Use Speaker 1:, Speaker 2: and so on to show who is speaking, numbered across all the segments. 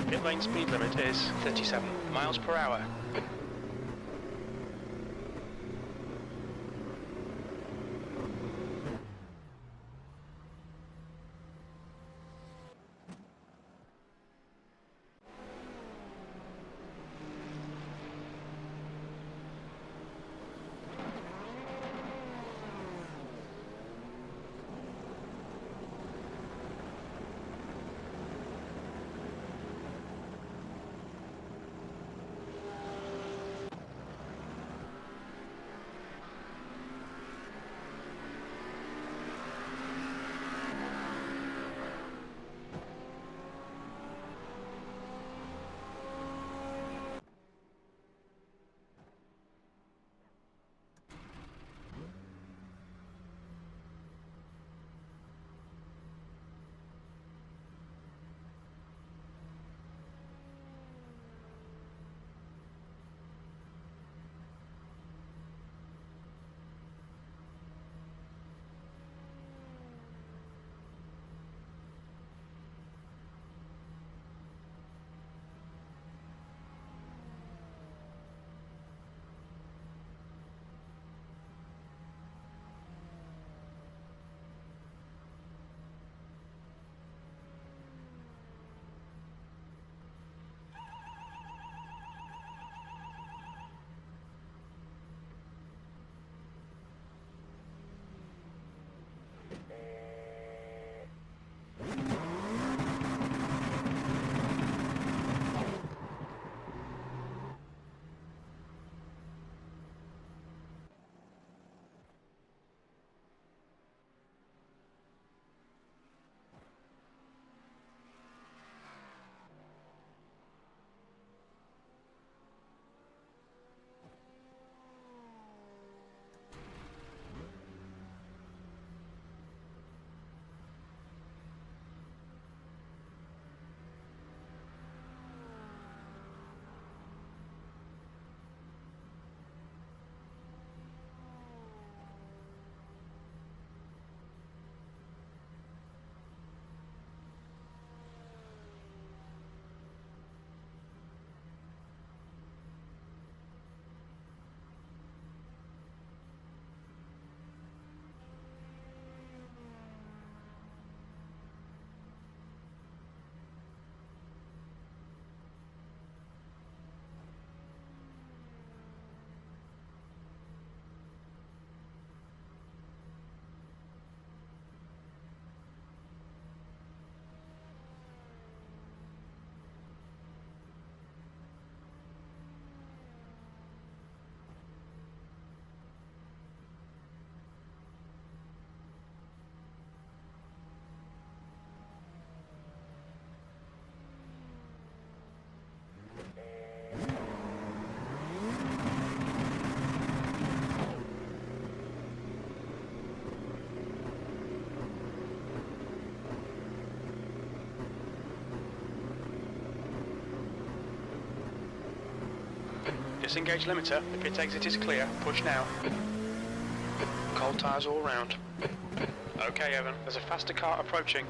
Speaker 1: Pit lane speed limit is 37 miles per hour. Disengage limiter. The pit exit is clear. Push now. Cold tyres all round. Okay, Evan. There's a faster car approaching.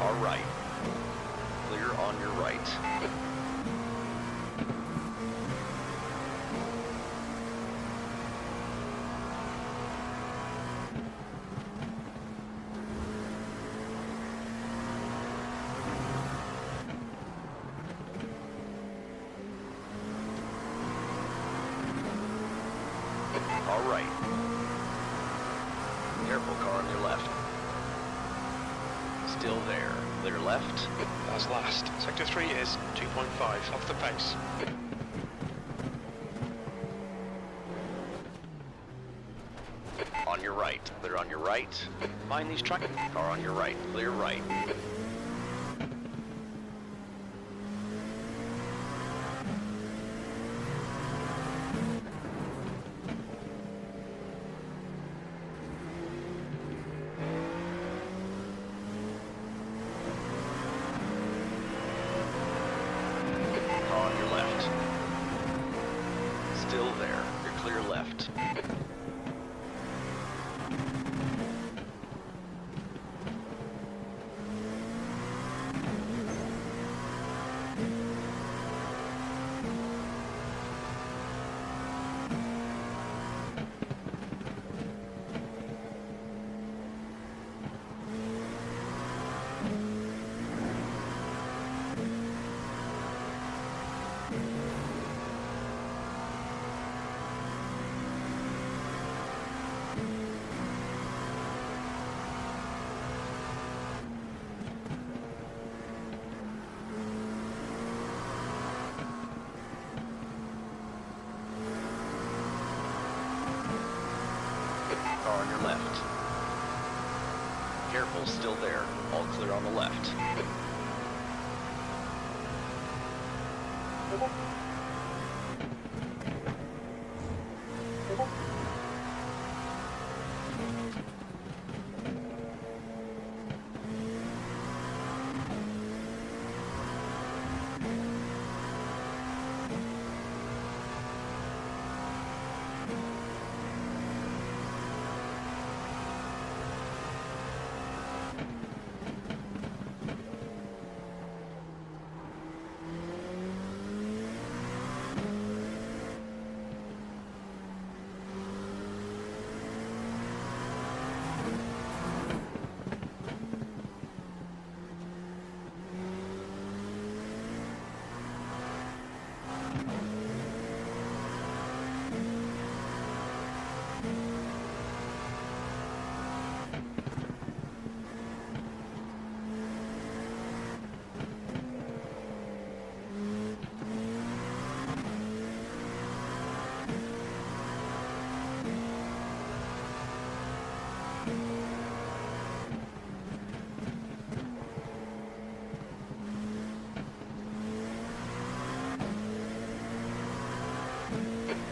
Speaker 2: All right. Clear on your right. All right. Careful, car on your left. Still there. Clear left.
Speaker 1: That's last. Sector 3 is 2.5 off the pace.
Speaker 2: On your right. Clear on your right.
Speaker 1: Mind these track.
Speaker 2: Car on your right. Clear right. Still there. You're clear left. Vehicle's still there. All clear on the left.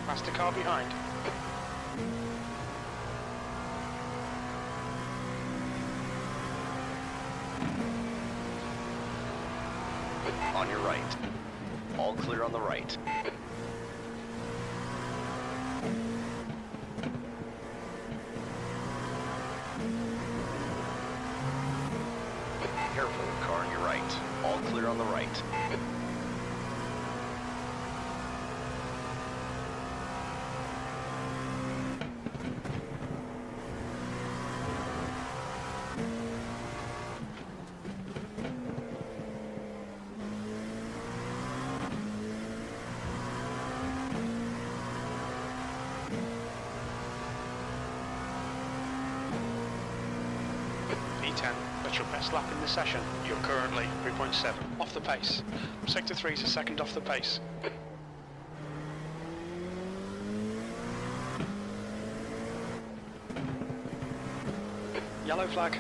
Speaker 1: Faster car behind.
Speaker 2: On your right. All clear on the right. Careful, car on your right. All clear on the right.
Speaker 1: P10, that's your best lap in the session. You're currently 3.7 off the pace. Sector 3 is a second off the pace. Yellow flag.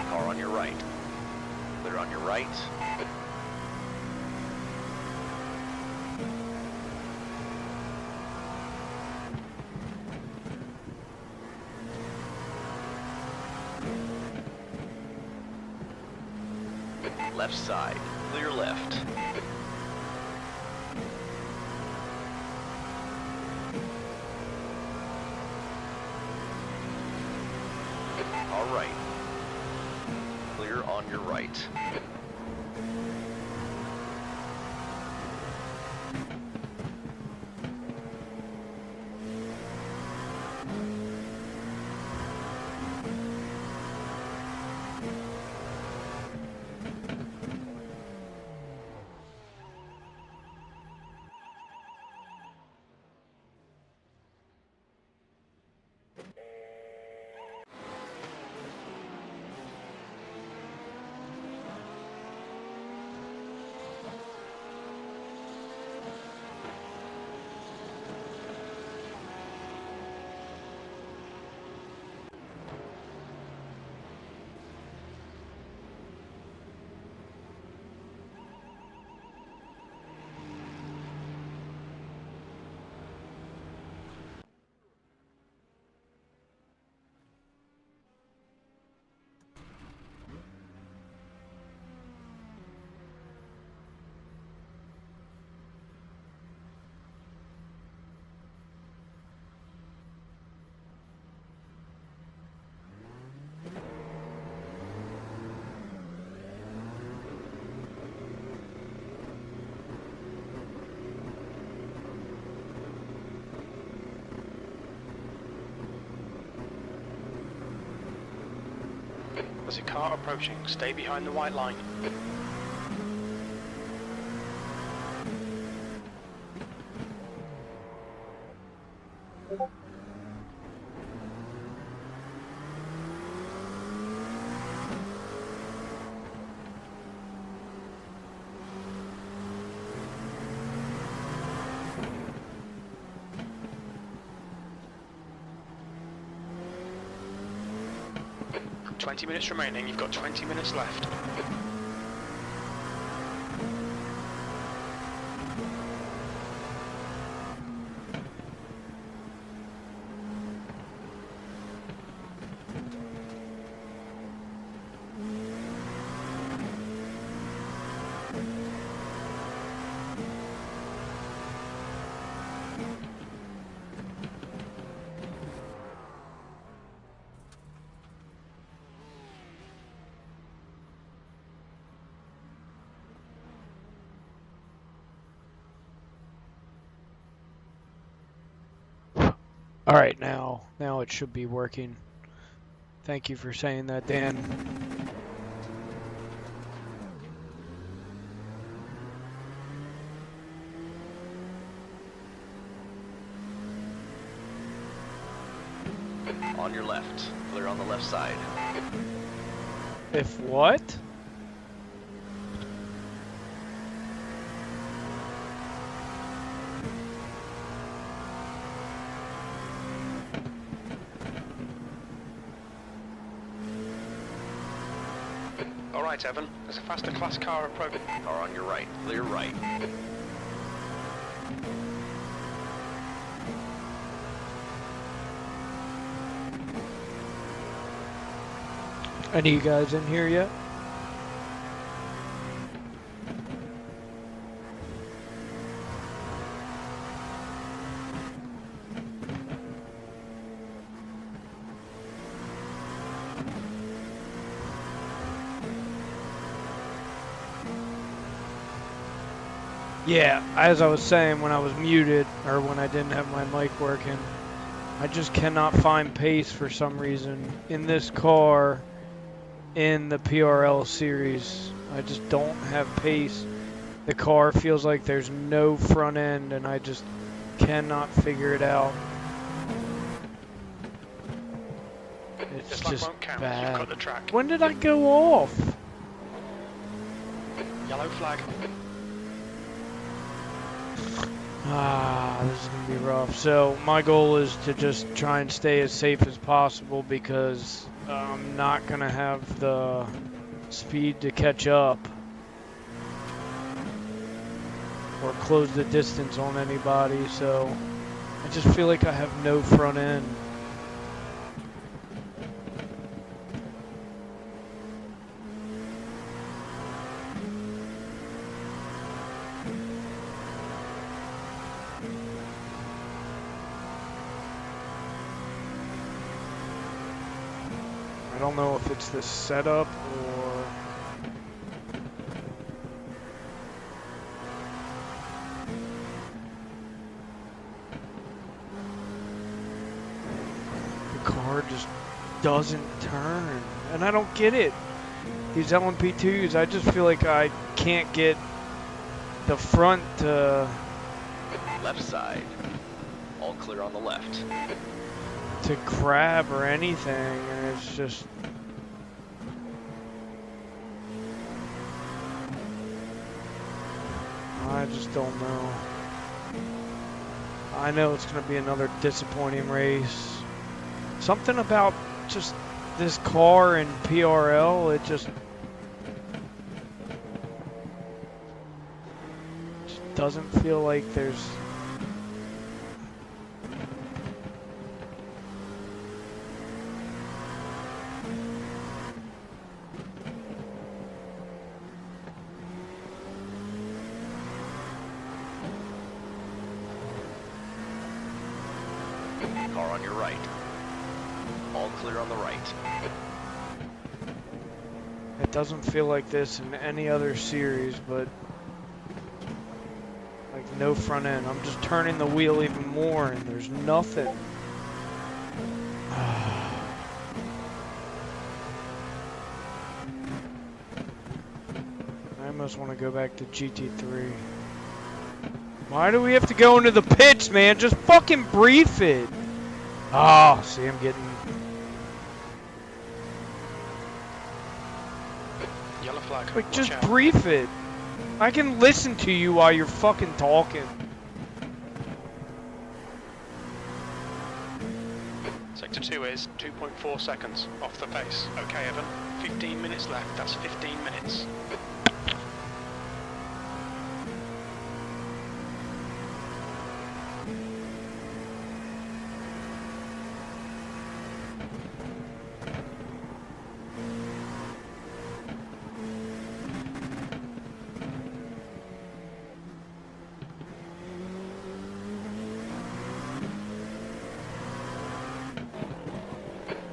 Speaker 2: Car on your right. Clear on your right. Left side. Clear left. All right. Clear on your right.
Speaker 1: There's a car approaching. Stay behind the white line. "20 minutes remaining. You've got 20 minutes left."
Speaker 3: Alright, now it should be working. Thank you for saying that, Dan.
Speaker 2: On your left. Clear on the left side.
Speaker 3: If what?
Speaker 1: Alright, Evan. There's a faster class car approaching.
Speaker 2: Car on your right. Clear right.
Speaker 3: Any of you guys in here yet? Yeah, as I was saying when I was muted, or when I didn't have my mic working, I just cannot find pace for some reason in this car in the PRL series. I just don't have pace. The car feels like there's no front end and I just cannot figure it out. It's
Speaker 1: This
Speaker 3: just
Speaker 1: lap won't count.
Speaker 3: bad.
Speaker 1: You've got the track.
Speaker 3: When did I go off?
Speaker 1: Yellow flag.
Speaker 3: Ah, this is going to be rough. So my goal is to just try and stay as safe as possible because I'm not going to have the speed to catch up or close the distance on anybody. So I just feel like I have no front end. I don't know if it's the setup or the car just doesn't turn, and I don't get it. These LMP2s, I just feel like I can't get the front to
Speaker 2: Left side. All clear on the left.
Speaker 3: grab or anything, and it's just I just don't know. I know it's going to be another disappointing race. Something about just this car and PRL, it just doesn't feel like there's
Speaker 2: Car on your right. All clear on the right.
Speaker 3: it doesn't feel like this in any other series, but like no front end. I'm just turning the wheel even more and there's nothing. must want to go back to GT3. Why do we have to go into the pits, man? Just fucking brief it. Oh, see, I'm getting...
Speaker 1: Yellow flag.
Speaker 3: Like, just
Speaker 1: out.
Speaker 3: brief it. I can listen to you while you're fucking talking.
Speaker 1: Sector 2 is 2.4 seconds off the pace. Okay, Evan. 15 minutes left. That's 15 minutes.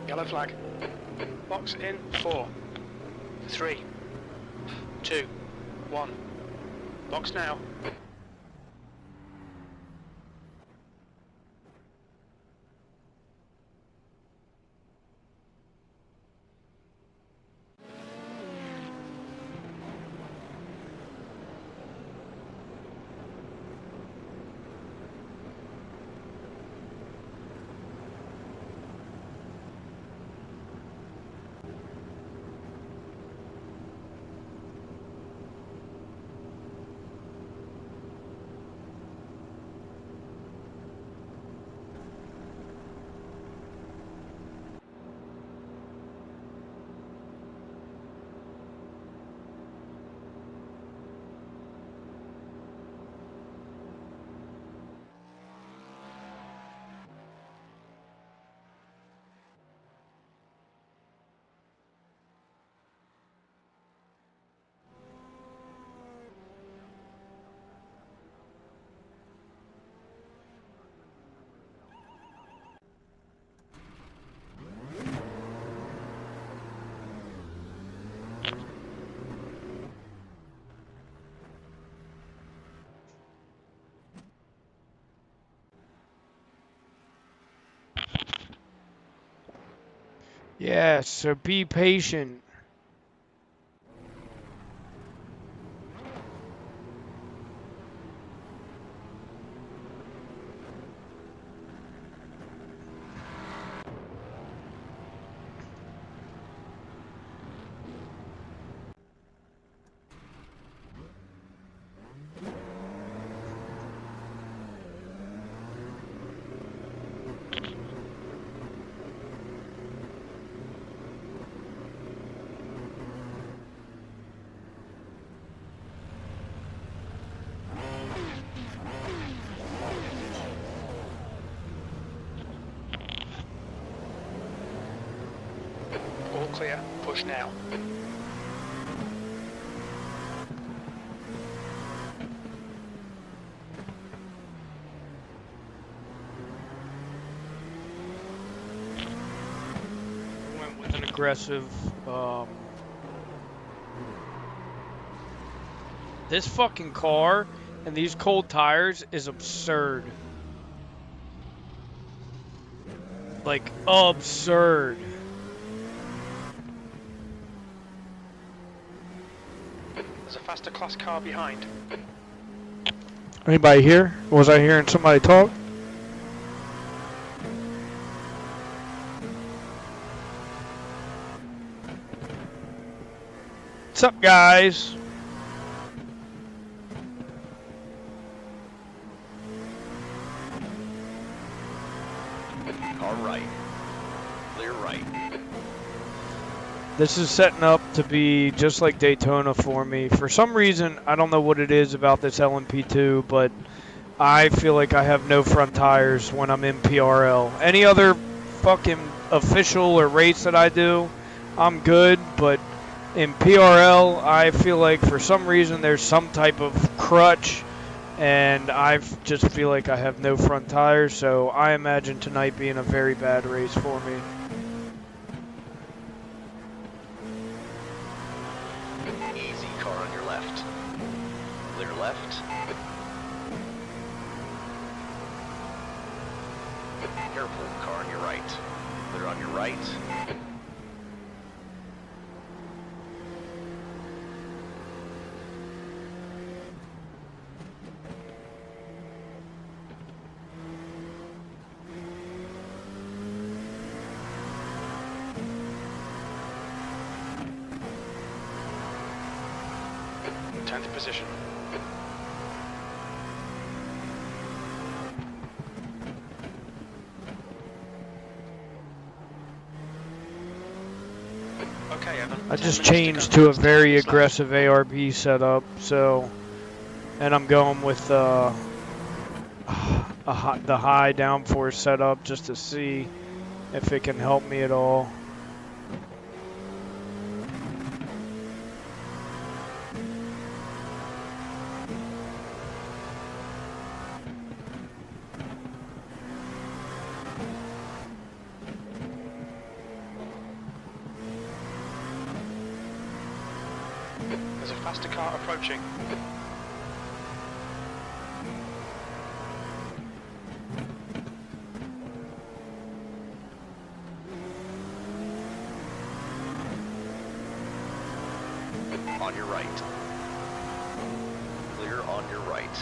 Speaker 1: Yellow flag. Box in 4, 3, 2, 1. Box now.
Speaker 3: Yeah, so be patient.
Speaker 1: All clear. Push now.
Speaker 3: Went with an aggressive, This fucking car and these cold tires is absurd. Like, absurd.
Speaker 1: There's a faster class car behind.
Speaker 3: Anybody here? Was I hearing somebody talk? What's up, guys?
Speaker 2: All right. Clear right.
Speaker 3: This is setting up to be just like Daytona for me. For some reason, I don't know what it is about this LMP2, but I feel like I have no front tires when I'm in PRL. Any other fucking official or race that I do, I'm good, but in PRL, I feel like for some reason there's some type of crutch, and I just feel like I have no front tires, so I imagine tonight being a very bad race for me.
Speaker 2: Easy, car on your left. Clear left. Careful, car on your right. Clear on your right.
Speaker 1: 10th position. Okay, Evan.
Speaker 3: I
Speaker 1: 10
Speaker 3: just
Speaker 1: minutes
Speaker 3: changed
Speaker 1: go.
Speaker 3: to a
Speaker 1: 10
Speaker 3: very
Speaker 1: minutes left.
Speaker 3: aggressive ARB setup, so, and I'm going with the high downforce setup just to see if it can help me at all.
Speaker 1: There's a faster car approaching.
Speaker 2: On your right. Clear on your right.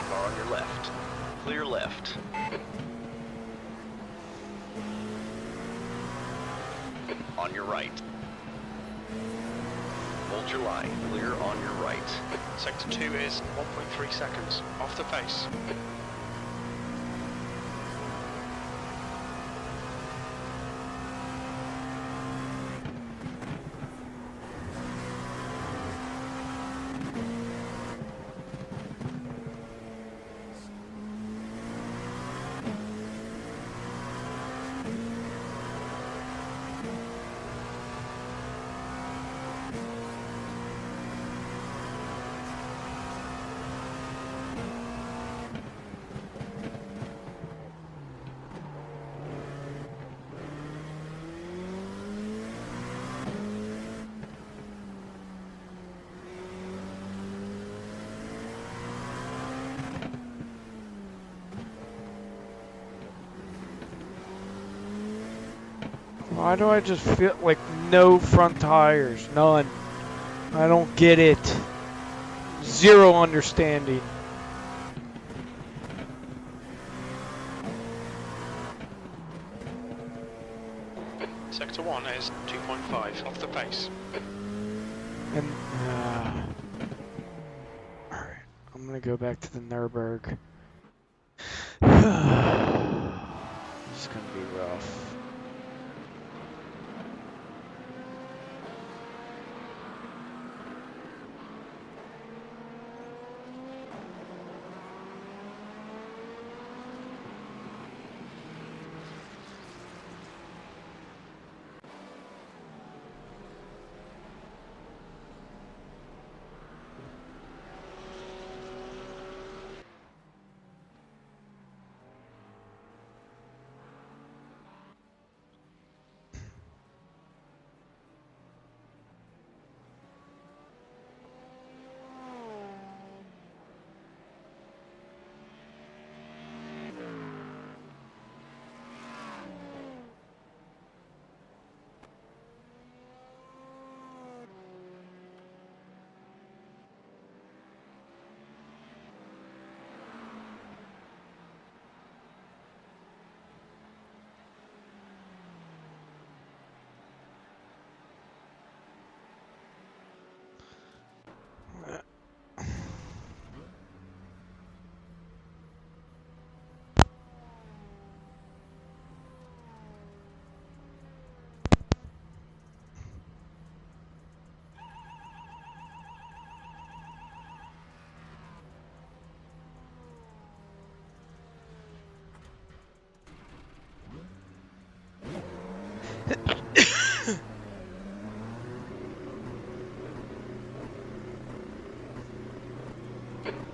Speaker 2: Car on your left. Clear left. On your right. Hold your line. Clear on your right.
Speaker 1: Sector 2 is 1.3 seconds. Off the pace.
Speaker 3: Why do I just feel like no front tires? None. I don't get it. Zero understanding.
Speaker 1: Sector 1 is 2.5. Off the pace.
Speaker 3: And alright, I'm gonna go back to the Nürburgring. This is gonna be rough.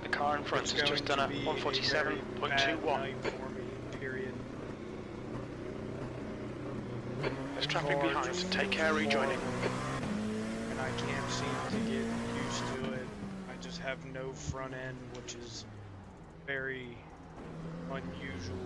Speaker 1: The car in front has just done a 147.21.
Speaker 3: Period.
Speaker 1: There's traffic behind. Take care rejoining.
Speaker 3: And I can't seem to get used to it. I just have no front end, which is very unusual.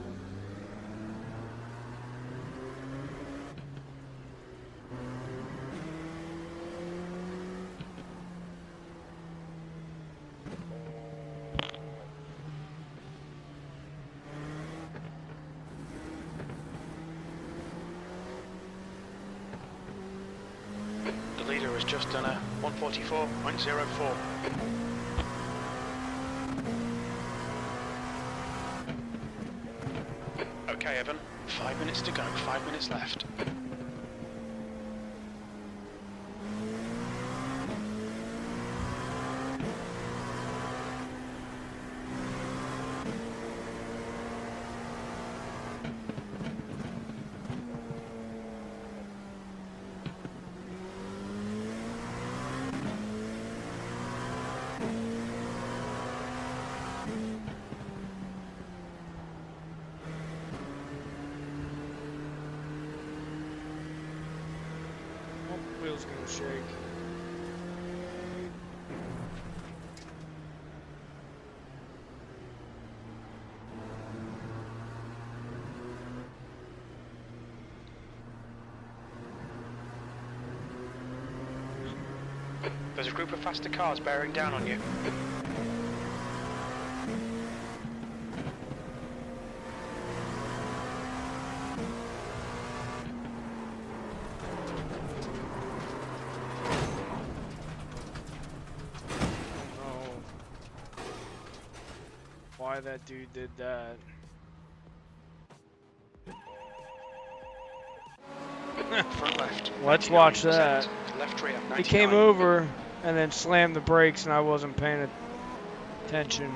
Speaker 1: just done a 144.04. Okay, Evan. 5 minutes to go. 5 minutes left.
Speaker 3: Wheels gonna shake.
Speaker 1: There's a group of faster cars bearing down on you.
Speaker 3: Why that dude did that.
Speaker 1: Front left.
Speaker 3: Let's watch
Speaker 1: 99%.
Speaker 3: that.
Speaker 1: Left rear. 99.
Speaker 3: He came over and then slammed the brakes and I wasn't paying attention.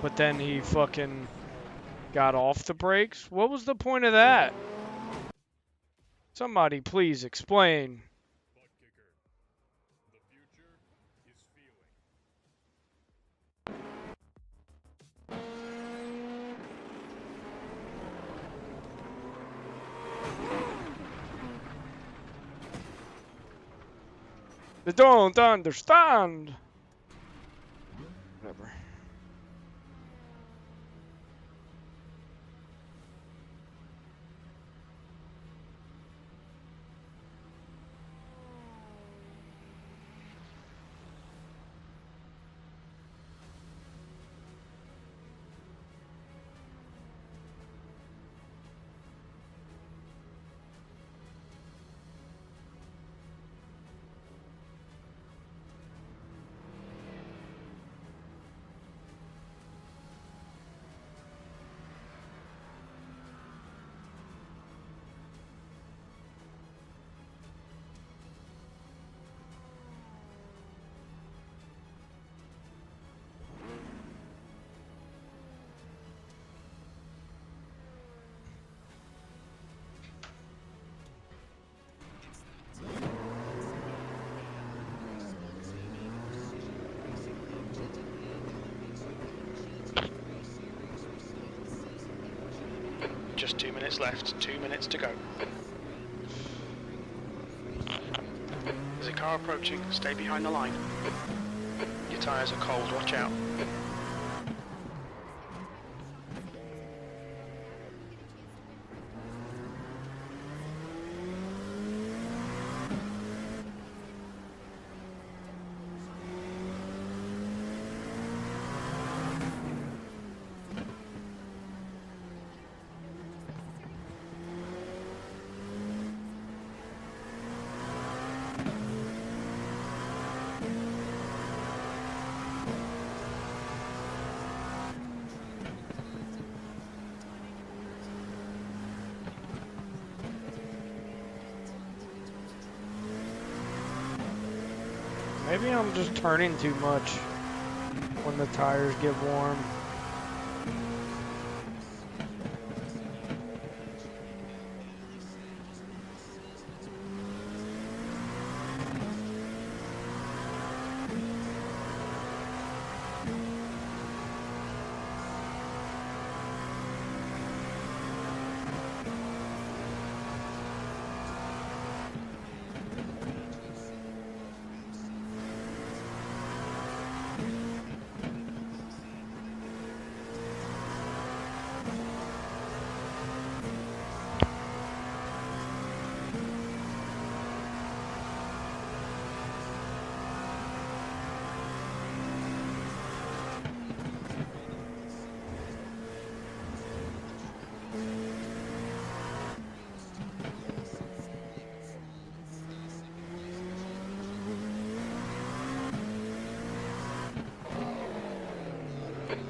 Speaker 3: But then he fucking got off the brakes? What was the point of that? Somebody please explain. They don't understand. Whatever.
Speaker 1: Just 2 minutes left. 2 minutes to go. There's a car approaching. Stay behind the line. Your tyres are cold. Watch out.
Speaker 3: Maybe I'm just turning too much when the tires get warm.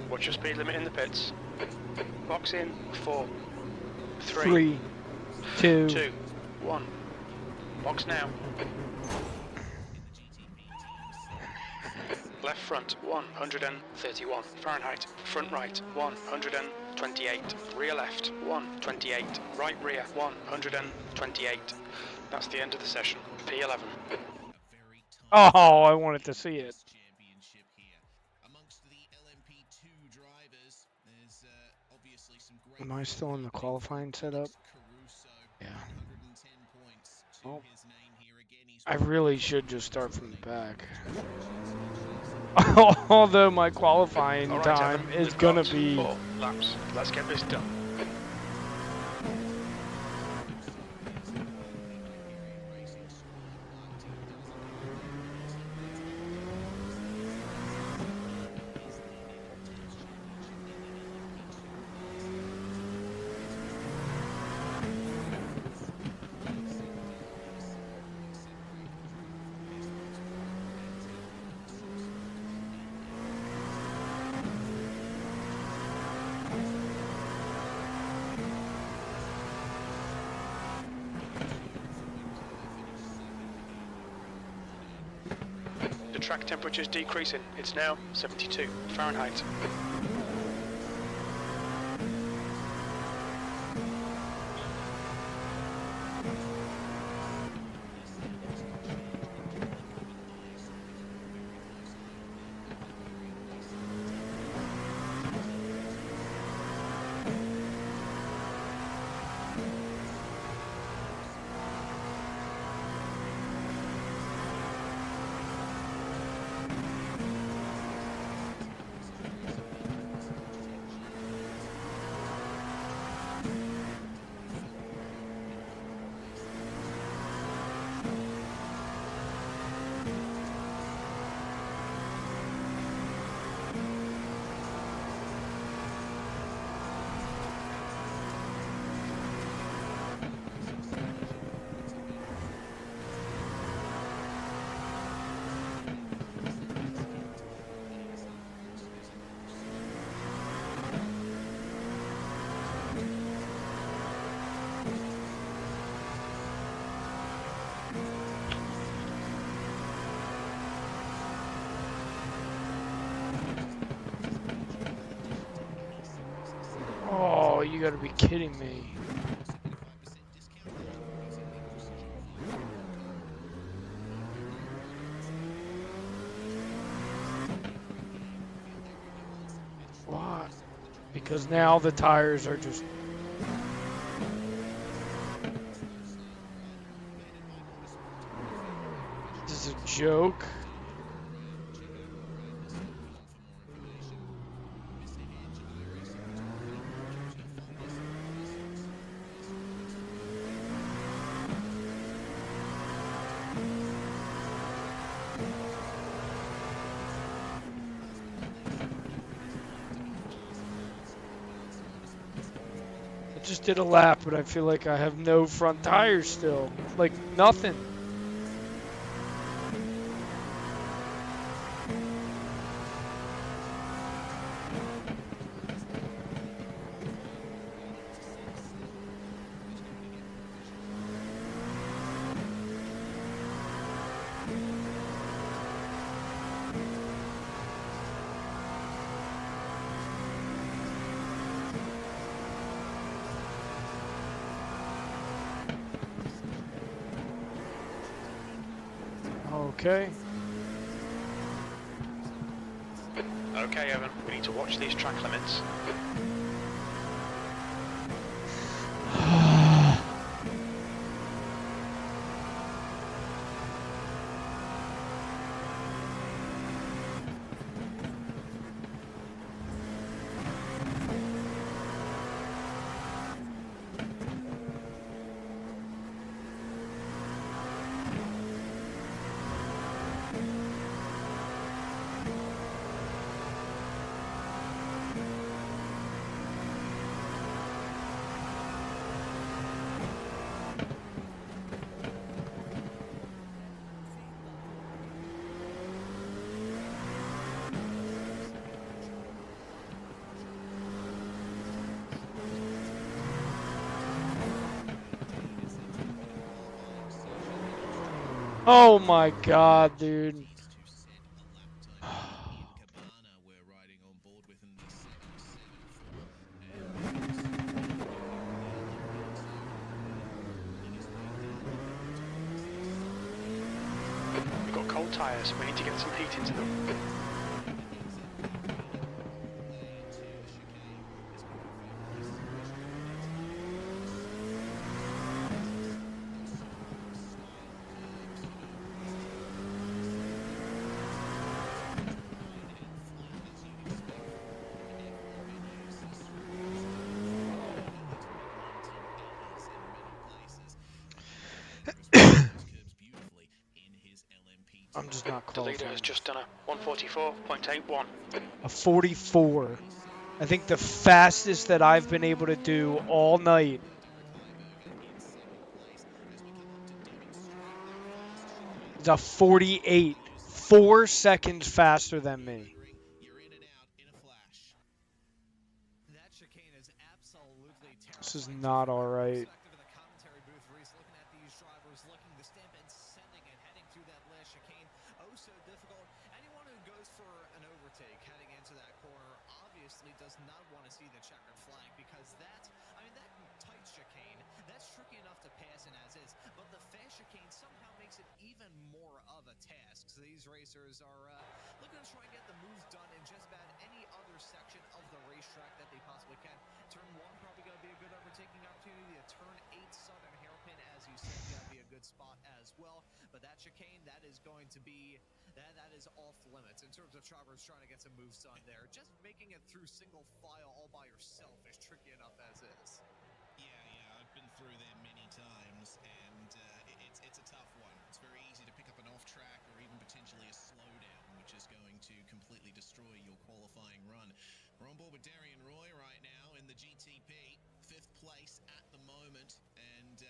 Speaker 1: What's your speed limit in the pits? Box in. 4, 3,
Speaker 3: 3, 2.
Speaker 1: 2, 1. Box now. Left front 131 Fahrenheit. Front right 128. Rear left 128. Right rear 128. That's the end of the session. P11.
Speaker 3: Oh, I wanted to see it. Am I still in the qualifying setup? Yeah. Well, I really should just start from the back. Although my qualifying
Speaker 1: All right,
Speaker 3: time
Speaker 1: Evan,
Speaker 3: is
Speaker 1: we've
Speaker 3: gonna
Speaker 1: got
Speaker 3: be
Speaker 1: 4 laps. Let's get this done. The track temperature is decreasing. It's now 72 Fahrenheit.
Speaker 3: Oh, you gotta be kidding me. What? Because now the tires are just... This is a joke. Just did a lap, but I feel like I have no front tires still. Like, nothing. Okay.
Speaker 1: Okay, Evan, we need to watch these track limits.
Speaker 3: Oh my god, dude.
Speaker 1: We've got cold tyres, we need to get some heat into them.
Speaker 3: I'm just not
Speaker 1: The leader
Speaker 3: qualified.
Speaker 1: has just done a 144.81.
Speaker 3: A 44. I think the fastest that I've been able to do all night is a 48. 4 seconds faster than me. This is not alright.
Speaker 4: Does not want to see the checkered flag because that tight chicane, that's tricky enough to pass in as is, but the fast chicane somehow makes it even more of a task. So these racers are looking to try and get the moves done in just about any other section of the racetrack that they possibly can. Turn 1 probably going to be a good overtaking opportunity. A turn 8 southern hairpin, as you said, going to be a good spot as well. But that chicane, that is going to be that is off limits in terms of Travers trying to get some moves done there. Just making it through single file all by yourself is tricky enough as is.
Speaker 5: Yeah, I've been through there many times, and it's a tough one. It's very easy to pick up an off-track or even potentially a slowdown, which is going to completely destroy your qualifying run. We're on board with Darian Roy right now in the GTP, 5th place at the moment, and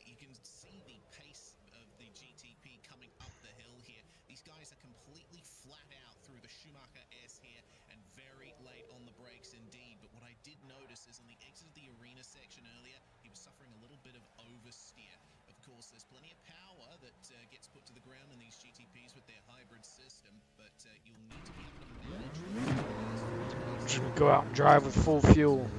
Speaker 5: you can see the pace of the GTP coming up the hill here. These guys are completely flat out through the Schumacher S here and very late on the brakes indeed. But what I did notice is on the exit of the arena section earlier, he was suffering a little bit of oversteer. Of course, there's plenty of power that gets put to the ground in these GTPs with their hybrid system, but you'll need to be able to manage.
Speaker 3: I'm just gonna go out and drive with full fuel.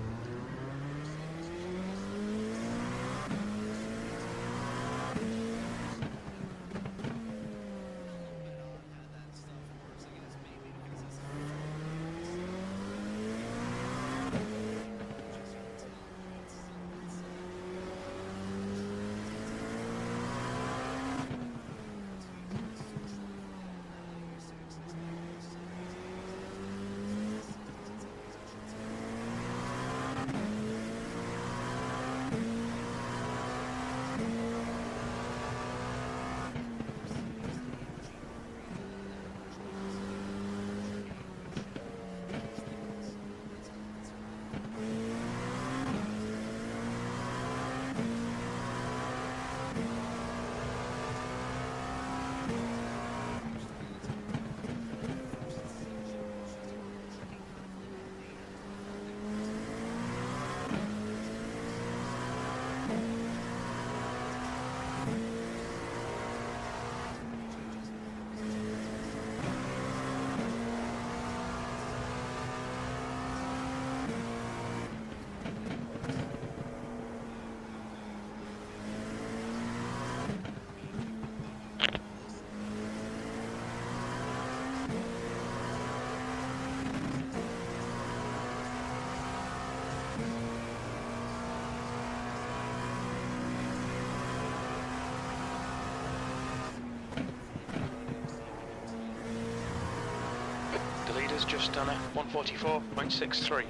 Speaker 1: The leader's just done a 144.63.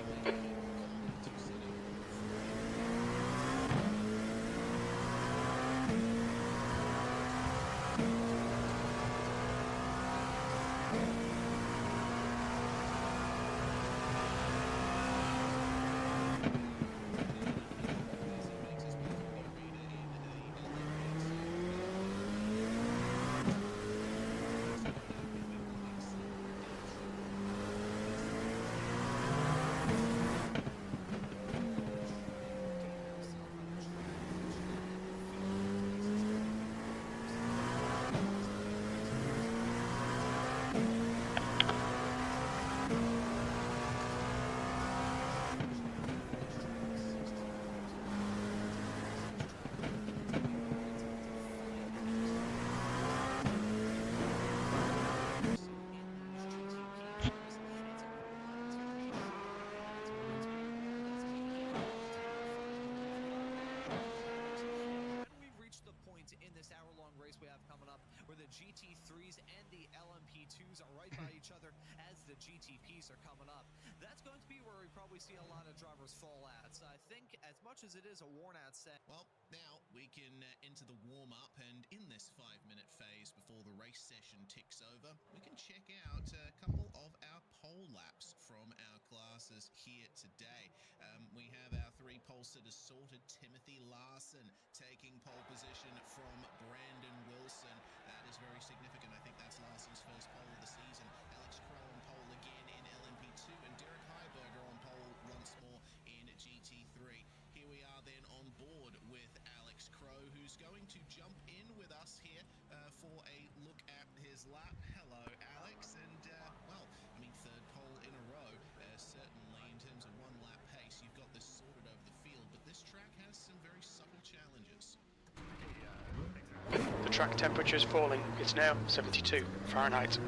Speaker 4: GT3s and the LMP2s are right by each other as the GTPs are coming up. That's going to be where we probably see a lot of drivers fall out. So I think as much as it is a worn-out set.
Speaker 5: Well, now we can enter the warm-up, and in this 5-minute phase before the race session ticks over, we can check out a couple of our pole laps from our classes here today. We have our 3 pole sitters sorted. Timothy Larson taking pole position from Brandon Wilson. That is very significant. I think that's Larson's first pole of the season. Alex Crow on pole again in LMP2, and Derek Heiberger on pole once more in GT3. Here we are then on board with Alex Crow, who's going to jump in with us here for a look at his lap. Hello, Alex, and well, I mean, 3rd pole in a row. Certainly, in terms of 1-lap pace, you've got this sorted over the field, but this track has some very subtle challenges.
Speaker 1: The track temperature is falling. It's now 72 Fahrenheit.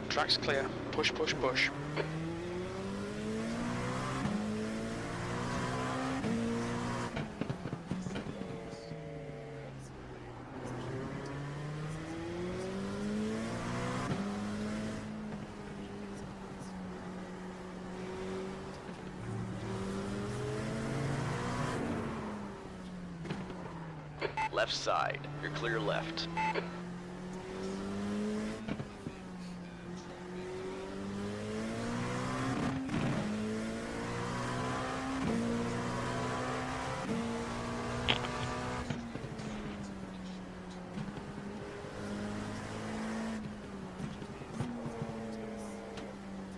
Speaker 1: Track's clear. Push, push, push.
Speaker 2: Left side. You're clear left.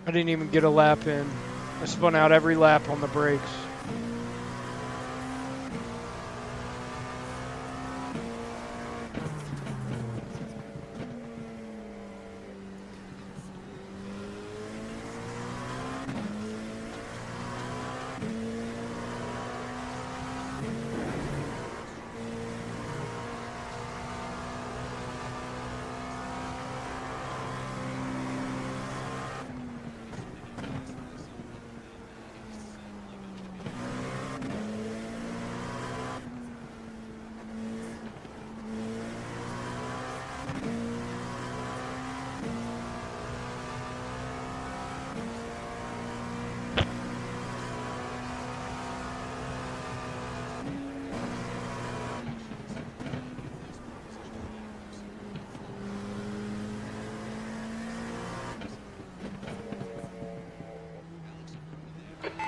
Speaker 3: I didn't even get a lap in. I spun out every lap on the brakes.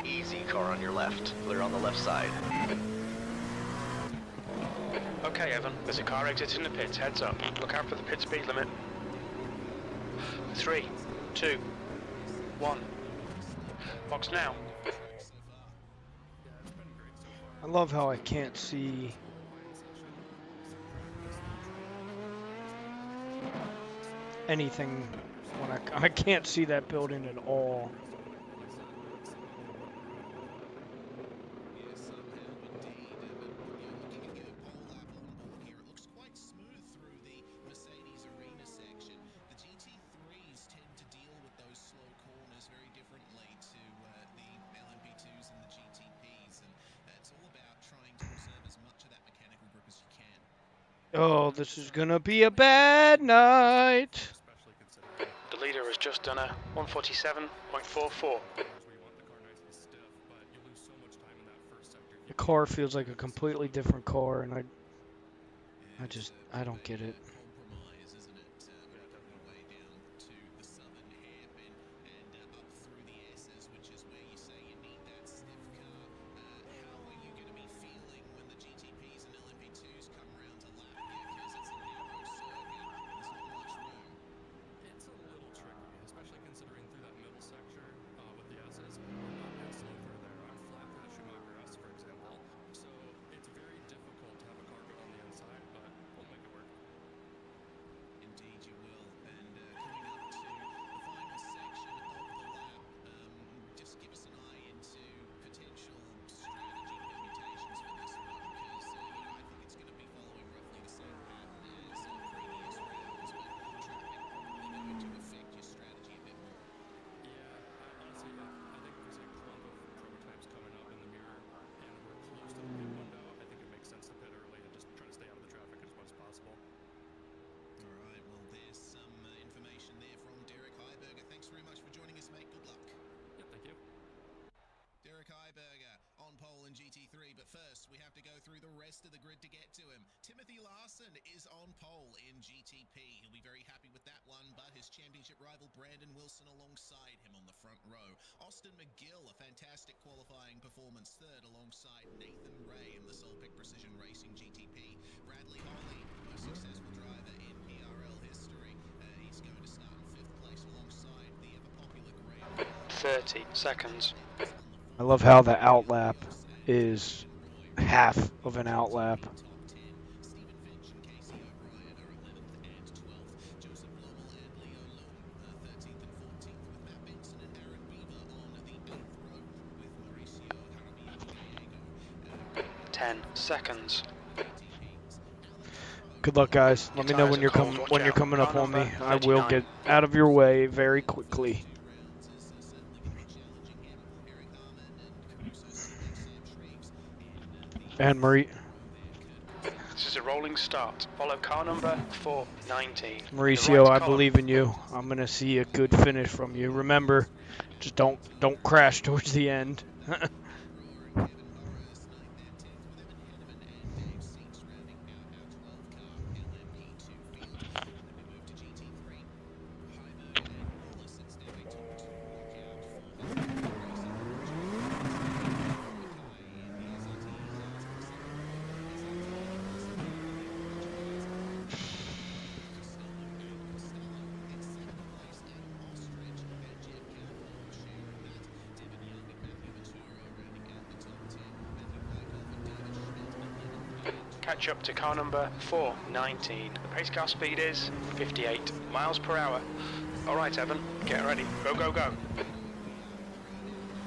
Speaker 2: Easy, car on your left. Clear on the left side.
Speaker 1: Okay, Evan, there's a car exiting the pits. Heads up. Look out for the pit speed limit. 3, 2, 1. Box now.
Speaker 3: I love how I can't see anything when I can't see that building at all. Oh, this is gonna be a bad night.
Speaker 1: The leader has just done a 147.44.
Speaker 3: The car feels like a completely different car, and I don't get it.
Speaker 5: GT3, but first we have to go through the rest of the grid to get to him. Timothy Larson is on pole in GTP. He'll be very happy with that one, but his championship rival Brandon Wilson alongside him on the front row. Austin McGill, a fantastic qualifying performance, third alongside Nathan Ray in the Sole Pick Precision Racing GTP. Bradley Holly, most successful driver in PRL history. He's going to start in 5th place alongside the ever-popular Graham.
Speaker 1: 30 seconds.
Speaker 3: I love how the outlap is half of an outlap.
Speaker 1: Seconds.
Speaker 3: Good luck, guys. Let me know when you're coming up on me. I will get out of your way very quickly. And Marie.
Speaker 1: This is a rolling start. Follow car number 419.
Speaker 3: Mauricio, I believe in you. I'm gonna see a good finish from you. Remember, just don't crash towards the end.
Speaker 1: Catch up to car number 419. The pace car speed is 58 miles per hour. All right, Evan, get ready. Go, go, go.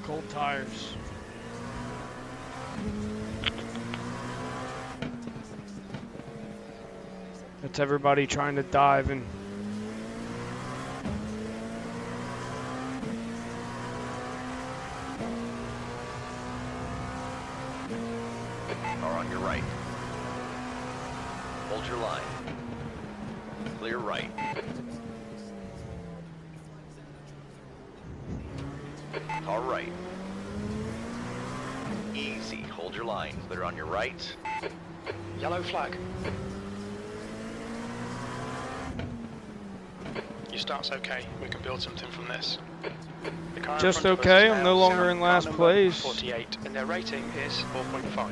Speaker 3: Cold tires. That's everybody trying to dive and
Speaker 2: Car on your right. Hold your line. Clear right. Car right. Easy. Hold your line. Clear on your right.
Speaker 1: Yellow flag. Your start's okay. We can build something from this. The car in
Speaker 3: just
Speaker 1: front of us
Speaker 3: okay.
Speaker 1: is
Speaker 3: I'm
Speaker 1: now
Speaker 3: no longer
Speaker 1: Sarah,
Speaker 3: in
Speaker 1: car
Speaker 3: last
Speaker 1: number
Speaker 3: place.
Speaker 1: 48, and their rating is 4.5.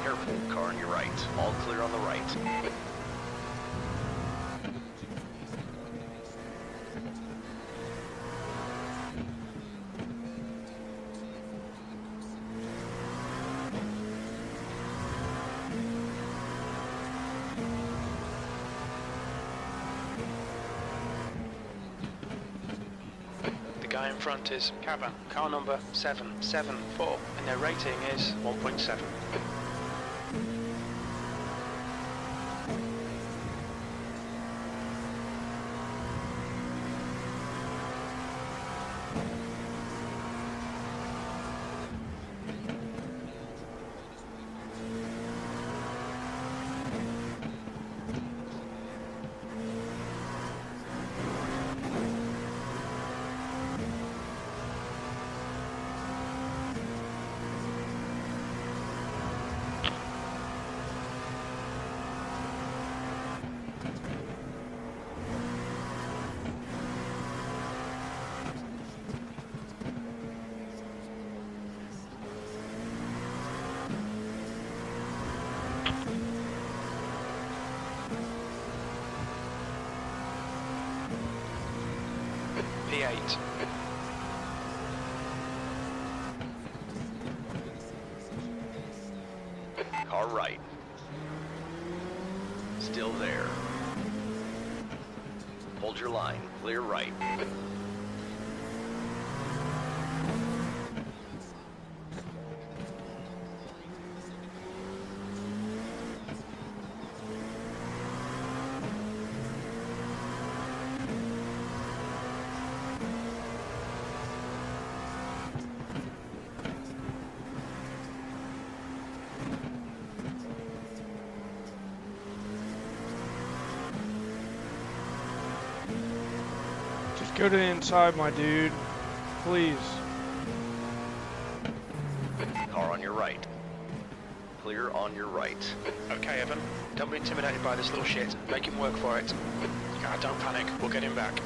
Speaker 2: Careful. Car on your right. All clear on the right.
Speaker 1: The guy in front is Caban, car number 774, and their rating is 1.7. P8.
Speaker 2: Car right. Still there. Hold your line. Clear right.
Speaker 3: just go to the inside, my dude. Please.
Speaker 2: Car Car on your right. Clear on your right.
Speaker 1: Okay, Evan. Don't be intimidated by this little shit. Make him work for it. Don't panic. We'll get him back.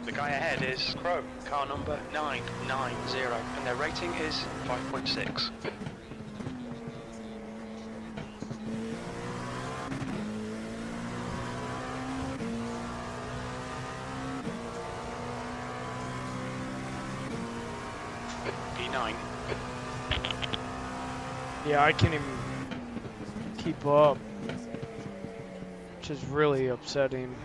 Speaker 1: The guy ahead is Chrome, car number 990, and their rating is 5.6. P9.
Speaker 3: Yeah, I can't even keep up, which is really upsetting.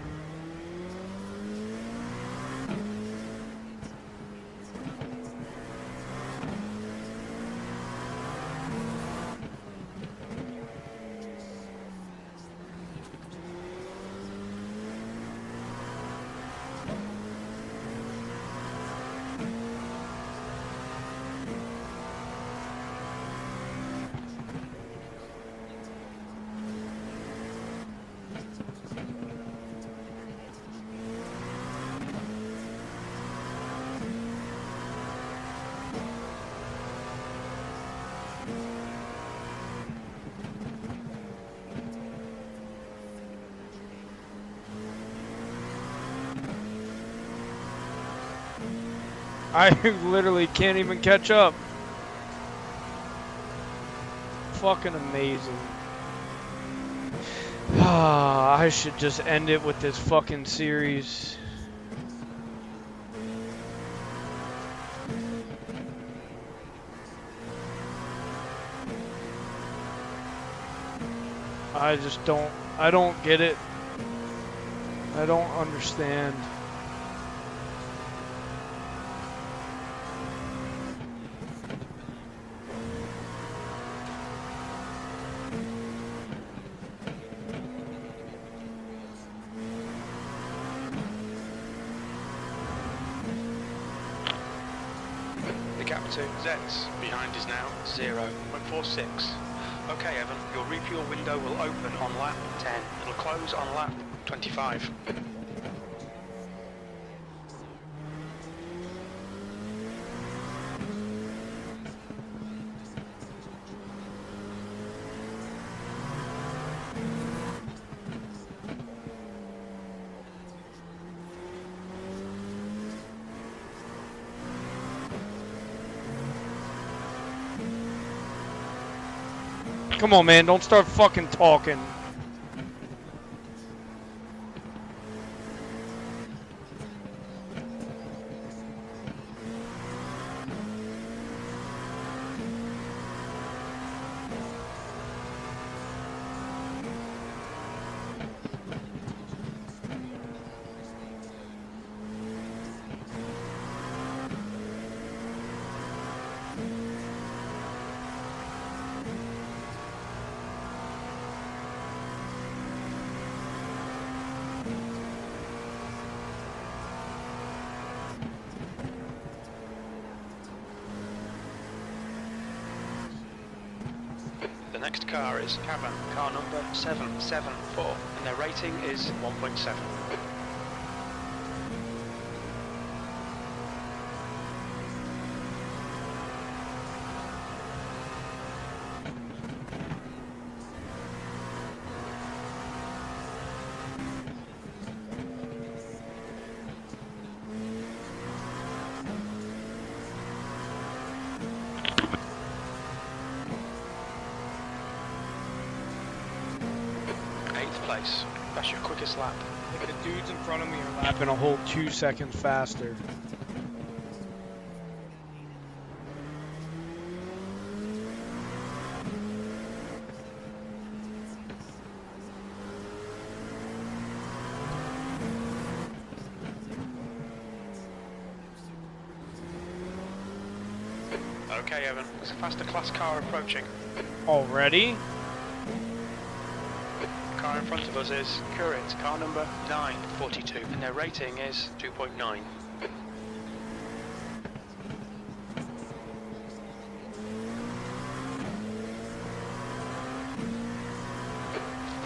Speaker 3: I literally can't even catch up. Fucking amazing. I should just end it with this fucking series. I don't get it. I don't understand.
Speaker 1: The gap to Zets behind is now 0.46. Okay, Evan, your refuel window will open on lap 10. It'll close on lap 25.
Speaker 3: Come on, man, don't start fucking talking.
Speaker 1: The next car is Cavan, car number 774, and their rating is 1.7. Place. That's your quickest lap.
Speaker 3: The dudes in front of me are lapping a whole 2 seconds faster.
Speaker 1: Okay, Evan. There's a faster class car approaching.
Speaker 3: Already?
Speaker 1: The car in front of us is Currit, car number 942, and their rating is 2.9.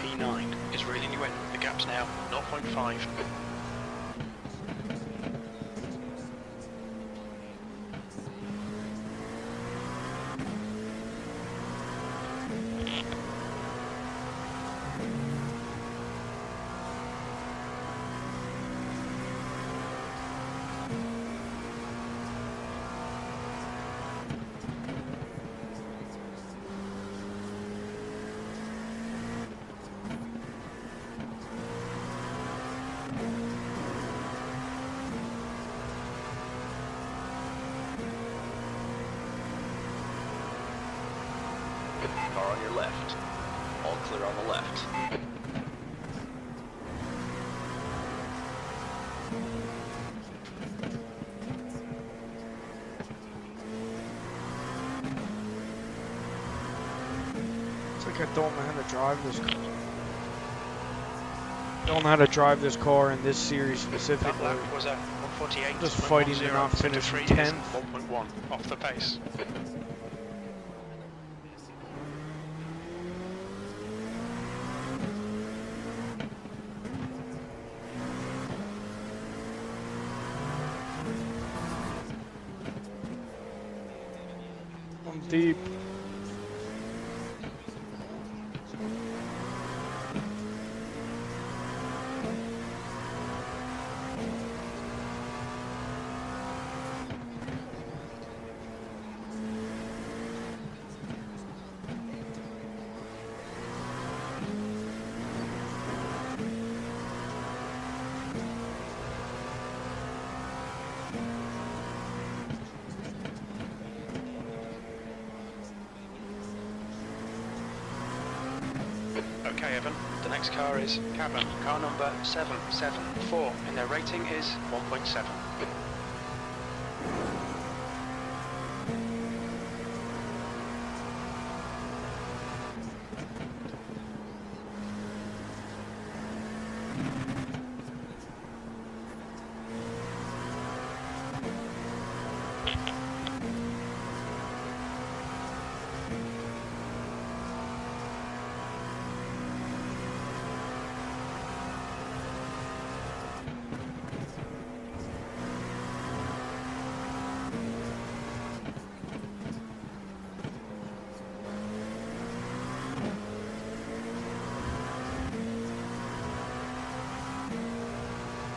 Speaker 1: P9 is reeling you in. The gap's now 0.5.
Speaker 2: Car on your left. All clear on the left.
Speaker 3: It's like I don't know how to drive this car. Don't know how to drive this car in this series
Speaker 1: That
Speaker 3: specifically.
Speaker 1: lap was a 148.
Speaker 3: Just fighting to not finish 10th.
Speaker 1: 1.1 off the pace.
Speaker 3: I'm deep.
Speaker 1: Okay, Evan. The next car is Cabin, car number 774, and their rating is 1.7.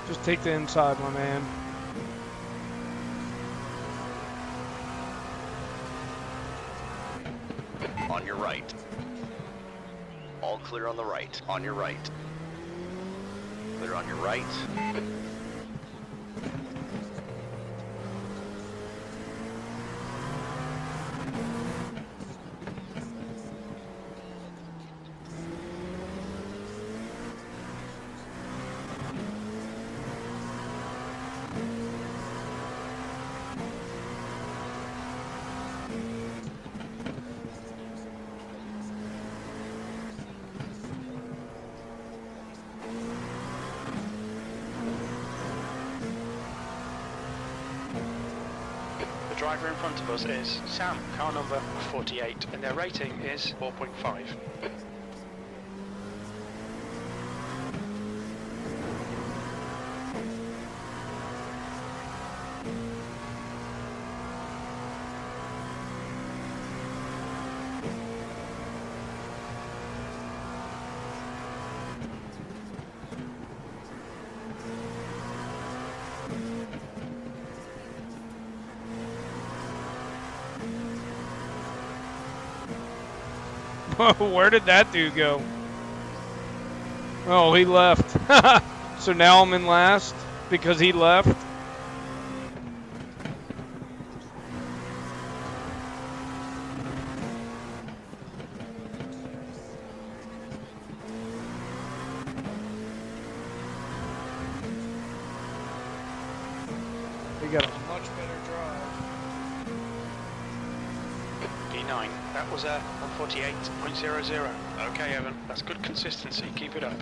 Speaker 3: Just take the inside, my man.
Speaker 2: On your right. All clear on the right. On your right. Clear on your right.
Speaker 1: The driver in front of us is Sam, car number 48, and their rating is 4.5.
Speaker 3: Where did that dude go? Oh, he left. So now I'm in last because he left. He got a much better drive.
Speaker 1: 149. That was a 148.00. Okay, Evan, that's good consistency. Keep it up.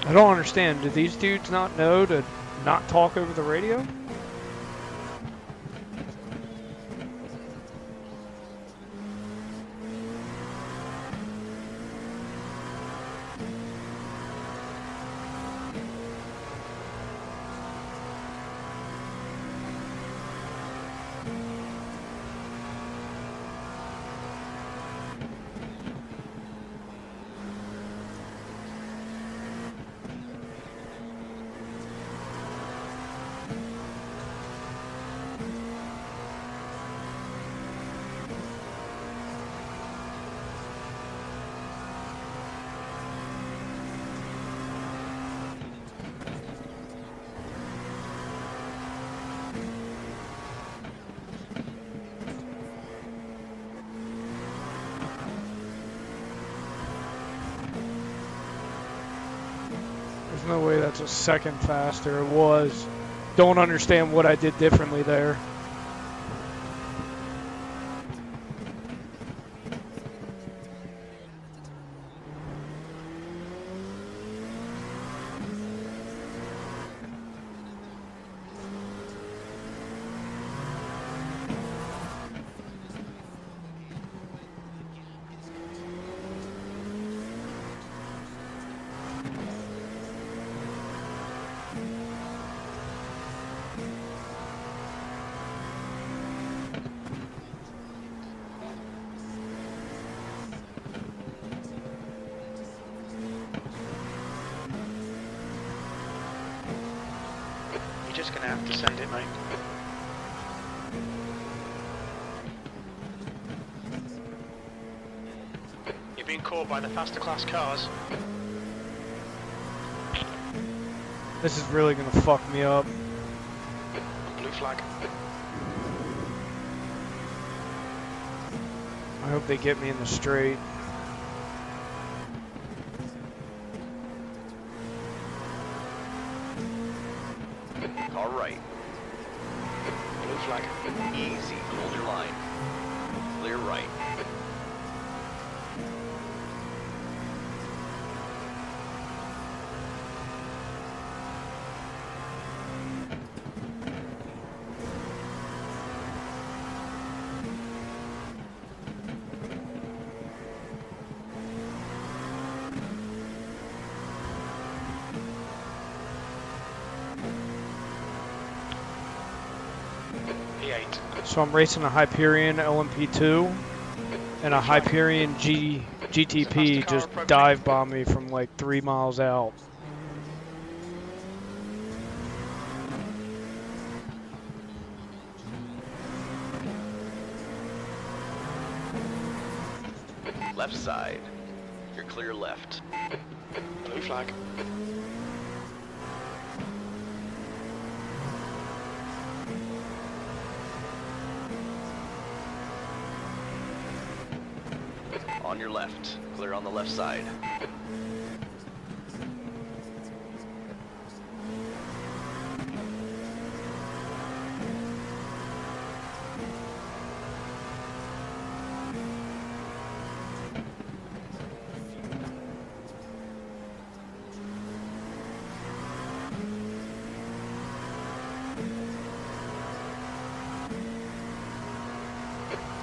Speaker 3: I don't understand. Do these dudes not know to not talk over the radio? There's no way that's a second faster. It was. Don't understand what I did differently there.
Speaker 1: You're just gonna have to send it, mate. You're being caught by the faster class cars.
Speaker 3: This is really gonna fuck me up.
Speaker 1: Blue flag.
Speaker 3: I hope they get me in the straight.
Speaker 2: Car right.
Speaker 1: Blue flag.
Speaker 2: Easy. Hold your line. Clear right.
Speaker 1: P8.
Speaker 3: So I'm racing a Hyperion LMP2 and a Hyperion GTP just dive bombed me from like 3 miles out.
Speaker 2: Left side. You're clear left.
Speaker 1: Blue flag.
Speaker 2: On your left. Clear on the left side.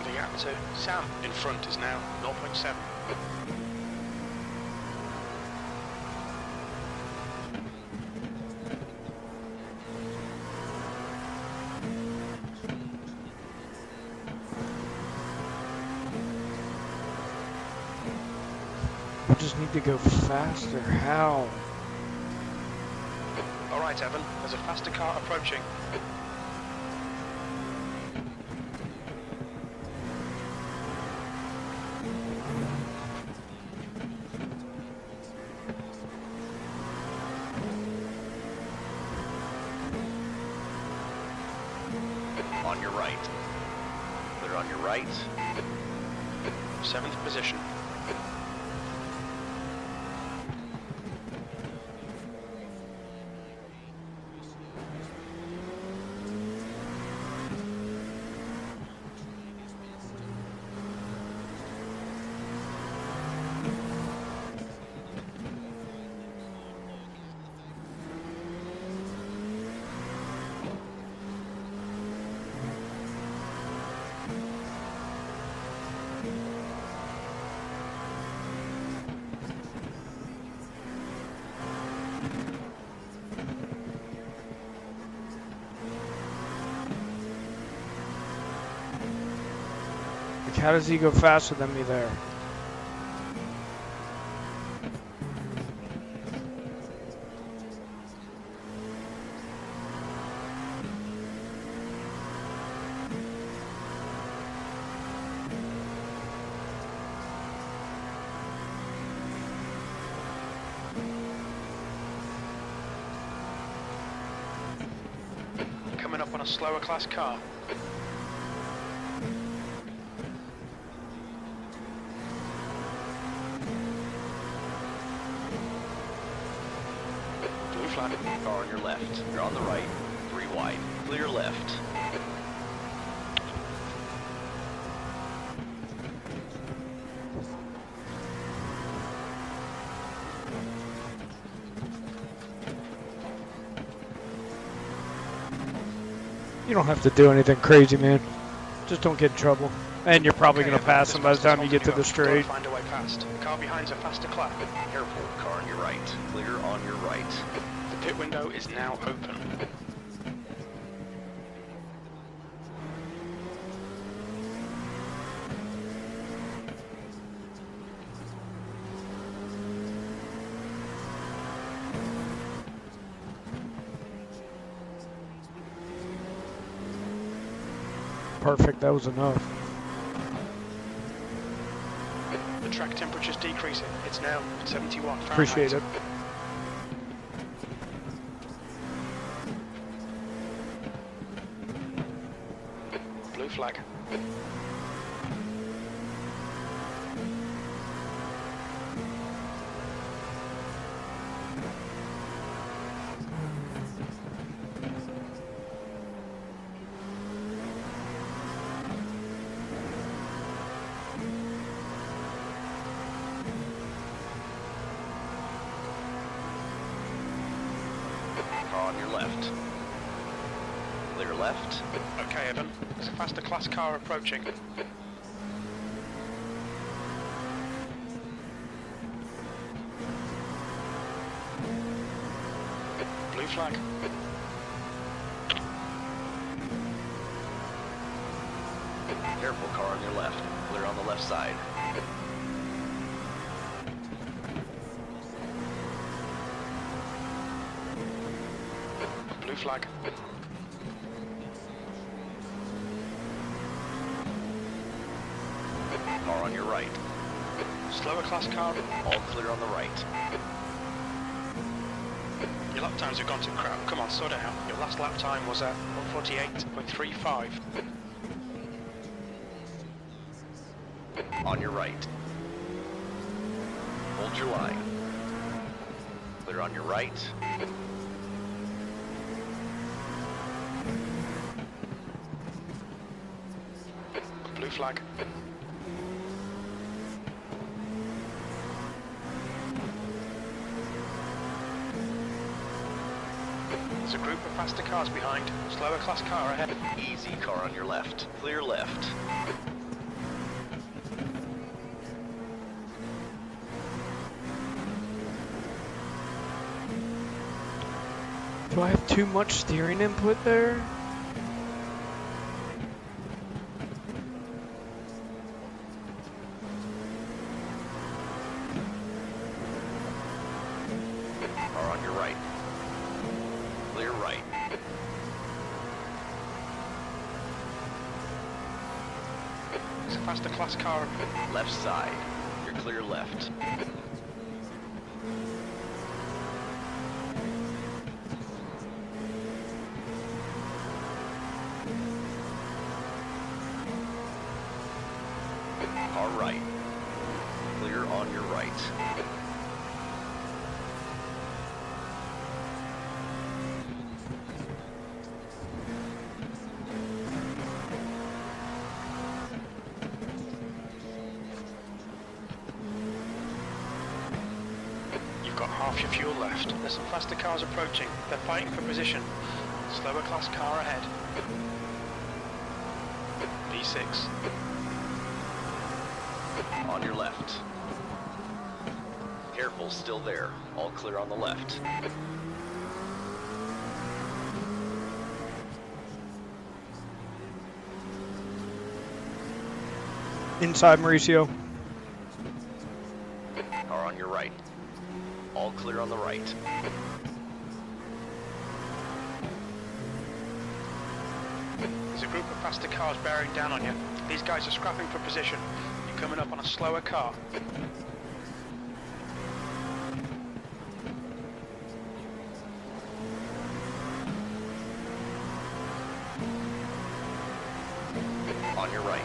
Speaker 1: The gap to Sam in front is now 0.7.
Speaker 3: I just need to go faster. How?
Speaker 1: Alright, Evan, there's a faster car approaching.
Speaker 2: On your right. Clear on your right.
Speaker 1: 7th position.
Speaker 3: Like, how does he go faster than me there?
Speaker 1: Coming up on a slower class car. Blue flag.
Speaker 2: Car on your left. You're on the right. 3 wide. Clear left.
Speaker 3: You don't have to do anything crazy, man. Just don't get in trouble. And you're probably
Speaker 1: Okay,
Speaker 3: going to
Speaker 1: Evan,
Speaker 3: pass
Speaker 1: this
Speaker 3: him by the
Speaker 1: faster's
Speaker 3: time you get to
Speaker 1: holding
Speaker 3: the
Speaker 1: up. Gotta
Speaker 3: straight.
Speaker 1: find a way past. The car behind's a faster clap.
Speaker 2: Careful. Car on your right. Clear on your right.
Speaker 1: The pit window is now open.
Speaker 3: Perfect, that was enough.
Speaker 1: The track temperature's decreasing. It's now 71 Fahrenheit.
Speaker 3: Appreciate it.
Speaker 1: Blue flag.
Speaker 2: Car on your left. Clear left.
Speaker 1: Okay, Evan. There's a faster class car approaching. Blue flag.
Speaker 2: Careful. Car on your left. Clear on the left side.
Speaker 1: Blue flag.
Speaker 2: Car on your right.
Speaker 1: Slower class car.
Speaker 2: All clear on the right.
Speaker 1: Your lap times have gone to crap. Come on, sort it out. Your last lap time was at 148.35.
Speaker 2: On your right. Hold your line. Clear on your right.
Speaker 1: Blue flag. There's a group of faster cars behind. Slower class car ahead.
Speaker 2: Easy. Car on your left. Clear left.
Speaker 3: Do I have too much steering input there?
Speaker 2: Car on your right. right.
Speaker 1: There's a faster class car.
Speaker 2: Left side. You're clear left. Car right. Clear on your right.
Speaker 1: You've got half your fuel left. There's some faster cars approaching. They're fighting for position. Slower class car ahead. V6.
Speaker 2: On your left. Careful, still there. All clear on the left.
Speaker 3: Inside Mauricio.
Speaker 2: Car on your right. All clear on the right.
Speaker 1: There's a group of faster cars bearing down on you. These guys are scrapping for position. You're coming up on a slower car.
Speaker 2: On your right.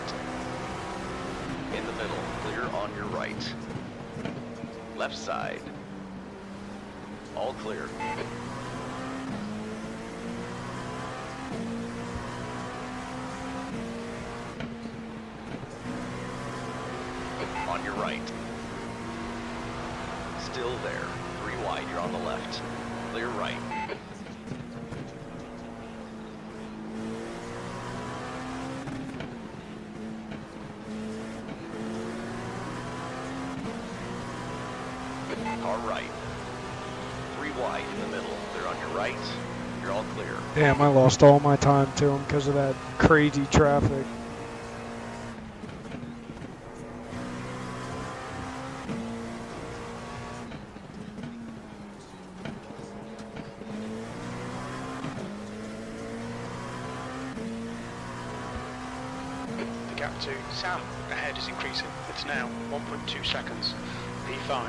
Speaker 2: In the middle, clear on your right. Left side. All clear. On your right. Still there. 3 wide, you're on the left. Clear right. Car right. 3 wide in the middle. Clear on your right. You're all clear.
Speaker 3: Damn, I lost all my time to him because of that crazy traffic.
Speaker 1: The gap to Sam ahead is increasing. It's now 1.2 seconds. P5.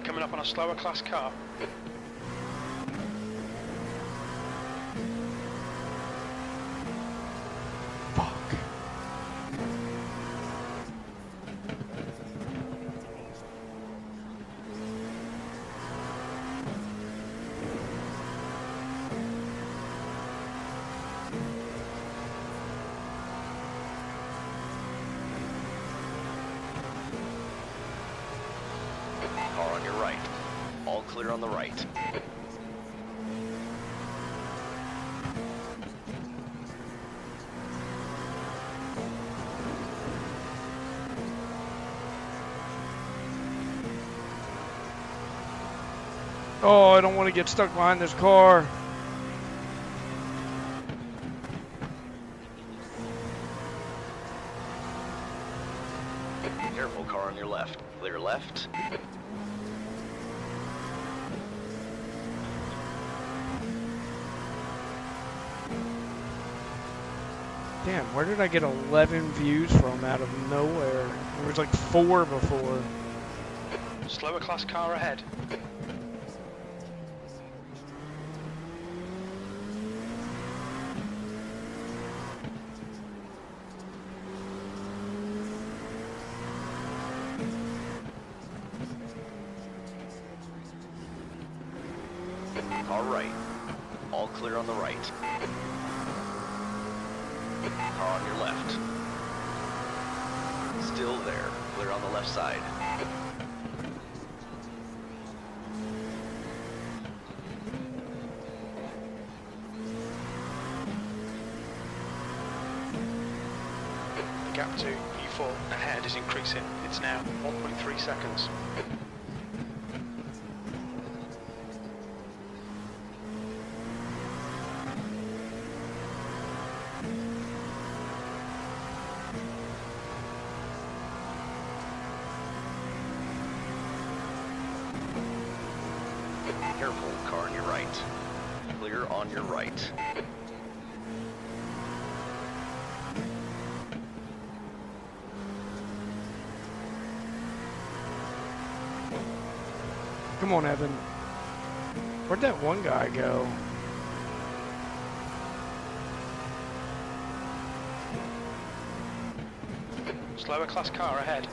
Speaker 1: Coming up on a slower class car.
Speaker 3: Fuck.
Speaker 2: Car on your right. All clear on the right.
Speaker 3: Oh, I don't want to get stuck behind this car.
Speaker 2: Careful, car on your left. Clear left.
Speaker 3: Damn, where did I get 11 views from out of nowhere? There was like 4 before.
Speaker 1: Slower class car ahead.
Speaker 2: Car right. All clear on the right. Car on your left. Still there. Clear on the left side.
Speaker 1: 4 ahead is increasing. It's now 1.3 seconds.
Speaker 2: Careful, car on your right. Clear on your right.
Speaker 3: Come on, Evan. Where'd that one guy go?
Speaker 1: Slower class car ahead.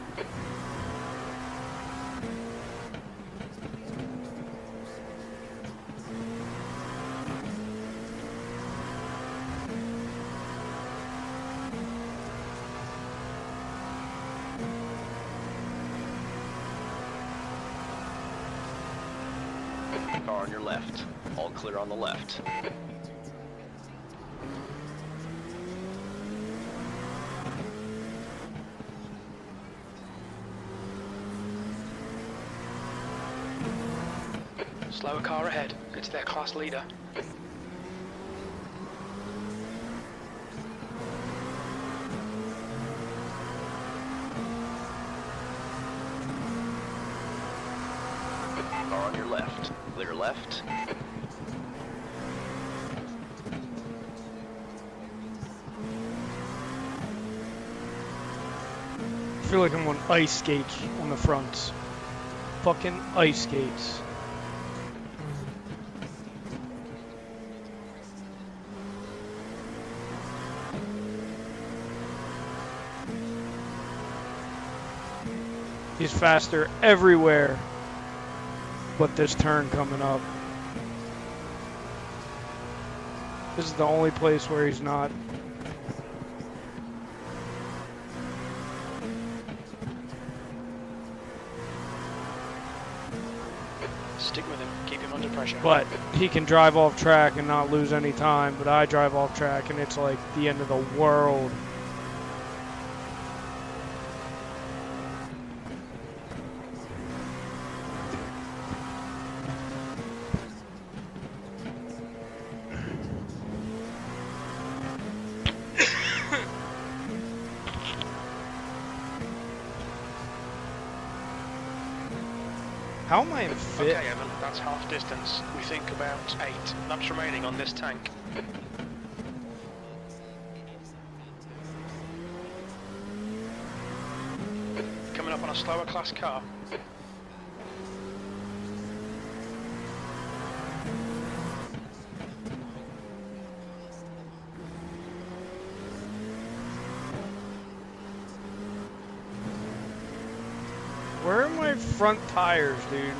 Speaker 2: Car on your left. All clear on the left.
Speaker 1: Slower car ahead. It's their class leader.
Speaker 2: Car on your left. Clear left.
Speaker 3: I feel like I'm on ice skates on the fronts. Fucking ice skates. He's faster everywhere but this turn coming up. This is the only place where he's not.
Speaker 1: Stick with him. Keep him under pressure.
Speaker 3: But he can drive off track and not lose any time, but I drive off track and it's like the end of the world. How am I in fifth?
Speaker 1: Okay, Evan, that's half distance. We think about 8 laps remaining on this tank. Coming up on a slower class car.
Speaker 3: Where are my front tires, dude?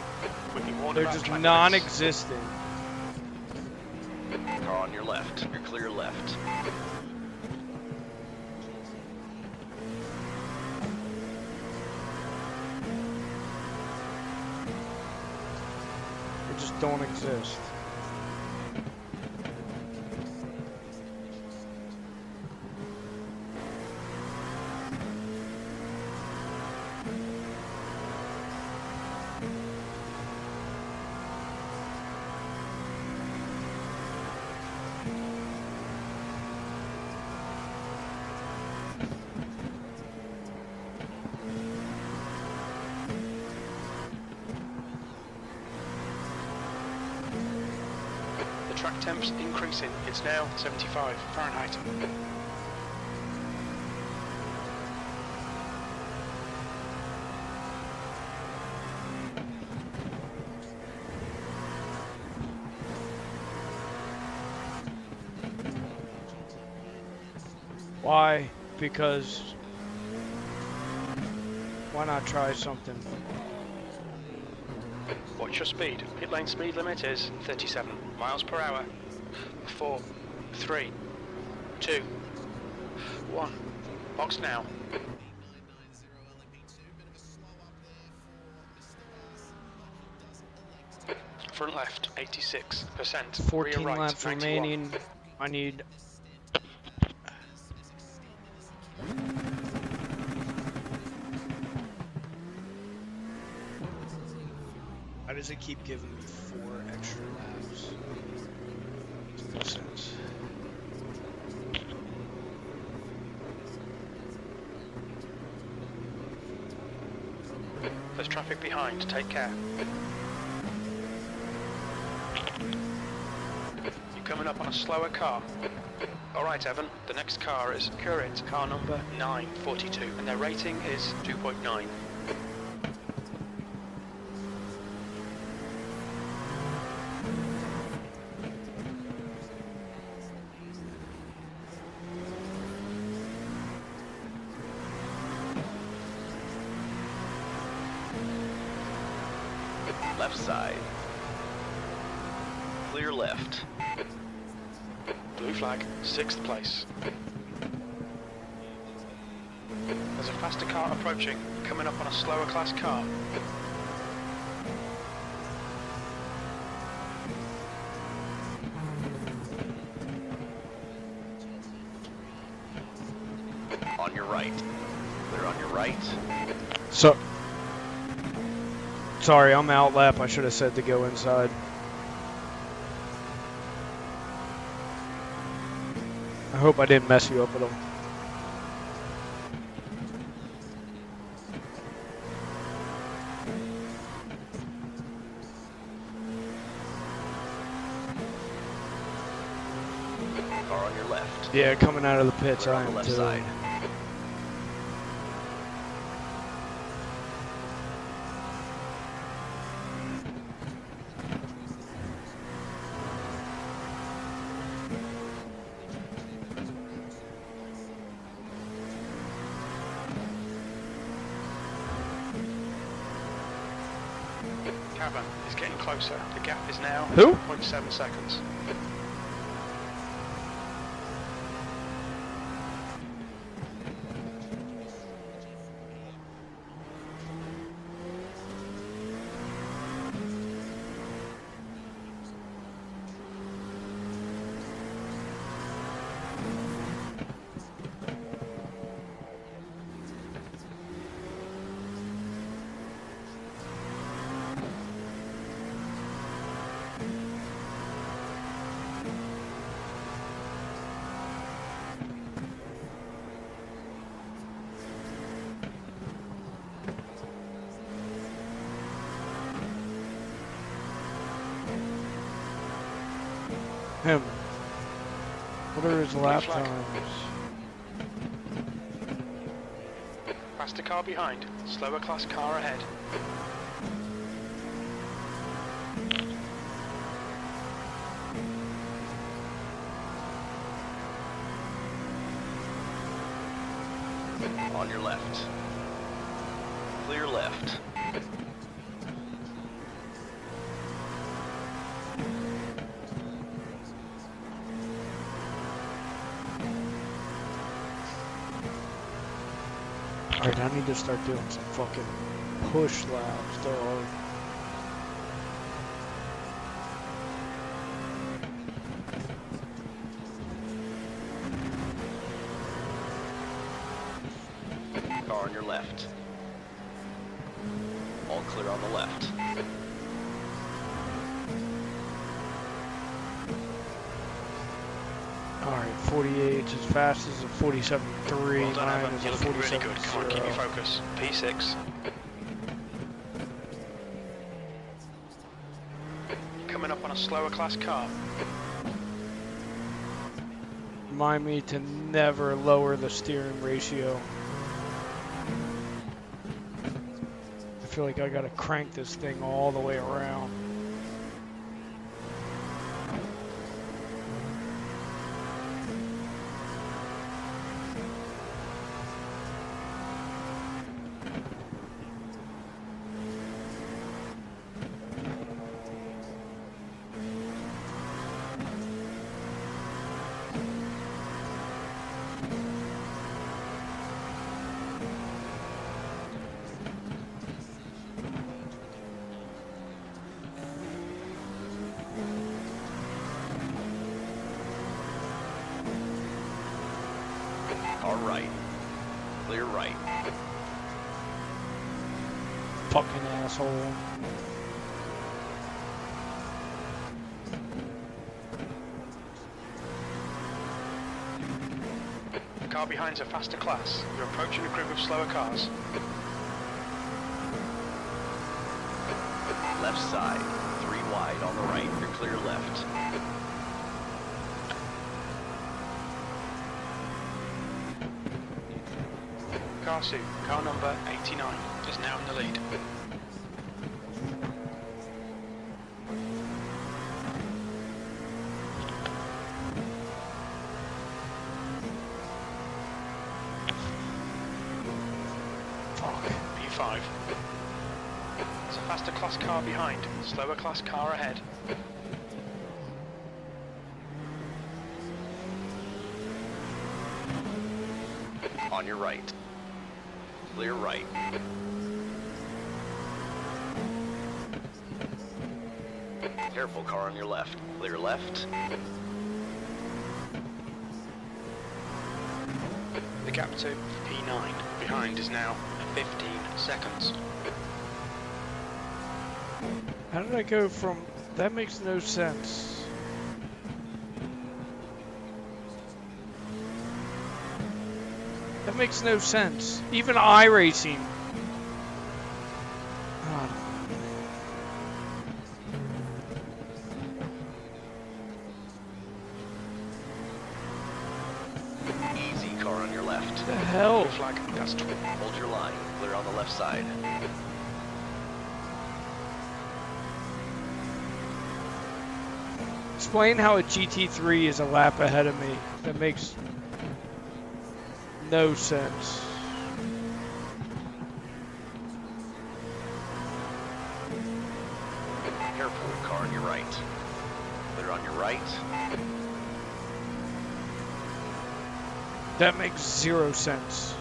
Speaker 1: We've been warned
Speaker 3: They're
Speaker 1: about
Speaker 3: just
Speaker 1: track
Speaker 3: non-existent.
Speaker 2: Car on your left. You're clear left.
Speaker 3: They just don't exist.
Speaker 1: The track temp's increasing. It's now 75 Fahrenheit.
Speaker 3: Why? Because why not try something?
Speaker 1: Watch your speed. Pit lane speed limit is 37 miles per hour. 4, 3, 2, 1. Box now. Front left, 86%.
Speaker 3: 14
Speaker 1: Rear right,
Speaker 3: laps
Speaker 1: 91.
Speaker 3: remaining. I need does it keep giving me 4 extra laps? Makes no sense.
Speaker 1: There's traffic behind, take care. You're coming up on a slower car. Alright Evan, the next car is Currit, car number 942, and their rating is 2.9.
Speaker 2: Left side. Clear left.
Speaker 1: Blue flag, 6th place. There's a faster car approaching, coming up on a slower class car.
Speaker 2: On your right. Clear on your right.
Speaker 3: So, sorry, I'm out lap. I should have said to go inside. I hope I didn't mess you up at all.
Speaker 2: Car on your left.
Speaker 3: Yeah, coming out of the pits,
Speaker 2: Clear
Speaker 3: I
Speaker 2: on the
Speaker 3: am
Speaker 2: left
Speaker 3: too.
Speaker 2: side.
Speaker 1: Cabin is getting closer. The gap is now
Speaker 3: Who?
Speaker 1: 0.7 seconds.
Speaker 3: Him. What are his lap
Speaker 1: flag.
Speaker 3: times?
Speaker 1: Faster car behind, slower class car ahead.
Speaker 2: On your left. Clear left.
Speaker 3: Alright, I need to start doing some fucking push laps, dog.
Speaker 2: Car on your left. All clear on the left.
Speaker 3: Alright, 48 as fast as a 47.3.
Speaker 1: Well done,
Speaker 3: Mine
Speaker 1: Evan.
Speaker 3: is
Speaker 1: You're
Speaker 3: a
Speaker 1: looking really good. Come on, keep your
Speaker 3: 47.0.
Speaker 1: focus. P6. Coming up on a slower class car.
Speaker 3: Remind me to never lower the steering ratio. I feel like I gotta crank this thing all the way around.
Speaker 2: All right. Clear right.
Speaker 3: Fucking asshole.
Speaker 1: car behind's a faster class. You're approaching a group of slower cars.
Speaker 2: Left side, 3 wide on the right, you're clear left.
Speaker 1: Car Sue, car number 89, is now in the lead. P5. There's a faster class car behind, slower class car ahead.
Speaker 2: On your right. Clear right. Careful, car on your left. Clear left.
Speaker 1: The gap to P9 behind is now 15 seconds.
Speaker 3: How did I go from... That makes no sense. That makes no sense. Even iRacing. God.
Speaker 2: Easy, car on your left.
Speaker 3: What the hell?
Speaker 1: Blue flag, that's
Speaker 2: Hold your line. Clear on the left side.
Speaker 3: Explain how a GT3 is a lap ahead of me. That makes no sense.
Speaker 2: Careful, car on your right. Clear on your right.
Speaker 3: That makes zero sense.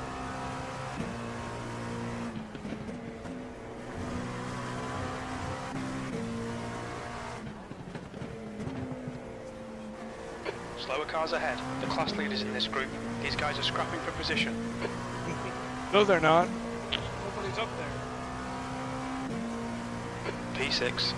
Speaker 1: slower cars ahead. The class leaders in this group. These guys are scrapping for position.
Speaker 3: No, they're not. Nobody's up there.
Speaker 1: P6.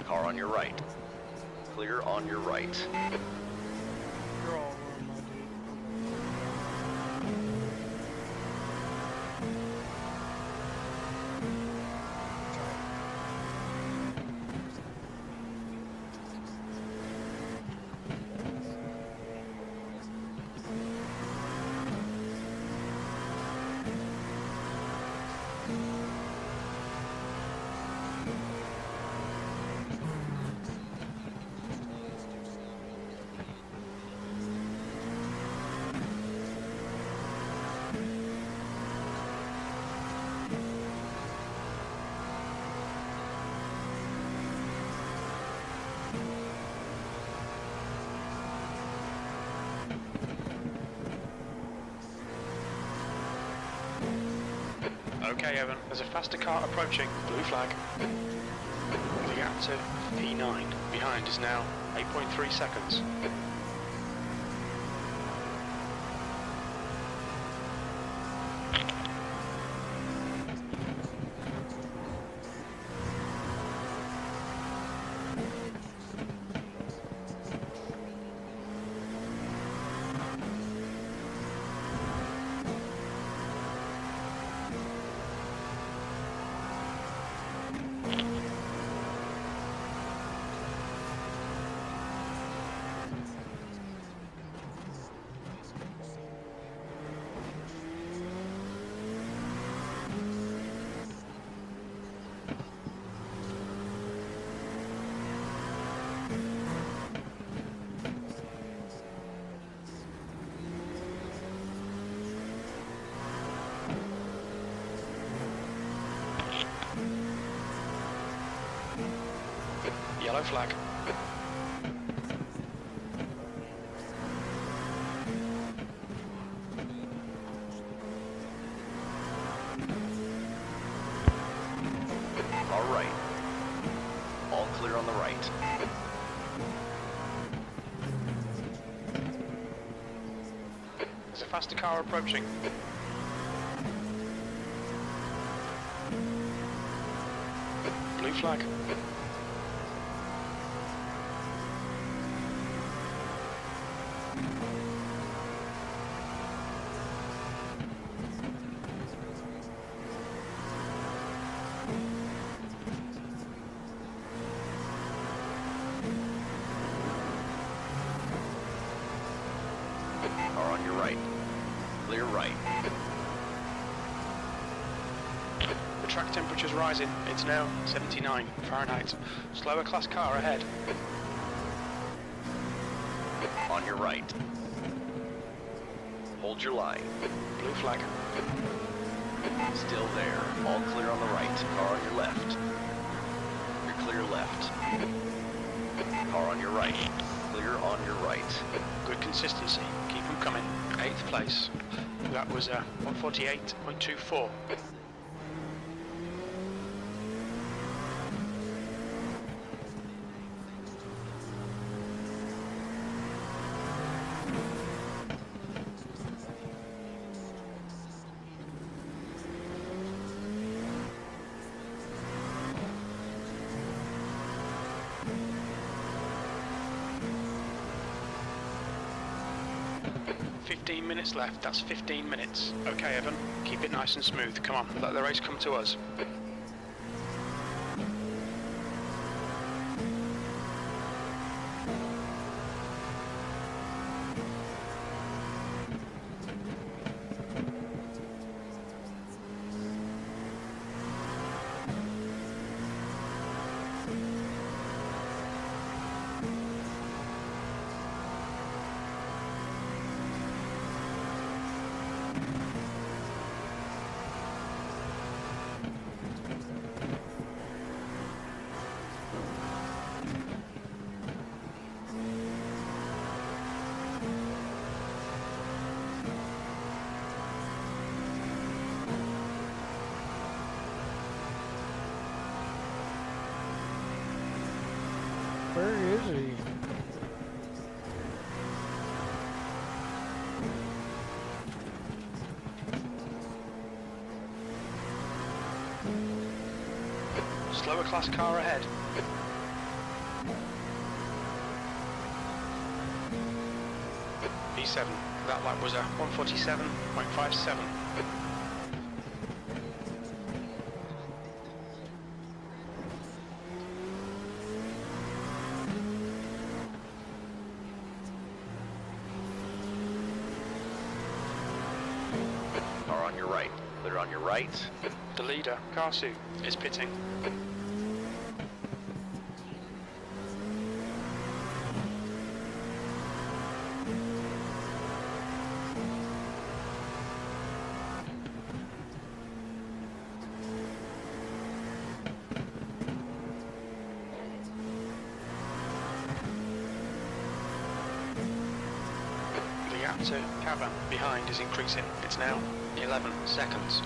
Speaker 2: Car on your right. Clear on your right.
Speaker 3: You're all over my dude.
Speaker 1: Okay, Evan, there's a faster car approaching. Blue flag. The gap to P9 behind is now 8.3 seconds. Yellow flag.
Speaker 2: All right. All clear on the right.
Speaker 1: faster car approaching. Blue flag.
Speaker 2: Car on your right. Clear right.
Speaker 1: The track temperature's rising. It's now 79 Fahrenheit. Slower class car ahead.
Speaker 2: On your right. Hold your line.
Speaker 1: Blue flag.
Speaker 2: Still there. All clear on the right. Car on your left. You're clear left. Car on your right. Clear on your right.
Speaker 1: Good consistency. Keep them coming. 8th place. That was 148.24. Minutes left, that's 15 minutes. Okay, Evan, keep it nice and smooth. Come on, let the race come to us.
Speaker 3: Where is he?
Speaker 1: Slower class car ahead. P7, that lap was a 147.57.
Speaker 2: Car on your right. Clear on your right.
Speaker 1: The leader, Karsu, is pitting. The gap to Cavan behind is increasing. It's now 11 seconds.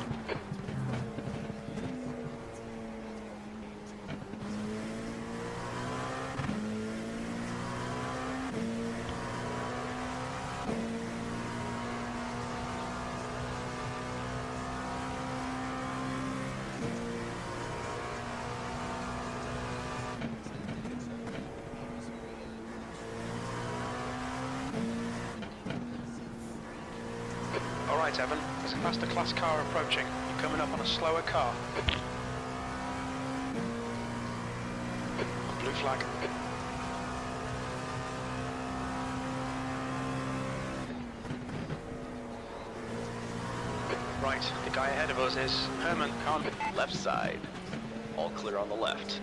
Speaker 1: Alright, Evan, there's a faster class car approaching. You're coming up on a slower car. Blue flag. Right, the guy ahead of us is Herman Khan.
Speaker 2: Left side. All clear on the left.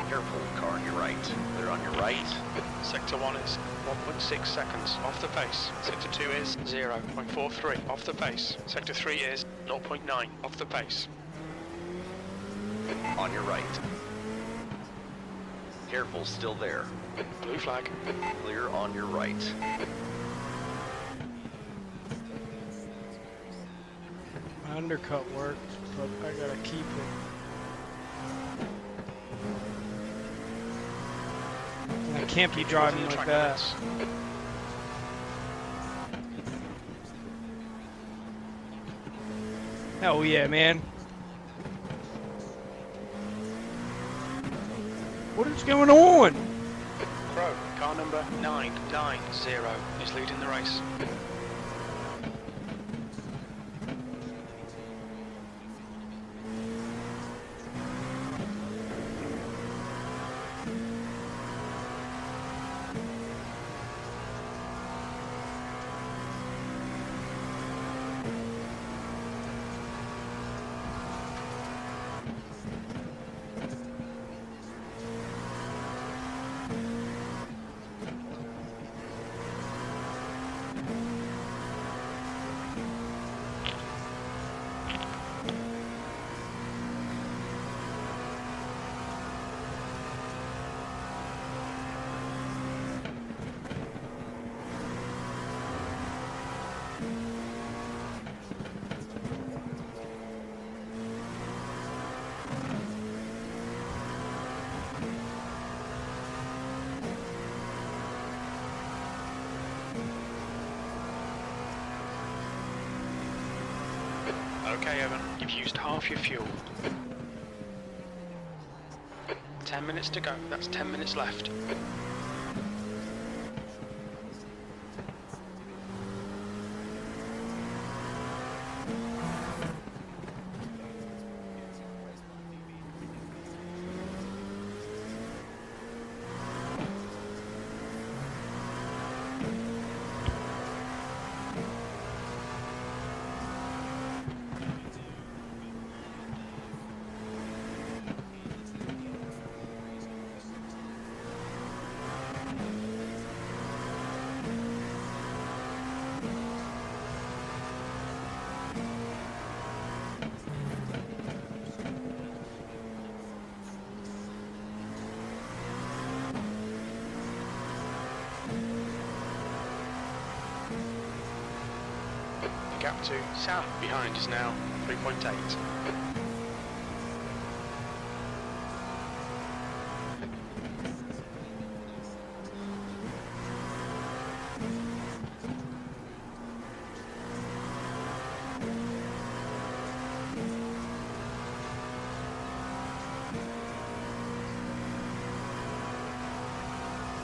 Speaker 2: Careful, car on your right. Clear on your right.
Speaker 1: Sector 1 is 1.6 seconds off the pace. Sector 2 is 0.43 off the pace. Sector 3 is 0.9 off the pace.
Speaker 2: On your right. Careful, still there.
Speaker 1: Blue flag.
Speaker 2: Clear on your right.
Speaker 3: My undercut worked, but I gotta keep it. can't be
Speaker 1: Keep
Speaker 3: driving
Speaker 1: within the
Speaker 3: like
Speaker 1: track
Speaker 3: that.
Speaker 1: limits.
Speaker 3: Hell yeah, man. What is going on?
Speaker 1: Crow, car number 990 is leading the race. Okay, Evan, you've used half your fuel. 10 minutes to go, that's 10 minutes left. The gap to south behind is now 3.8.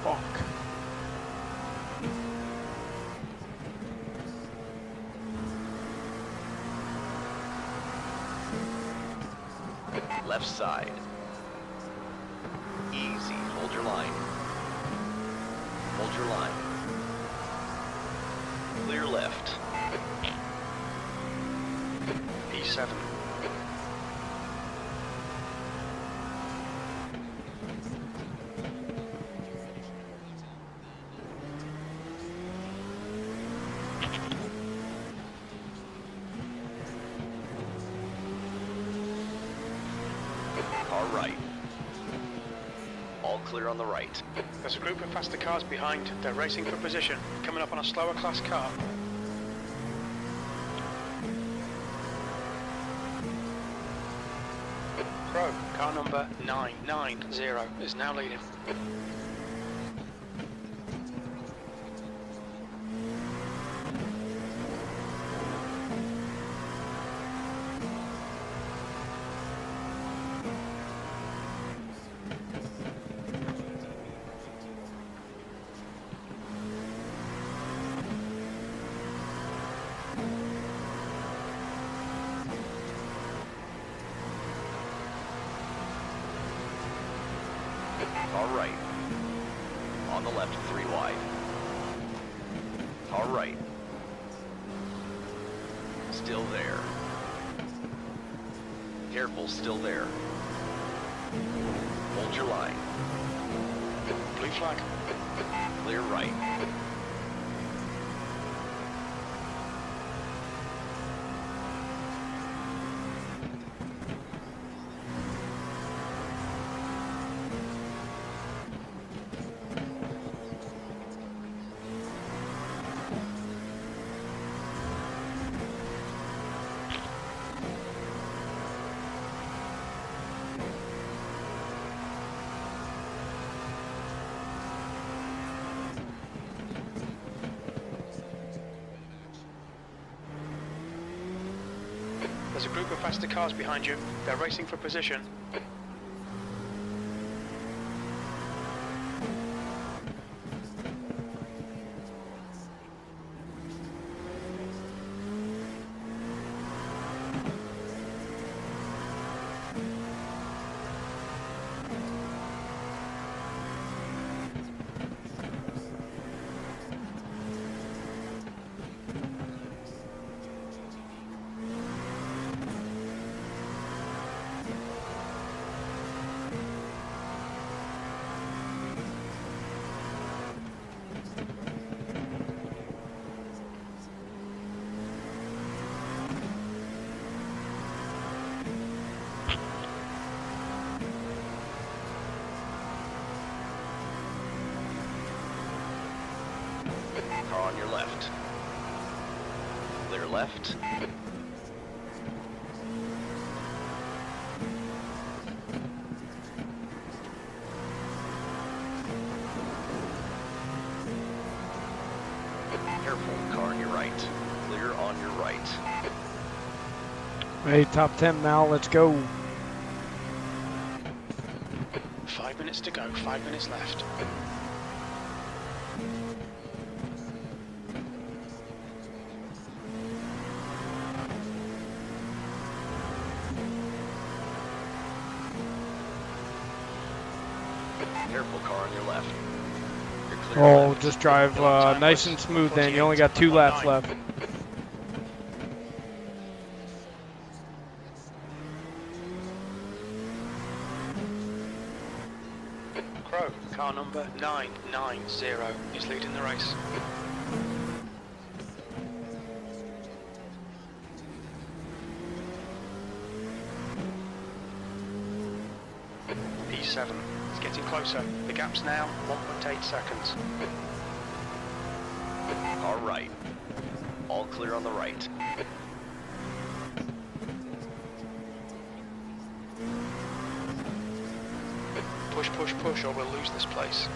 Speaker 3: Fuck.
Speaker 2: Left side. Easy. Hold your line. Hold your line. Clear left.
Speaker 1: P7.
Speaker 2: Car right. All clear on the right.
Speaker 1: There's a group of faster cars behind. They're racing for position, coming up on a slower class car. Crow, car number 990 is now leading.
Speaker 2: Car right. On the left, 3 wide. Car right. Still there. Careful, still there. Hold your line.
Speaker 1: Blue flag.
Speaker 2: Clear right.
Speaker 1: There's a group of faster cars behind you. They're racing for position.
Speaker 2: Car on your left. Clear left. Careful, car on your right. Clear on your right.
Speaker 3: Hey, top 10 now, let's go.
Speaker 1: 5 minutes to go, 5 minutes left.
Speaker 2: Careful, car on your left. You're clear
Speaker 3: Oh,
Speaker 2: left.
Speaker 3: just drive nice and smooth then. You only got 2 laps left.
Speaker 1: Crow, car number 990 is leading the race. P7, it's getting closer. The gap's now 1.8 seconds.
Speaker 2: Car right. All clear on the right.
Speaker 1: Push, push, push, or we'll lose this place.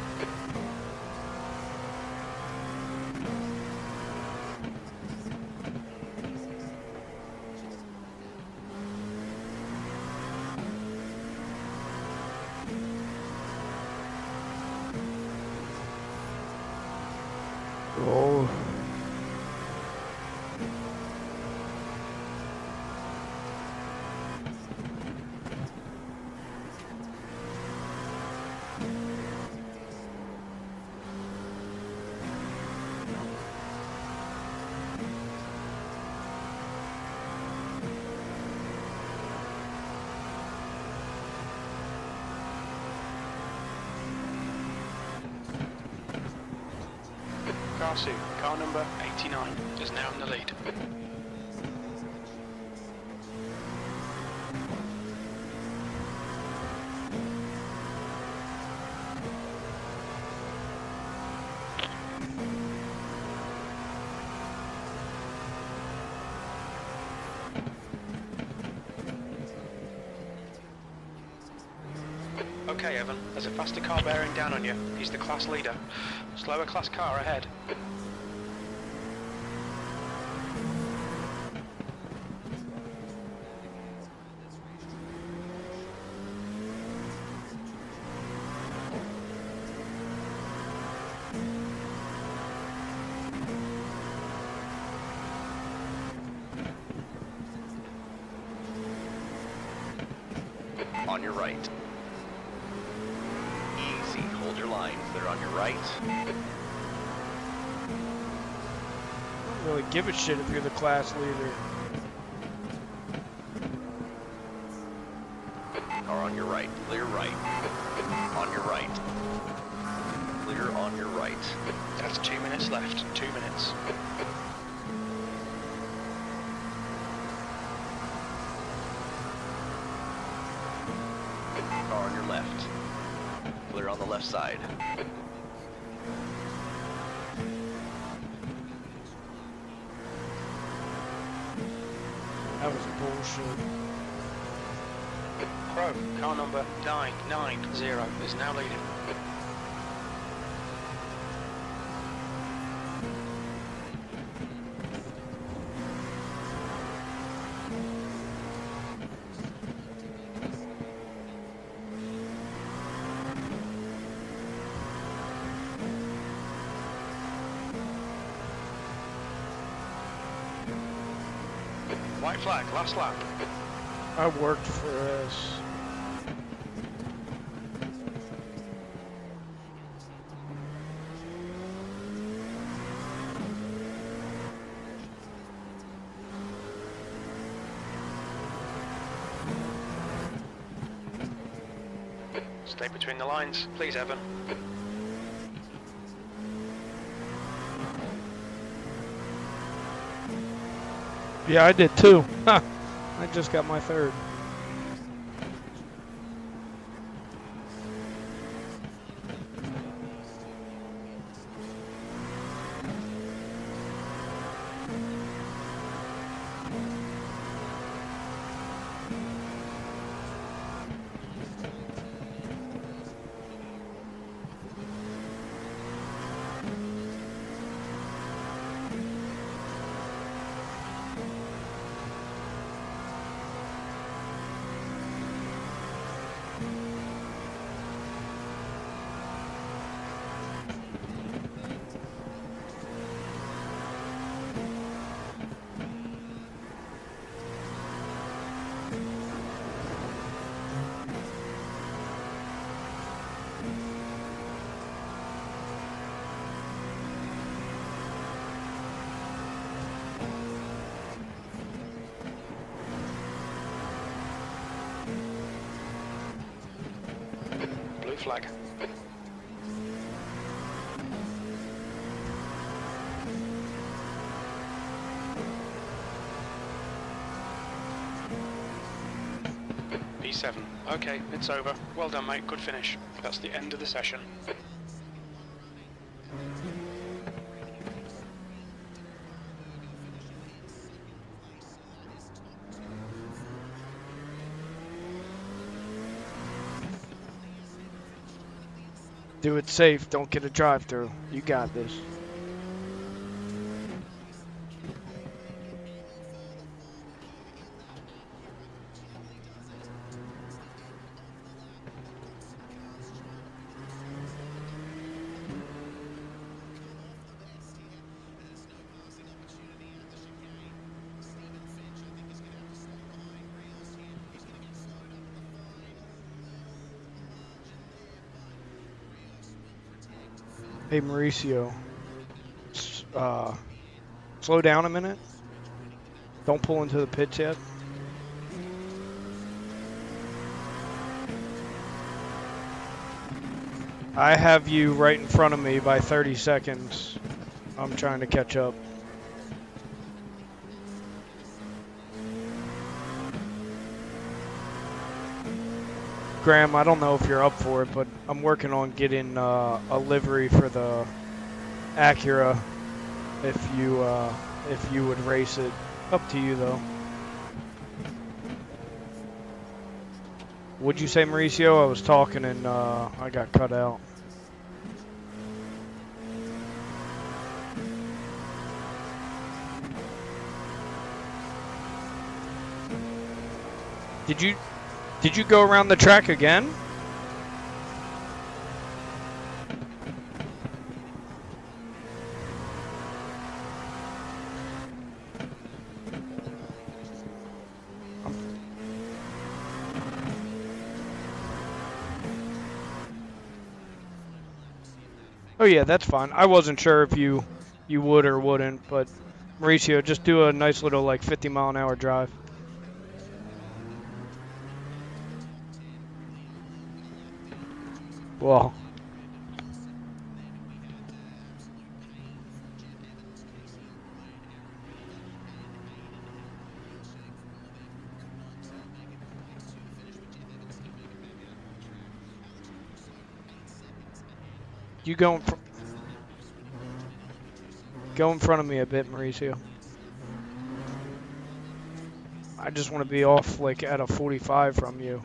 Speaker 3: Oh.
Speaker 1: Car C, car number 89, is now in the lead. Okay, Evan, there's a faster car bearing down on you. He's the class leader. Slower class car ahead.
Speaker 2: On your right. Easy, hold your line. Clear on your right.
Speaker 3: Don't really give a shit if you're the class leader.
Speaker 2: Car on your right. Clear right. On your right. Clear on your right.
Speaker 1: That's 2 minutes left, 2 minutes.
Speaker 2: Car on your left. Clear on the left side.
Speaker 3: That was bullshit.
Speaker 1: Crow, car number 990 is now leading. White flag, last lap.
Speaker 3: I worked for this.
Speaker 1: Stay between the lines, please, Evan.
Speaker 3: Yeah, I did too. I just got my third.
Speaker 1: Blue flag. P7. Okay, it's over. Well done, mate. Good finish. That's the end of the session.
Speaker 3: Do it safe. Don't get a drive-through. You got this. Hey, Mauricio. Slow down a minute. Don't pull into the pits yet. I have you right in front of me by 30 seconds. I'm trying to catch up. Graham, I don't know if you're up for it, but I'm working on getting a livery for the Acura. If you would race it, up to you though. What'd you say, Mauricio? I was talking and I got cut out. Did you go around the track again? Oh yeah, that's fine. I wasn't sure if you would or wouldn't, but Mauricio, just do a nice little like 50-mile-an-hour drive. Well, you go in front of me a bit, Mauricio. I just want to be off like at a 45 from you.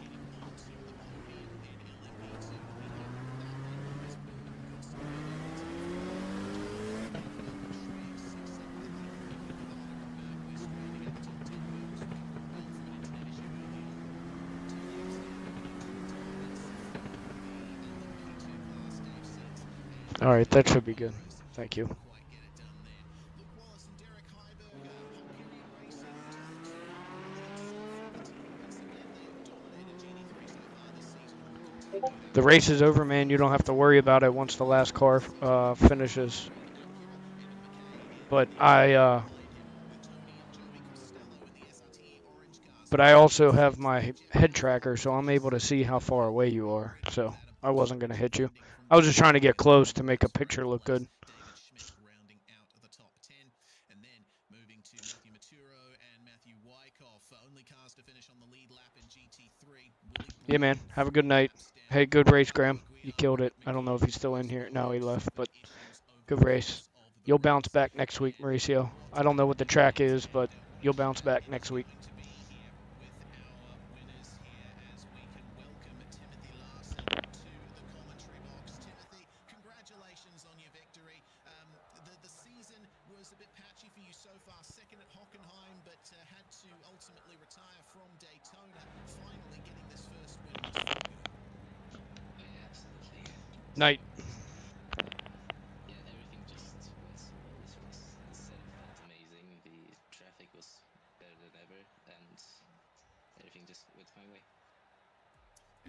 Speaker 3: All right, that should be good. Thank you. The race is over, man. You don't have to worry about it once the last car finishes. But I also have my head tracker, so I'm able to see how far away you are. So I wasn't going to hit you. I was just trying to get close to make a picture look good.
Speaker 5: Rounding out of the top 10, and then moving to Matthew Maturo and Matthew Wyckoff, only cars to finish on the lead lap in GT3.
Speaker 3: Yeah, man. Have a good night. Hey, good race, Graham. You killed it. I don't know if he's still in here. No, he left, but good race. You'll bounce back next week, Mauricio. I don't know what the track is, but you'll bounce back next week.
Speaker 5: Congratulations on your victory. The season was a bit patchy for you so far. Second at Hockenheim, but had to ultimately retire from Daytona. Finally getting this first win was so good.
Speaker 6: Yeah, absolutely.
Speaker 3: Night.
Speaker 6: Yeah, everything just went so well this race. The setup felt amazing. The traffic was better than ever, and everything just went my way.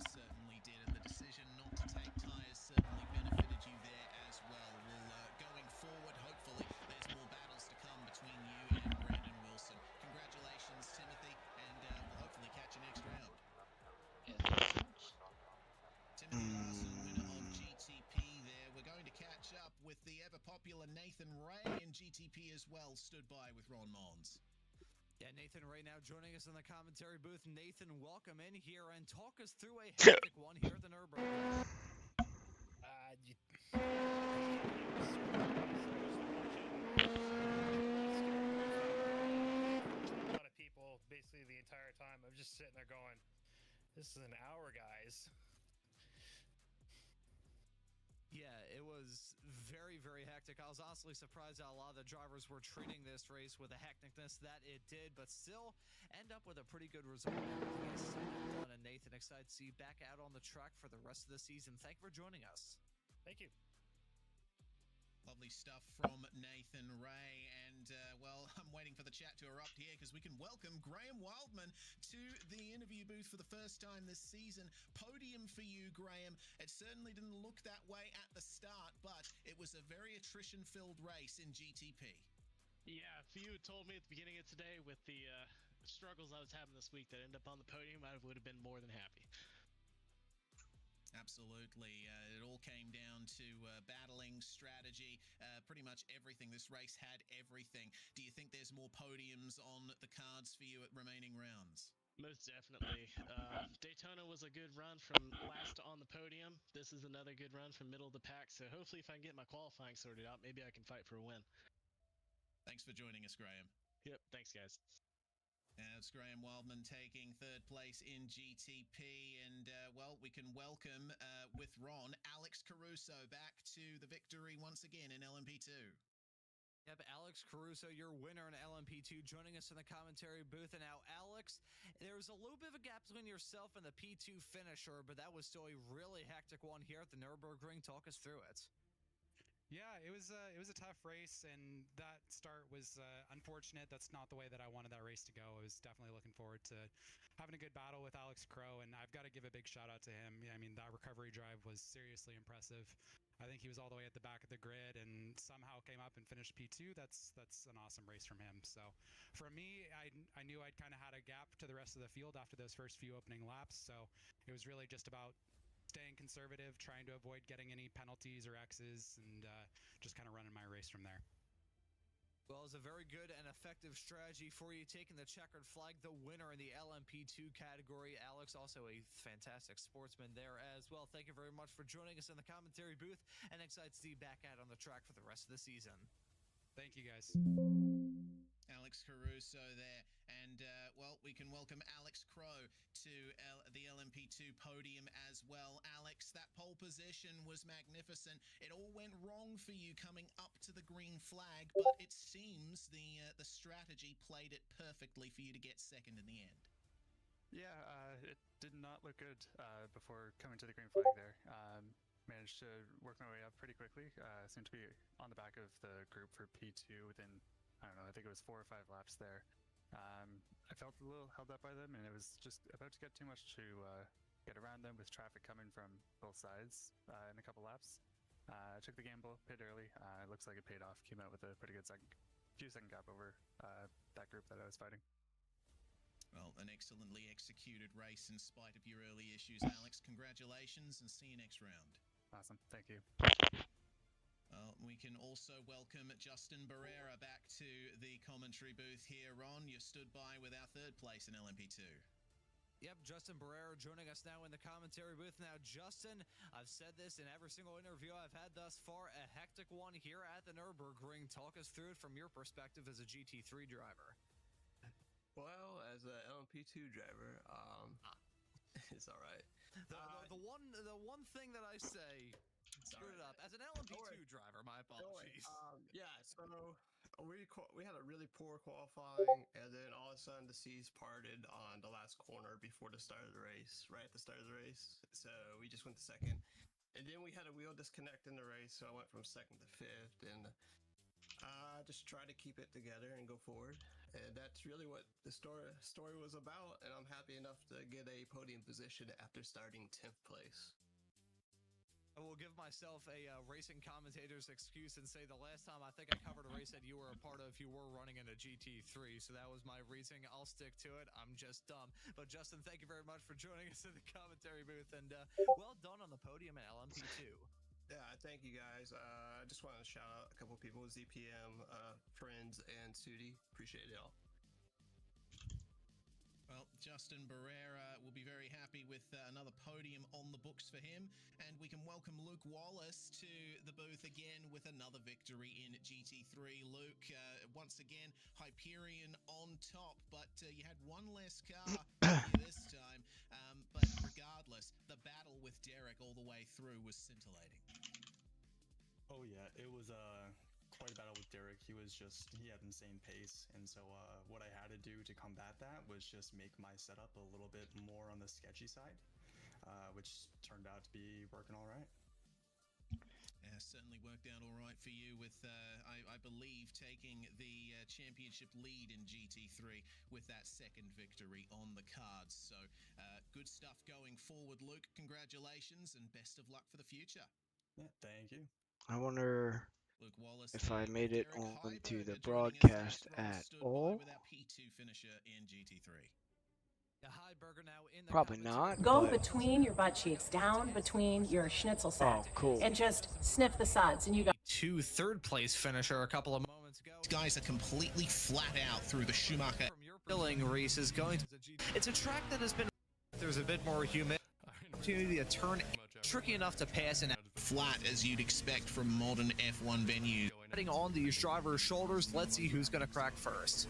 Speaker 5: It certainly did, and the decision not to take tyres certainly benefited you there as well. Going forward, hopefully, there's more battles to come between you and Brandon Wilson. Congratulations, Timothy, and we'll hopefully catch you next round.
Speaker 6: Yeah, thank you so much.
Speaker 5: Timothy Larson, winner of GTP there. We're going to catch up with the ever-popular Nathan Ray in GTP as well, stood by with Ron Mons.
Speaker 4: Yeah, Nathan right now joining us in the commentary booth. Nathan, welcome in here and talk us through a hectic one here at the Nürburgring.
Speaker 7: A lot of people basically the entire time. I'm just sitting there going, this is an hour, guys.
Speaker 4: Yeah, it was very, very hectic. I was honestly surprised how a lot of the drivers were treating this race with the hecticness that it did, but still end up with a pretty good result. And Nathan, excited to see you back out on the track for the rest of the season. Thank you for joining us.
Speaker 7: Thank you.
Speaker 5: Lovely stuff from Nathan Ray, and well, I'm waiting for the chat to erupt here because we can welcome Graham Wildman to the interview booth for the first time this season. Podium for you, Graham. It certainly didn't look that way at the start, but it was a very attrition-filled race in GTP.
Speaker 8: Yeah, if you had told me at the beginning of today with the struggles I was having this week that I ended up on the podium, I would have been more than happy.
Speaker 5: Absolutely. It all came down to battling, strategy, pretty much everything. This race had everything. Do you think there's more podiums on the cards for you at remaining rounds?
Speaker 8: Most definitely. Daytona was a good run from last on the podium. This is another good run from middle of the pack, so hopefully if I can get my qualifying sorted out, maybe I can fight for a win.
Speaker 5: Thanks for joining us, Graham.
Speaker 8: Yep, thanks, guys.
Speaker 5: It's Graham Wildman taking third place in GTP, and well, we can welcome with Ron, Alex Caruso back to the victory once again in LMP2.
Speaker 4: Yep, Alex Caruso, your winner in LMP2, joining us in the commentary booth. And now, Alex, there was a little bit of a gap between yourself and the P2 finisher, but that was still a really hectic one here at the Nürburgring. Talk us through it.
Speaker 9: Yeah, it was a tough race, and that start was unfortunate. That's not the way that I wanted that race to go. I was definitely looking forward to having a good battle with Alex Crow, and I've got to give a big shout out to him. I mean, that recovery drive was seriously impressive. I think he was all the way at the back of the grid and somehow came up and finished P2. That's an awesome race from him. So for me, I knew I'd kind of had a gap to the rest of the field after those first few opening laps, so it was really just about staying conservative, trying to avoid getting any penalties or X's, and just kind of running my race from there.
Speaker 4: Well, it's a very good and effective strategy for you, taking the checkered flag, the winner in the LMP2 category. Alex, also a fantastic sportsman there as well. Thank you very much for joining us in the commentary booth, and excited to see you back out on the track for the rest of the season.
Speaker 9: Thank you, guys.
Speaker 5: Alex Caruso there, and well, we can welcome Alex Crow to the LMP2 podium as well. Alex, that pole position was magnificent. It all went wrong for you coming up to the green flag, but it seems the strategy played it perfectly for you to get second in the end.
Speaker 10: Yeah, it did not look good before coming to the green flag there. Managed to work my way up pretty quickly. Seemed to be on the back of the group for P2 within, I don't know, I think it was 4 or 5 laps there. I felt a little held up by them, and it was just about to get too much to get around them with traffic coming from both sides in a couple laps. Took the gamble, pit early. It looks like it paid off. Came out with a pretty good few second gap over that group that I was fighting.
Speaker 5: Well, an excellently executed race in spite of your early issues, Alex. Congratulations, and see you next round.
Speaker 10: Awesome, thank you.
Speaker 5: We can also welcome Justin Barrera back to the commentary booth here. Ron, you stood by with our third place in LMP2.
Speaker 4: Yep, Justin Barrera joining us now in the commentary booth. Now, Justin, I've said this in every single interview I've had thus far, a hectic one here at the Nürburgring. Talk us through it from your perspective as a GT3 driver.
Speaker 11: Well, as an LMP2 driver, it's all right.
Speaker 4: The one thing that I say, screwed it up. As an LMP2 driver, my apologies.
Speaker 11: So we had a really poor qualifying, and then all of a sudden the seas parted on the last corner before the start of the race, right at the start of the race. So we just went to second, and then we had a wheel disconnect in the race, so I went from second to fifth, and just try to keep it together and go forward. And that's really what the story was about, and I'm happy enough to get a podium position after starting 10th place.
Speaker 4: I will give myself a racing commentator's excuse and say the last time I think I covered a race that you were a part of, you were running in a GT3, so that was my reasoning. I'll stick to it. I'm just dumb. But Justin, thank you very much for joining us in the commentary booth, and well done on the podium at LMP2.
Speaker 11: Yeah, thank you guys. I just wanted to shout out a couple people, ZPM, Friends, and Sudi. Appreciate it all.
Speaker 5: Well, Justin Barrera will be very happy with another podium on the books for him. And we can welcome Luke Wallace to the booth again with another victory in GT3. Luke, once again, Hyperion on top, but you had one less car this time. But regardless, the battle with Derek all the way through was scintillating.
Speaker 12: Oh yeah, it was quite a battle with Derek. He had insane pace, and so what I had to do to combat that was just make my setup a little bit more on the sketchy side, which turned out to be working all right.
Speaker 5: Yeah, certainly worked out all right for you with, I believe, taking the championship lead in GT3 with that second victory on the cards. So good stuff going forward, Luke. Congratulations and best of luck for the future.
Speaker 12: Yeah, thank you.
Speaker 3: I wonder
Speaker 5: Luke Wallace
Speaker 3: if I made it on to the
Speaker 5: joining us
Speaker 3: broadcast
Speaker 5: next. Ron
Speaker 3: at
Speaker 5: stood by
Speaker 3: all.
Speaker 5: with our P2 finisher in GT3.
Speaker 3: Probably not.
Speaker 13: Go
Speaker 3: but
Speaker 13: between your butt cheeks, down between your schnitzel set,
Speaker 3: Oh, cool.
Speaker 13: and just sniff the suds, and you go.
Speaker 4: To third place finisher a couple of moments ago.
Speaker 5: These guys are completely flat out through the Schumacher.
Speaker 4: From your filling race is going to it's a track that has been there's a bit more humid. Opportunity to turn tricky enough to pass and
Speaker 5: Flat as you'd expect from modern F1 venues.
Speaker 4: putting on these drivers' shoulders. Let's see who's going to crack first.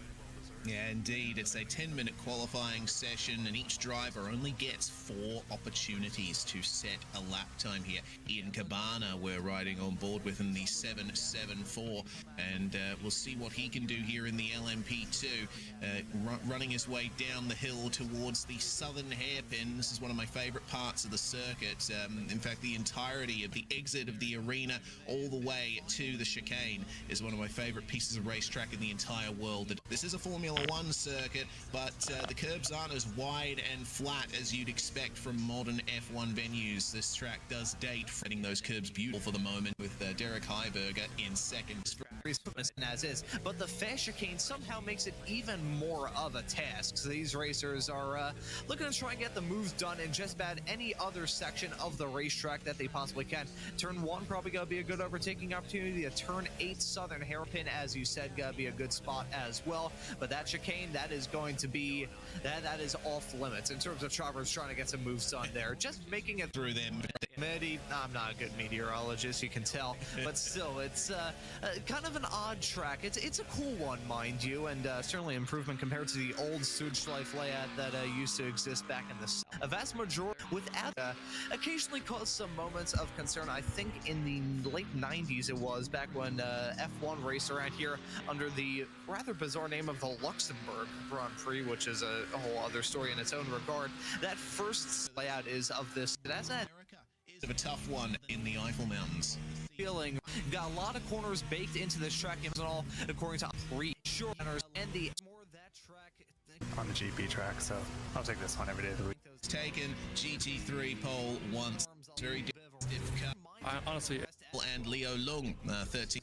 Speaker 5: Yeah, indeed. It's a 10-minute qualifying session, and each driver only gets 4 opportunities to set a lap time here. Ian Cabana, we're riding on board with in the 774, and we'll see what he can do here in the LMP2, running his way down the hill towards the southern hairpin. This is one of my favorite parts of the circuit. In fact, the entirety of the exit of the arena all the way to the chicane is one of my favorite pieces of racetrack in the entire world. This is a Formula 1 circuit, but the curbs aren't as wide and flat as you'd expect from modern F1 venues. This track does date for getting those curbs beautiful for the moment, with Derek Heiberger in second.
Speaker 4: As is, but the fast chicane somehow makes it even more of a task. So these racers are looking to try and get the moves done in just about any other section of the racetrack that they possibly can. Turn 1 probably going to be a good overtaking opportunity. A turn 8 southern hairpin, as you said, going to be a good spot as well. But that chicane, that is going to be that is off limits in terms of drivers trying to get some moves done there. Just making it
Speaker 5: through them.
Speaker 4: I'm not a good meteorologist, you can tell, but still, it's kind of an odd track. It's a cool one, mind you, and certainly improvement compared to the old Sudschleif layout that used to exist back in the south. A vast majority, without occasionally caused some moments of concern. I think in the late 90s it was, back when F1 raced around here under the rather bizarre name of the Luxembourg Grand Prix, which is a whole other story in its own regard. That first layout is of this. That's a
Speaker 5: of a tough one in the Eifel Mountains.
Speaker 4: Feeling got a lot of corners baked into this track, and all according to and the more that track
Speaker 10: on the GP track, so I'll take this one every day of the week.
Speaker 5: taken GT3 pole once. Very stiff cut.
Speaker 10: Honestly,
Speaker 5: And Leo Lung, 13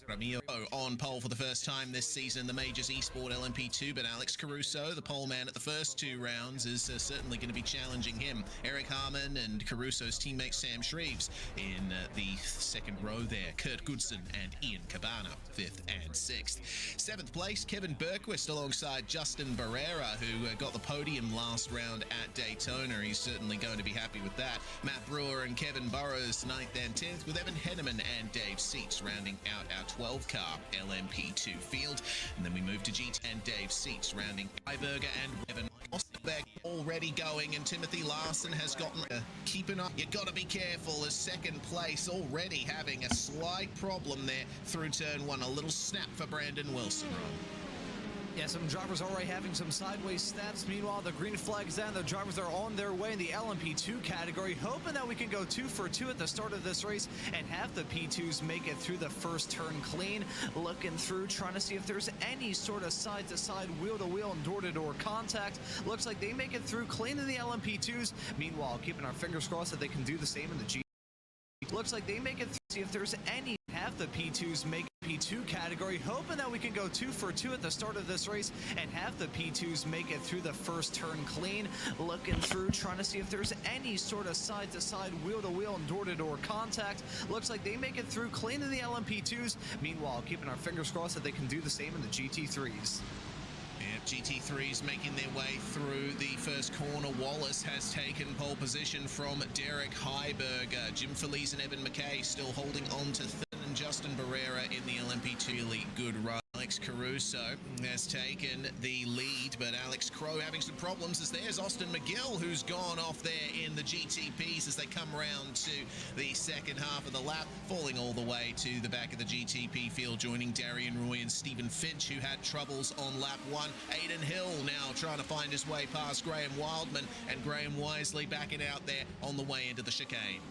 Speaker 5: on pole for the first time this season, the Majors Esport LMP2, but Alex Caruso, the pole man at the first two rounds, is certainly going to be challenging him. Eric Harmon and Caruso's teammate Sam Shreves in the second row there. Kurt Goodson and Ian Cabana, 5th and 6th. 7th place, Kevin Berquist alongside Justin Barrera, who got the podium last round at Daytona. He's certainly going to be happy with that. Matt Brewer and Kevin Burrows, 9th and 10th, with Evan Henneman and Dave Seats rounding out our 12-car LMP2 field. And then we move to GT and Dave Seats rounding Iberger and Evan Osterbeck already going, and Timothy Larson has gotten keeping up. You got to be careful as second place already having a slight problem there through turn 1. A little snap for Brandon Wilson.
Speaker 4: Yeah, some drivers already having some sideways snaps. Meanwhile, the green flag is down. The drivers are on their way in the LMP2 category, hoping that we can go 2 for 2 at the start of this race and have the P2s make it through the first turn clean. Looking through, trying to see if there's any sort of side-to-side, wheel-to-wheel, and door-to-door contact. Looks like they make it through clean in the LMP2s. Meanwhile, keeping our fingers crossed that they can do the same in the G. Looks like they make it through. See if there's any. Have the P2s make P2 category, hoping that we can go 2 for 2 at the start of this race and have the P2s make it through the first turn clean. Looking through, trying to see if there's any sort of side-to-side, wheel-to-wheel, and door-to-door contact. Looks like they make it through clean in the LMP2s. Meanwhile, keeping our fingers crossed that they can do the same in the GT3s.
Speaker 5: GT3s making their way through the first corner. Wallace has taken pole position from Derek Heiberger. Jim Felice and Evan McKay still holding on to third, and Justin Barrera in the LMP2 elite good run. Alex Caruso has taken the lead, but Alex Crow having some problems as there's Austin McGill, who's gone off there in the GTPs as they come around to the second half of the lap, falling all the way to the back of the GTP field, joining Darian Roy and Stephen Finch, who had troubles on lap 1. Aiden Hill now trying to find his way past Graham Wildman, and Graham Wisely backing out there on the way into the chicane.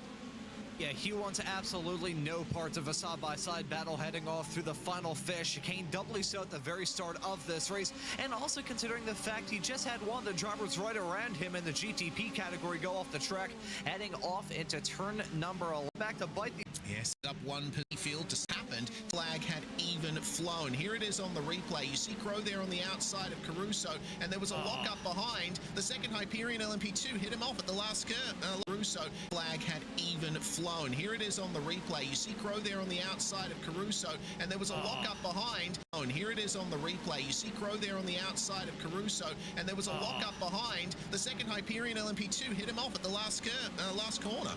Speaker 4: Yeah, he wants absolutely no parts of a side-by-side battle heading off through the final finish chicane, doubly so at the very start of this race, and also considering the fact he just had one of the drivers right around him in the GTP category go off the track, heading off into turn number 11. Back to bite the...
Speaker 5: Yes, up one field just happened. Flag had even flown. Here it is on the replay. You see Crow there on the outside of Caruso, and there was a lock up behind. The second Hyperion LMP2 hit him off at the last curve. Caruso flag had even flown. Here it is on the replay. You see Crow there on the outside of Caruso, and there was a lock up behind. And here it is on the replay. You see Crow there on the outside of Caruso, and there was a lock up behind. The second Hyperion LMP2 hit him off at the last curve, last corner.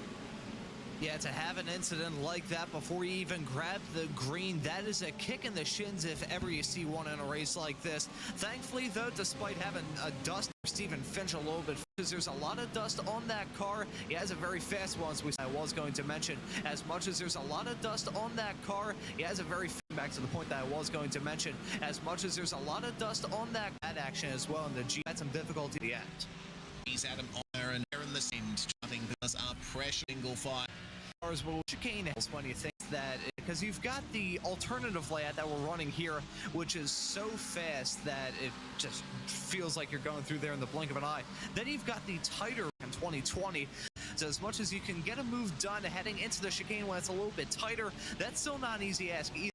Speaker 4: Yeah, to have an incident like that before you even grab the green, that is a kick in the shins if ever you see one in a race like this. Thankfully, though, despite having a dust Stephen Finch a little bit, because there's a lot of dust on that car. He has a very fast one, as I was going to mention. As much as there's a lot of dust on that car, he has a very back to the point that I was going to mention. As much as there's a lot of dust on that action as well, and the G had some difficulty at the end.
Speaker 5: He's Adam Iron in the end, driving because our pressure single fire.
Speaker 4: Will chicane when you think that, because you've got the alternative layout that we're running here, which is so fast that it just feels like you're going through there in the blink of an eye. Then you've got the tighter in 2020. So as much as you can get a move done heading into the chicane when it's a little bit tighter, that's still not an easy ask either.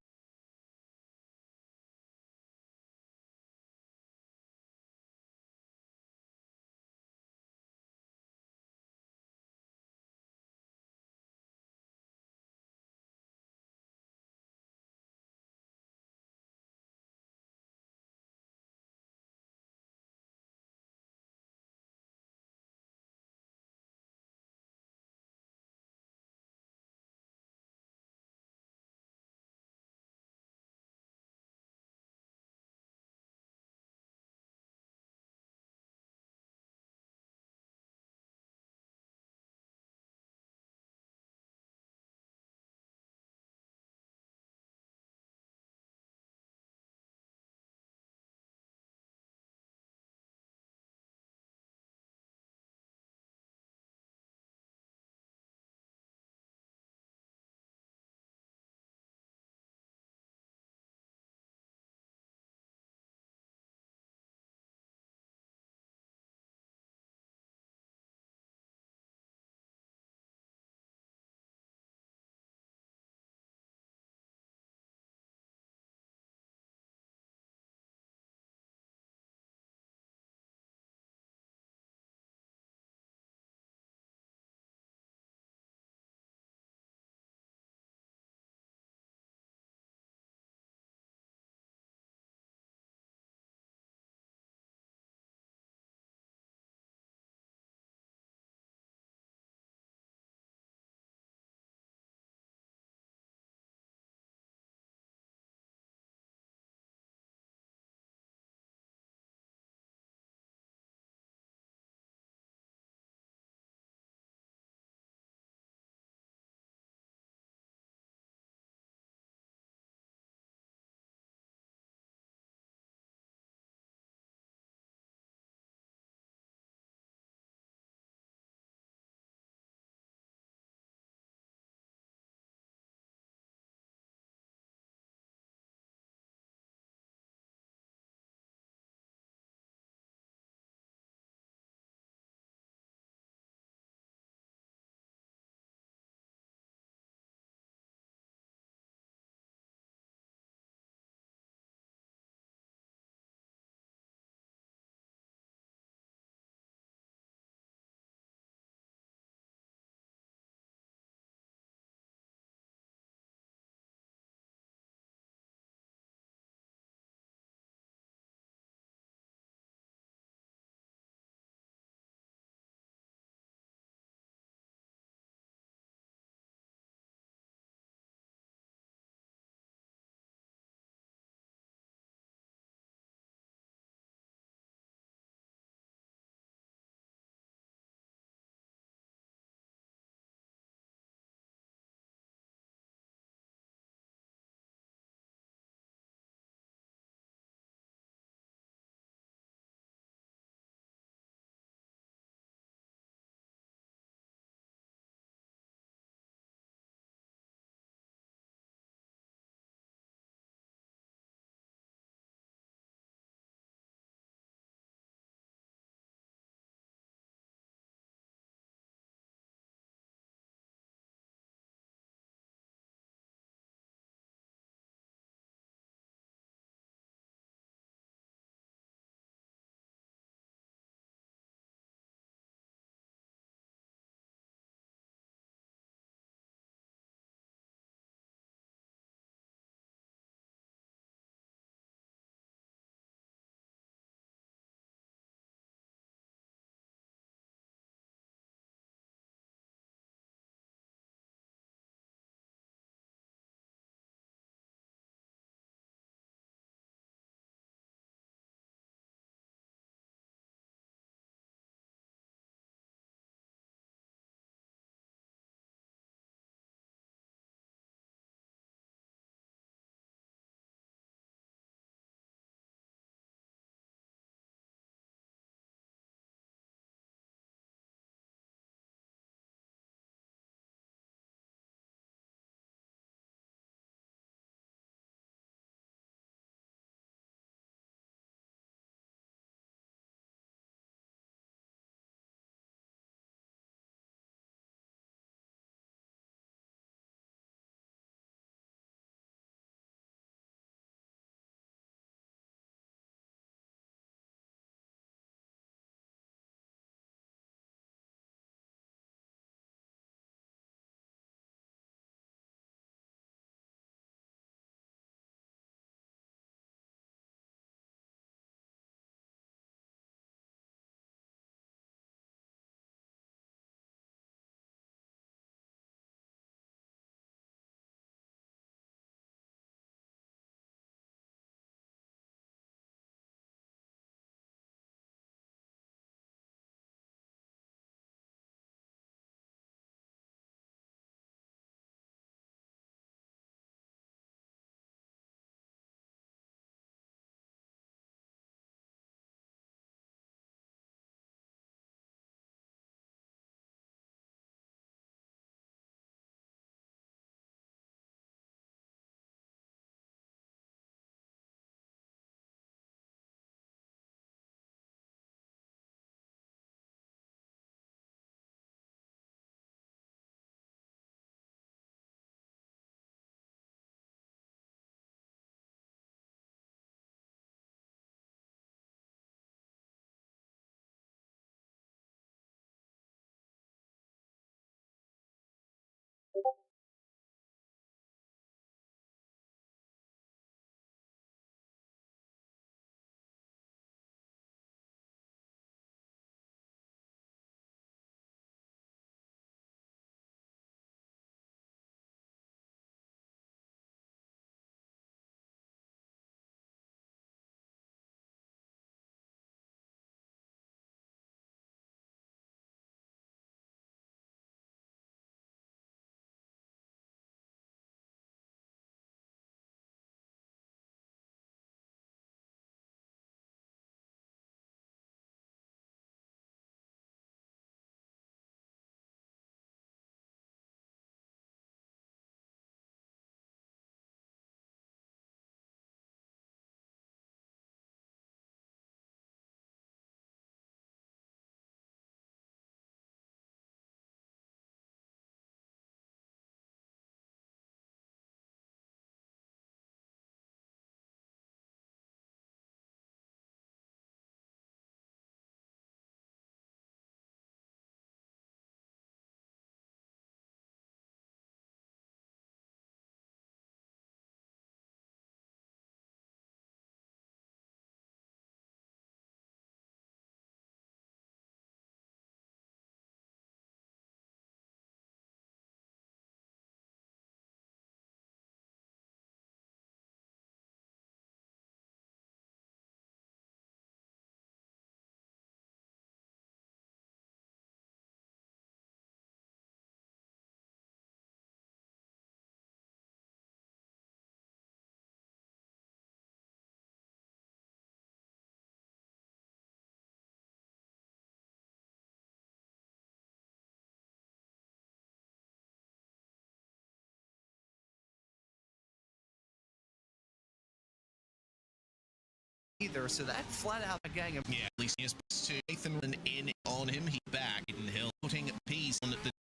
Speaker 4: either. So that flat out gang of
Speaker 5: Yeah, at least he has to Nathan in on him. He's back. Hill putting peace on the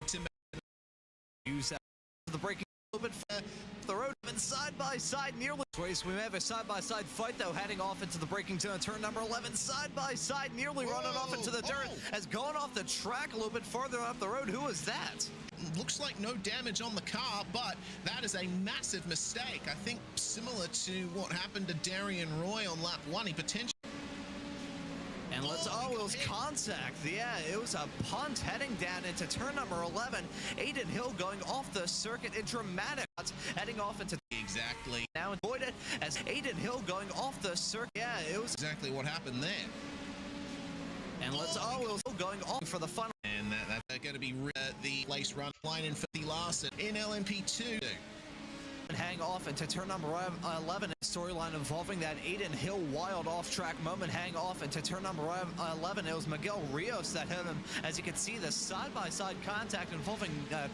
Speaker 4: use that the braking a little bit for the road and side by side nearly. Race, we may have a side by side fight though, heading off into the braking zone. Turn number 11, side by side, nearly running off into the dirt. Has gone off the track a little bit farther up the road. Who is that?
Speaker 5: Looks like no damage on the car, but that is a massive mistake. I think similar to what happened to Darian Roy on lap 1. He potentially.
Speaker 4: And it was contact. Yeah, it was a punt heading down into turn number 11. Aiden Hill going off the circuit in dramatic cuts, heading off into.
Speaker 5: Exactly.
Speaker 4: Now avoid it as Aiden Hill going off the circuit. Yeah, it was
Speaker 5: exactly what happened there.
Speaker 4: And it was going on for the final.
Speaker 5: And that's going to be the place run line in for the Larson in LMP2.
Speaker 4: Hang off into turn number 11. Storyline involving that Aiden Hill wild off-track moment. Hang off into turn number 11. It was Miguel Rios that hit him. As you can see, the side-by-side contact involving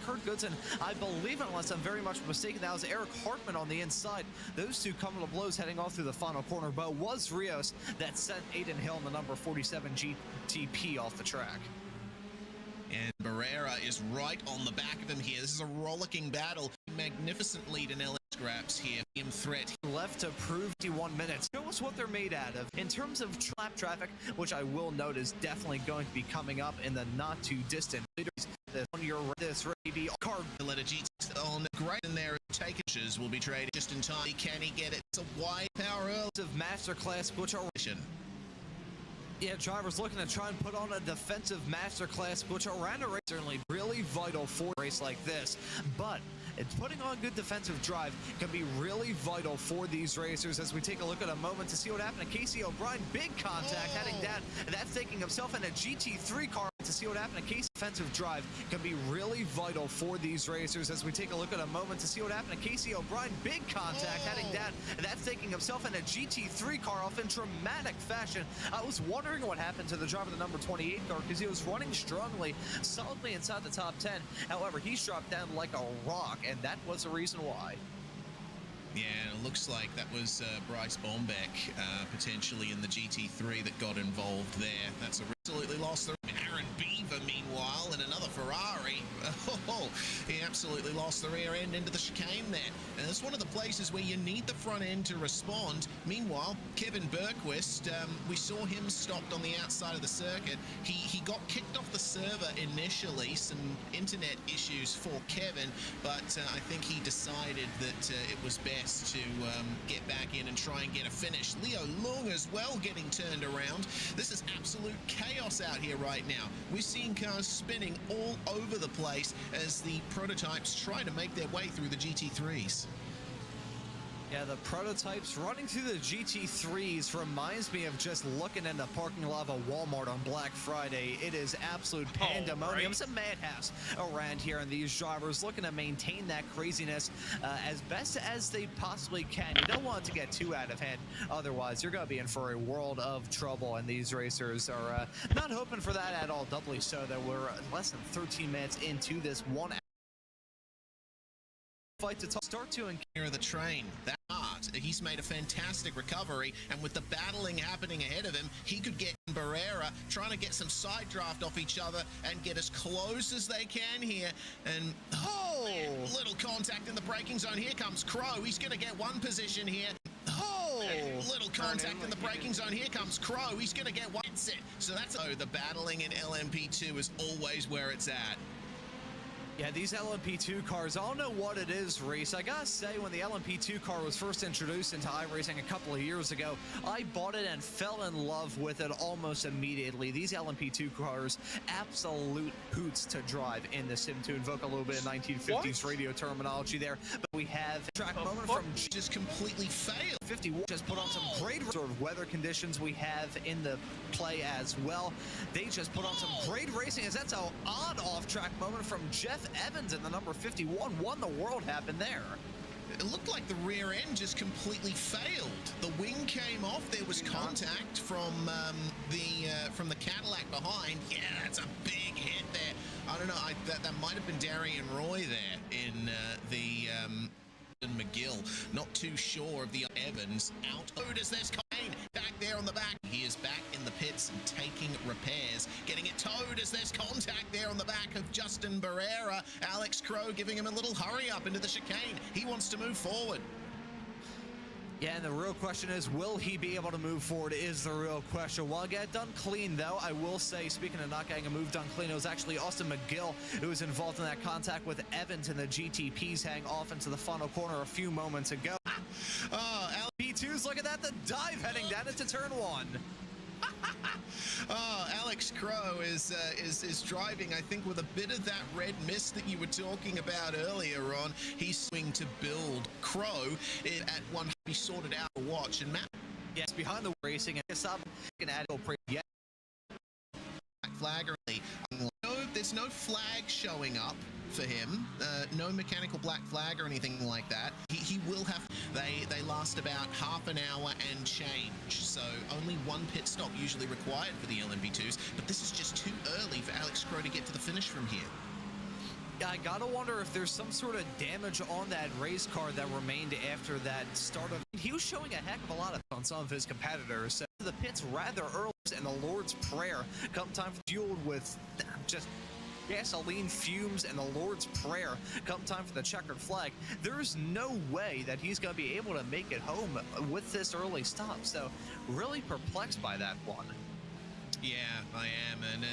Speaker 4: Kurt Goodson. I believe, unless I'm very much mistaken, that was Eric Hartman on the inside. Those two coming to blows heading off through the final corner. But it was Rios that sent Aiden Hill in the number 47 GTP off the track.
Speaker 5: And Barrera is right on the back of him here. This is a rollicking battle. Magnificent lead in LA scraps here. Threat
Speaker 4: left to prove 51 minutes. Show us what they're made out of. In terms of lap traffic, which I will note is definitely going to be coming up in the not too distant leaders. On your right, this Raby car
Speaker 5: let a GT on the great in there. Takers will be traded just in time. Can he get it? It's a wide power
Speaker 4: of masterclass, which are. Yeah, drivers looking to try and put on a defensive masterclass, which around a race certainly really vital for a race like this. But it's putting on good defensive drive can be really vital for these racers. As we take a look at a moment to see what happened to Casey O'Brien, big contact heading down, and that's taking himself in a GT3 car. To see what happened to Casey, defensive drive can be really vital for these racers. As we take a look at a moment to see what happened to Casey O'Brien, big contact heading down, and that's taking himself in a GT3 car off in dramatic fashion. I was wondering what happened to the driver of the number 28 car because he was running strongly, solidly inside the top 10. However, he's dropped down like a rock, and that was the reason why.
Speaker 5: Yeah, it looks like that was Bryce Bombeck potentially in the GT3 that got involved there. That's absolutely lost the Aaron Beaver, meanwhile, in another Ferrari. Oh, he absolutely lost the rear end into the chicane there. And it's one of the places where you need the front end to respond. Meanwhile, Kevin Bergquist, we saw him stopped on the outside of the circuit. He got kicked off the server initially, some internet issues for Kevin, but I think he decided that it was best to get back in and try and get a finish. Leo Long as well getting turned around. This is absolute chaos out here right now. We're seeing cars spinning all over the place as the prototypes try to make their way through the GT3s.
Speaker 4: Yeah, the prototypes running through the GT3s reminds me of just looking in the parking lot of a Walmart on Black Friday. It is absolute pandemonium. It's a madhouse around here, and these drivers looking to maintain that craziness as best as they possibly can. You don't want it to get too out of hand. Otherwise, you're going to be in for a world of trouble, and these racers are not hoping for that at all. Doubly so that we're less than 13 minutes into this 1 hour fight to start to
Speaker 5: encounter the train. That part, he's made a fantastic recovery, and with the battling happening ahead of him, he could get Barrera trying to get some side draft off each other and get as close as they can here. And little contact in the braking zone. Here comes Crow. He's going to get one position here. Little contact in the braking zone. Here comes Crow. He's going to get one. So that's the battling in LMP2 is always where it's at.
Speaker 4: Yeah, these LMP2 cars, I don't know what it is, Reese. I gotta say, when the LMP2 car was first introduced into iRacing a couple of years ago, I bought it and fell in love with it almost immediately. These LMP2 cars, absolute hoots to drive in the sim, to invoke a little bit of 1950s radio terminology there. But we have a track moment from
Speaker 5: just completely failed.
Speaker 4: 51 just put on some great sort of weather conditions we have in the play as well. They just put on some great racing, as that's an odd off-track moment from Jeff Evans in the number 51. Won the world happened there.
Speaker 5: It looked like the rear end just completely failed. The wing came off. There was contact from the Cadillac behind. Yeah, that's a big hit there. I don't know. That might have been Darian Roy there in the McGill. Not too sure of the Evans out. Oh, does there's Kane back there there on the back. He is back in the pits and taking repairs, getting it towed as there's contact there on the back of Justin Barrera. Alex Crow giving him a little hurry up into the chicane. He wants to move forward.
Speaker 14: Yeah, and the real question is, will he be able to move forward is the real question. While get done clean, though, I will say, speaking of not getting a move done clean, it was actually Austin McGill who was involved in that contact with Evans and the GTPs heading off into the final corner a few moments ago. P2's, look at that, the dive heading down into turn 1.
Speaker 5: Alex Crow is driving, I think, with a bit of that red mist that you were talking about earlier on. He's swing to build. Crow at one be sorted out to watch and Matt.
Speaker 14: Yes, behind the racing and Kasab can add yet.
Speaker 5: Flag early. No, there's no flag showing up for him. No mechanical black flag or anything like that. He will have. They last about half an hour and change. So only one pit stop usually required for the LMP2s. But this is just too early for Alex Crow to get to the finish from here.
Speaker 14: I gotta wonder if there's some sort of damage on that race car that remained after that start of. He was showing a heck of a lot on some of his competitors. So the pits rather early, and the Lord's Prayer come time fueled with just gasoline fumes and the Lord's Prayer come time for the checkered flag. There's no way that he's going to be able to make it home with this early stop. So really perplexed by that one.
Speaker 5: Yeah, I am, and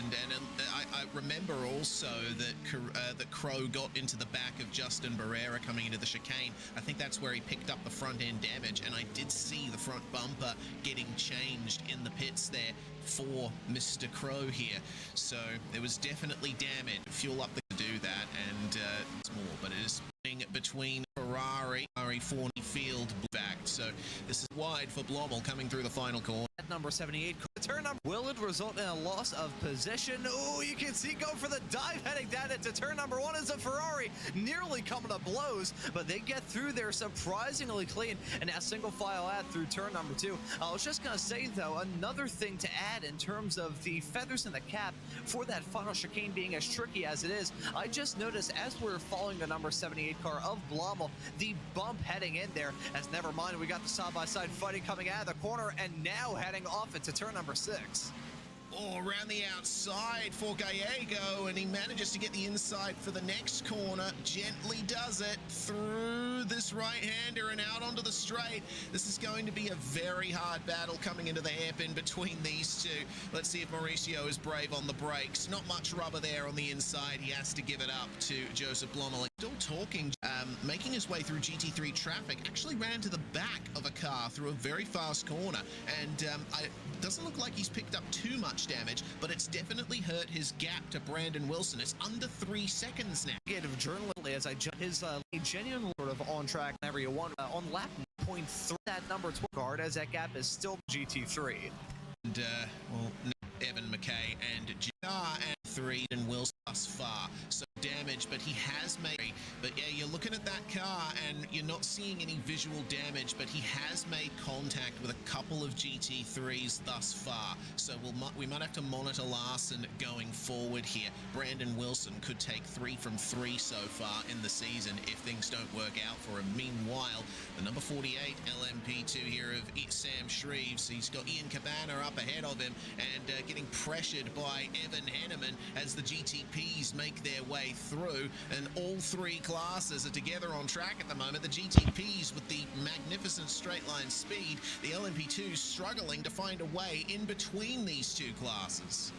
Speaker 5: I remember also that that Crow got into the back of Justin Barrera coming into the chicane. I think that's where he picked up the front end damage, and I did see the front bumper getting changed in the pits there for Mr. Crow here. So it was definitely damaged. Fuel up to do that, and it's more, but it is between Ferrari 40 field back. So this is wide for Blommel coming through the final corner.
Speaker 14: At number 78, turn number. Will it result in a loss of position? Oh, you can see go for the dive heading down into turn number 1 is a Ferrari nearly coming to blows, but they get through there surprisingly clean, and now single file out through turn number 2. I was just gonna say though, another thing to add in terms of the feathers in the cap for that final chicane being as tricky as it is, I just noticed as we're following the number 78 car of Blommel, the bump heading in there, as never mind, we got the side-by-side fighting coming out of the corner and now heading off into turn number 6.
Speaker 5: Oh, around the outside for Gallego, and he manages to get the inside for the next corner. Gently does it through this right-hander and out onto the straight. This is going to be a very hard battle coming into the hairpin between these two. Let's see if Mauricio is brave on the brakes. Not much rubber there on the inside. He has to give it up to Joseph Blommel. Still talking, making his way through GT3 traffic, actually ran into the back of a car through a very fast corner, and it doesn't look like he's picked up too much damage, but it's definitely hurt his gap to Brandon Wilson. It's under 3 seconds now.
Speaker 14: Negative journalistically as I judge his genuine sort of on track area 1 on lap 0.3 that number 12 guard as that gap is still GT3.
Speaker 5: And well, Evan McKay and GR and 3 and Wilson thus far. So damage, but he has made. But yeah, you're looking at that car and you're not seeing any visual damage, but he has made contact with a couple of GT3s thus far. So we might have to monitor Larson going forward here. Brandon Wilson could take 3 from 3 so far in the season if things don't work out for him. Meanwhile, the number 48 LMP2 here of Sam Shreves, he's got Ian Cabana up ahead of him and getting pressured by Evan Henneman as the GTPs make their way through, and all 3 classes are together on track at the moment. The GTPs with the magnificent straight line speed, the LMP2s struggling to find a way in between these 2 classes.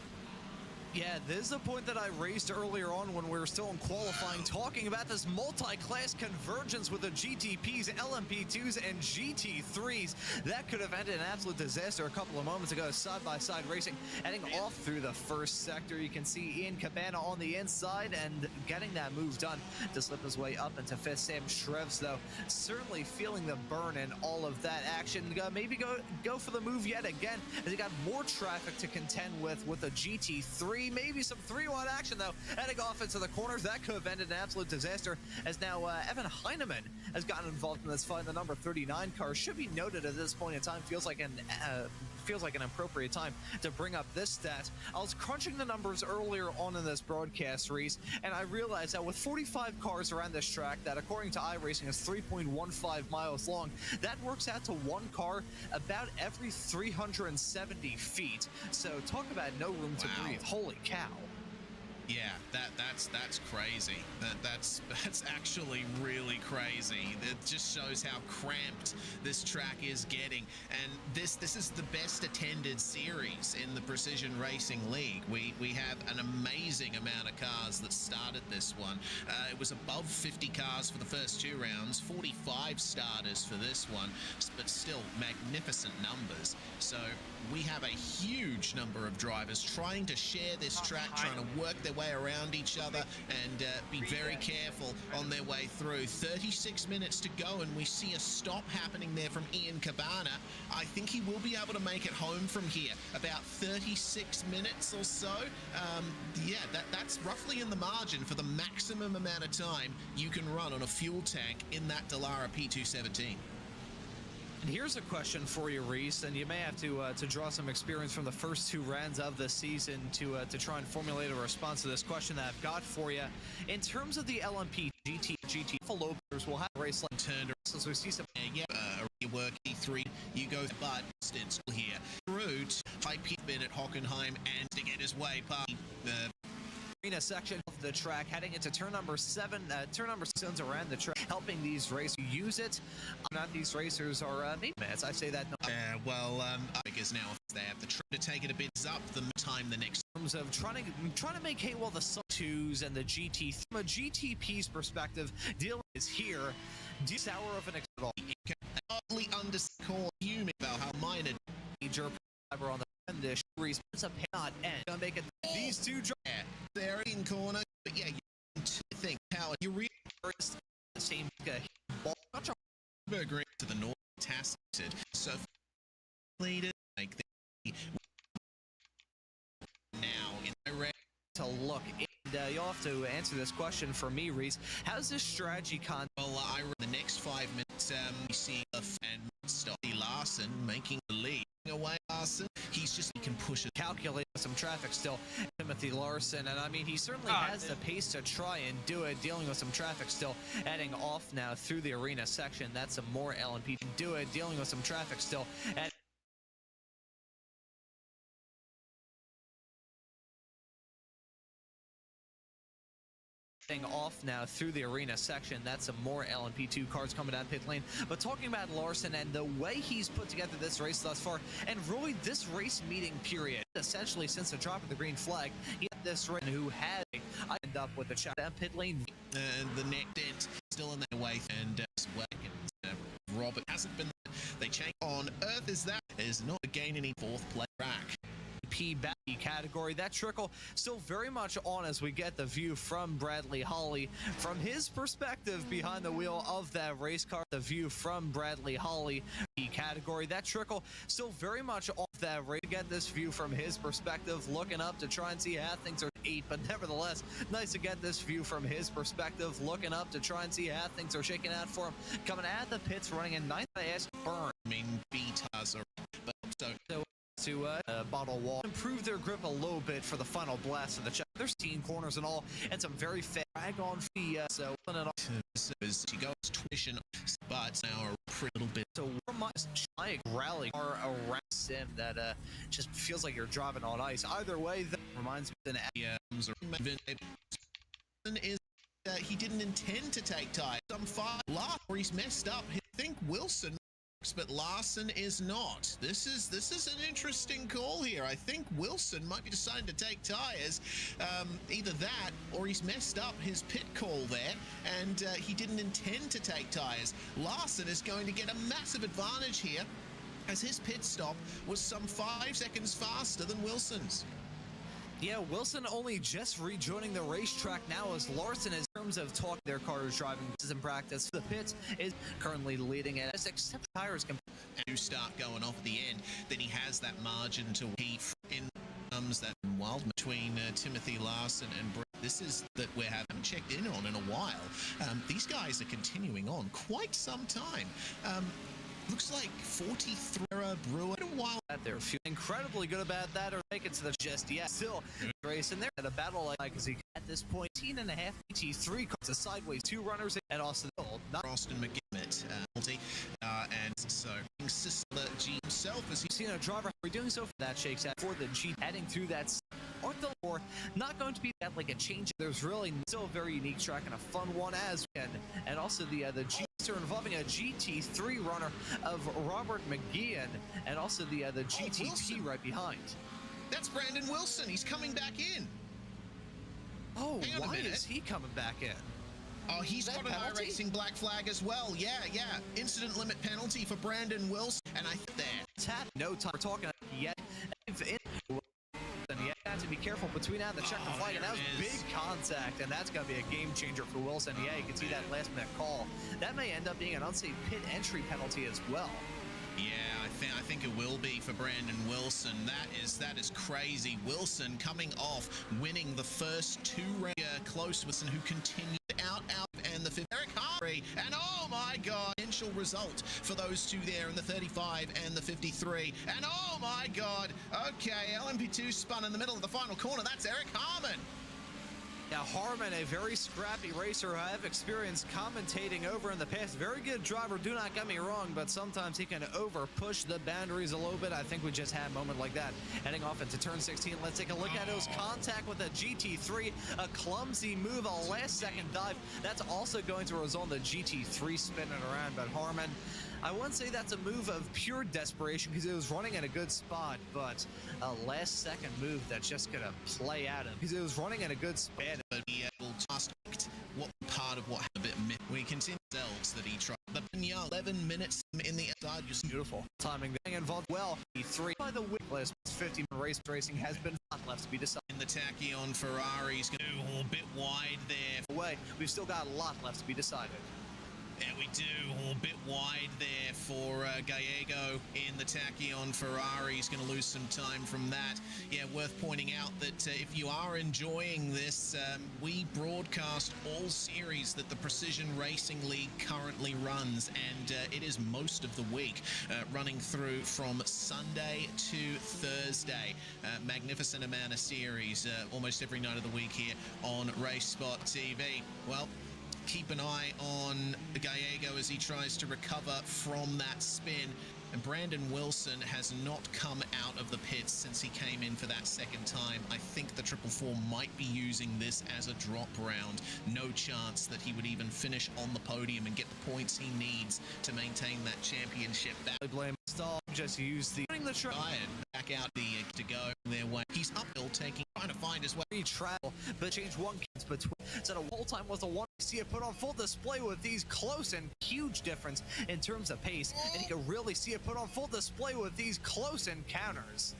Speaker 14: Yeah, this is a point that I raised earlier on when we were still in qualifying, talking about this multi-class convergence with the GTPs, LMP2s, and GT3s. That could have ended in absolute disaster a couple of moments ago. Side-by-side racing, heading off through the first sector. You can see Ian Cabana on the inside and getting that move done to slip his way up into 5th. Sam Shreves, though, certainly feeling the burn in all of that action. Maybe go for the move yet again, as he got more traffic to contend with a GT3. 2-3, maybe some 3-1 action though. Heading off into the corners, that could have ended an absolute disaster, as now Evan Heineman has gotten involved in this fight. The number 39 car should be noted at this point in time. Feels like an appropriate time to bring up this stat. I was crunching the numbers earlier on in this broadcast, Reese, and I realized that with 45 cars around this track that, according to iRacing, is 3.15 miles long, that works out to one car about every 370 feet. So talk about no room to breathe. Holy cow.
Speaker 5: Yeah, that's crazy. That's actually really crazy. It just shows how cramped this track is getting. And this is the best attended series in the Precision Racing League. We have an amazing amount of cars that started this one. It was above 50 cars for the first 2 rounds, 45 starters for this one, but still magnificent numbers. So we have a huge number of drivers trying to share this track, trying to work their way around each other and be very careful on their way through. 36 minutes to go, and we see a stop happening there from Ian Cabana. I think he will be able to make it home from here. About 36 minutes or so. Yeah, that's roughly in the margin for the maximum amount of time you can run on a fuel tank in that Dallara P217.
Speaker 14: And here's a question for you, Reese, and you may have to draw some experience from the first 2 rounds of the season to try and formulate a response to this question that I've got for you. In terms of the LMP GT Lopers will have a race like turned around, so we see some work E3, you go but it's here. Route high been at Hockenheim and to get his way past the arena section of the track, heading into turn number 7. Turn number 7's around the track, helping these racers use it. Not these racers are maybe as I say that.
Speaker 5: Because now they have the try to take it a bit up the time the next.
Speaker 14: In terms of trying to make hay while the Sub-2s and the GT. From a GTP's perspective, deal is here. Sour of an external.
Speaker 5: Hardly underscore fuming about how minor
Speaker 14: major driver on the this Reese a not end. Gonna make it these two
Speaker 5: they're in corner, but yeah, you think how you really same ball Nürburgring to the north tasted. So leader like now in the red
Speaker 14: to look, and you'll have to answer this question for me, Reese. How's this strategy con?
Speaker 5: Well, the next 5 minutes, we see and Stolly Larson making the lead. Away Larson, he can push it,
Speaker 14: calculate some traffic still. Timothy Larson, and I mean he certainly has the pace to try and do it, dealing with some traffic still. Heading off now through the arena section, that's some more LMP to do it, dealing with some traffic still. And off now through the arena section, that's some more LMP2 cars coming down pit lane. But talking about Larson and the way he's put together this race thus far, and really this race meeting period, essentially since the drop of the green flag, he had this race who had end up with a shot down pit lane.
Speaker 5: And the neck dent still in their way, and Robert hasn't been. They change on Earth is not again any 4th place track.
Speaker 14: P category. That trickle still very much on as we get the view from Bradley Holly from his perspective behind the wheel of that race car. The view from Bradley Holly category. That trickle still very much off that race. Get this view from his perspective, looking up to try and see how things are 8, but nevertheless nice to get this view from his perspective, looking up to try and see how things are shaking out for him. Coming at the pits, running in 9th. Burn.
Speaker 5: I mean, B-Tars are, but so
Speaker 14: to bottle wall, improve their grip a little bit for the final blast of the check. There's 16 corners and all, and some very fast drag on free. So
Speaker 5: as she goes tuition, but now a pretty little bit.
Speaker 14: So my rally car around sim that just feels like you're driving on ice. Either way, that reminds me
Speaker 5: is he didn't intend to take tires. Some 5 last where he's messed up. I think Wilson. But Larson is not. This is an interesting call here. I think Wilson might be deciding to take tires. Either that or he's messed up his pit call there, and he didn't intend to take tires. Larson is going to get a massive advantage here, as his pit stop was some 5 seconds faster than Wilson's.
Speaker 14: Yeah, Wilson only just rejoining the racetrack now as Larson, in terms of talking their cars driving in practice. The pits is currently leading it, except tires can
Speaker 5: start going off at the end. Then he has that margin to heat in that wild between Timothy Larson and Brett. This is that we haven't checked in on in a while. These guys are continuing on quite some time. Looks like 43 Brewer. A while
Speaker 14: they're incredibly good about that, or make it to the just yet. Still, Grayson there at a battle like because he at this point 18.5 GT3 cars, a sideways 2 runners, and also not
Speaker 5: Austin McGimmett penalty, and so the G himself as
Speaker 14: he's seen a driver. We're doing so for that shakes out for the G heading through that. Aren't the more not going to be that like a change? There's really still a very unique track and a fun one as well. And also the G involving a GT3 runner of Robert McGeehan, and also the GTP right behind.
Speaker 5: That's Brandon Wilson. He's coming back in.
Speaker 14: Oh, why is he coming back in?
Speaker 5: Oh, he's got an iRacing black flag as well. Yeah. Incident limit penalty for Brandon Wilson, and I think there.
Speaker 14: Tap. No time. We're talking yet. You have to be careful between now and the checker flag, and that was big contact, and that's going to be a game changer for Wilson. Yeah, you can see that last minute call. That may end up being an unsafe pit entry penalty as well.
Speaker 5: Yeah, I think it will be for Brandon Wilson. That is crazy. Wilson coming off, winning the first 2 rounds. Close Wilson, who continued out, and the 5th Eric Harvey, and oh my God, potential result for those 2 there in the 35 and the 53, and oh my God, okay, LMP2 spun in the middle of the final corner. That's Eric Harmon.
Speaker 14: Now, Harmon, a very scrappy racer I have experienced commentating over in the past. Very good driver, do not get me wrong, but sometimes he can over-push the boundaries a little bit. I think we just had a moment like that. Heading off into turn 16, let's take a look at his contact with a GT3. A clumsy move, a last-second dive. That's also going to result in the GT3 spinning around, but Harmon, I wouldn't say that's a move of pure desperation because it was running in a good spot, but a last-second move that's just going to play at him because it was running in a good spot.
Speaker 5: But he will just what part of what had a bit we continue ourselves that he tried. But young 11 minutes in the outside, just beautiful
Speaker 14: timing being involved well. E3 by the Witless 50 racing has been left to be decided.
Speaker 5: In the Tachyon Ferrari's going to go a bit wide there.
Speaker 14: Away, we've still got a lot left to be decided.
Speaker 5: Yeah, we do. A bit wide there for Gallego in the Tachyon Ferrari. He's going to lose some time from that. Yeah, worth pointing out that if you are enjoying this, we broadcast all series that the Precision Racing League currently runs, and it is most of the week, running through from Sunday to Thursday. Magnificent amount of series, almost every night of the week here on Race Spot TV. Well, keep an eye on Gallego as he tries to recover from that spin. And Brandon Wilson has not come out of the pits since he came in for that second time. I think the 444 might be using this as a drop round. No chance that he would even finish on the podium and get the points he needs to maintain that championship.
Speaker 14: I blame Stall, just use the
Speaker 5: track back out to go their way. He's uphill trying to find his way.
Speaker 14: Travel, but change one between. So the whole time was the one see it put on full display with these close and huge difference in terms of pace, and you can really see it put on full display with these close encounters.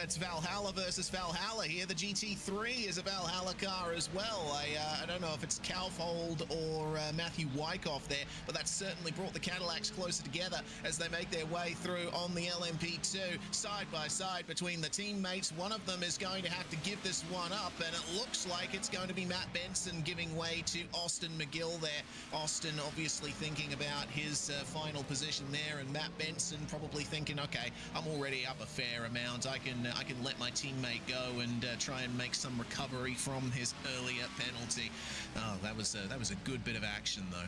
Speaker 5: It's Valhalla versus Valhalla here. The GT3 is a Valhalla car as well. I don't know if it's Kaufhold or Matthew Wyckoff there, but that certainly brought the Cadillacs closer together as they make their way through on the LMP2 side by side between the teammates. One of them is going to have to give this one up, and it looks like it's going to be Matt Benson giving way to Austin McGill there. Austin obviously thinking about his final position there, and Matt Benson probably thinking, okay, I'm already up a fair amount. I can let my teammate go and try and make some recovery from his earlier penalty. Oh, that was a good bit of action though.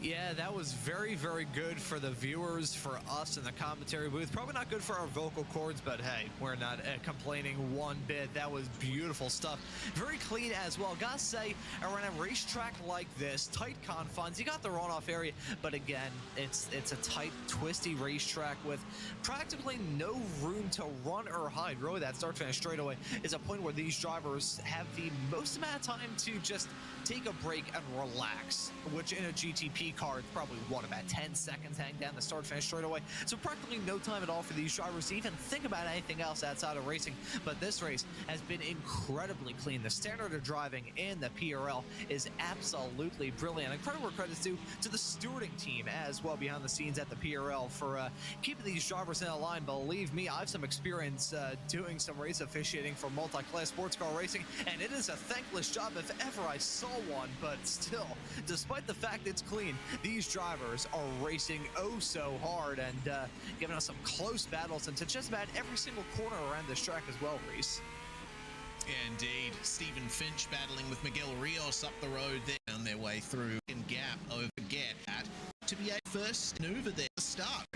Speaker 14: Yeah, that was very, very good for the viewers, for us in the commentary booth. Probably not good for our vocal cords, but hey, we're not complaining one bit. That was beautiful stuff. Very clean as well. Gotta say, around a racetrack like this, tight confines, you got the runoff area, but again, it's a tight, twisty racetrack with practically no room to run or hide. Really, that start-finish straightaway is a point where these drivers have the most amount of time to just take a break and relax, which in a GTP LMP car, it's probably, what, about 10 seconds hang down the start-finish straightaway. So practically no time at all for these drivers to even think about anything else outside of racing. But this race has been incredibly clean. The standard of driving in the PRL is absolutely brilliant. And credit where credit's due to the stewarding team as well behind the scenes at the PRL for keeping these drivers in a line. Believe me, I have some experience doing some race officiating for multi-class sports car racing, and it is a thankless job if ever I saw one. But still, despite the fact it's clean, these drivers are racing oh so hard and giving us some close battles into just about every single corner around this track as well, Reese.
Speaker 5: Indeed. Stephen Finch battling with Miguel Rios up the road there on their way through in gap over Get at to be a first maneuver there to start.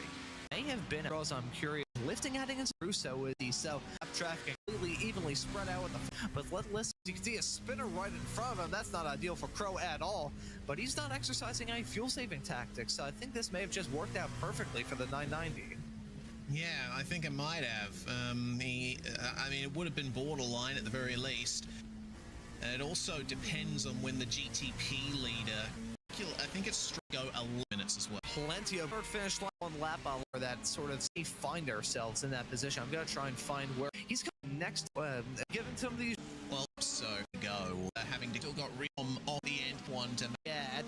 Speaker 14: May have been, as I'm curious, lifting adding into Russo with these, so traffic completely evenly spread out with the, but listen, you can see a spinner right in front of him. That's not ideal for Crow at all, but he's not exercising any fuel saving tactics, so I think this may have just worked out perfectly for the 990.
Speaker 5: Yeah, I think it might have. I mean, it would have been borderline at the very least. It also depends on when the GTP leader, I think it's go 11 minutes as well.
Speaker 14: Plenty of finish line, one lap on where that sort of find ourselves in that position. I'm going to try and find where he's coming next, giving some of these.
Speaker 5: Well, so go. Having to still got Riom off the end one to
Speaker 14: add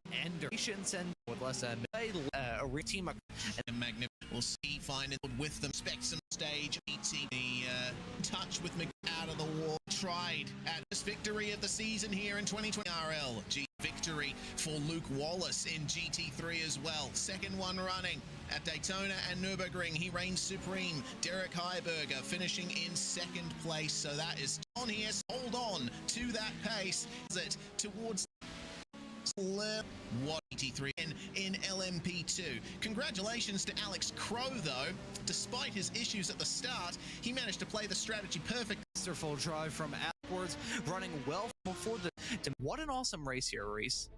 Speaker 14: patience and with less than a team
Speaker 5: and magnificent. We'll see finding with them specs and stage ET the touch with Mc out of the wall. Tried at this victory of the season here in 2020 RL. Victory for Luke Wallace in GT3 as well. Second one running at Daytona and Nürburgring. He reigns supreme. Derek Heiberger finishing in second place. So that is on here. Hold on to that pace. It towards what GT3 in LMP2. Congratulations to Alex Crow though. Despite his issues at the start, he managed to play the strategy perfect.
Speaker 14: Masterful drive from outwards, running well before the. What an awesome race here, Reese.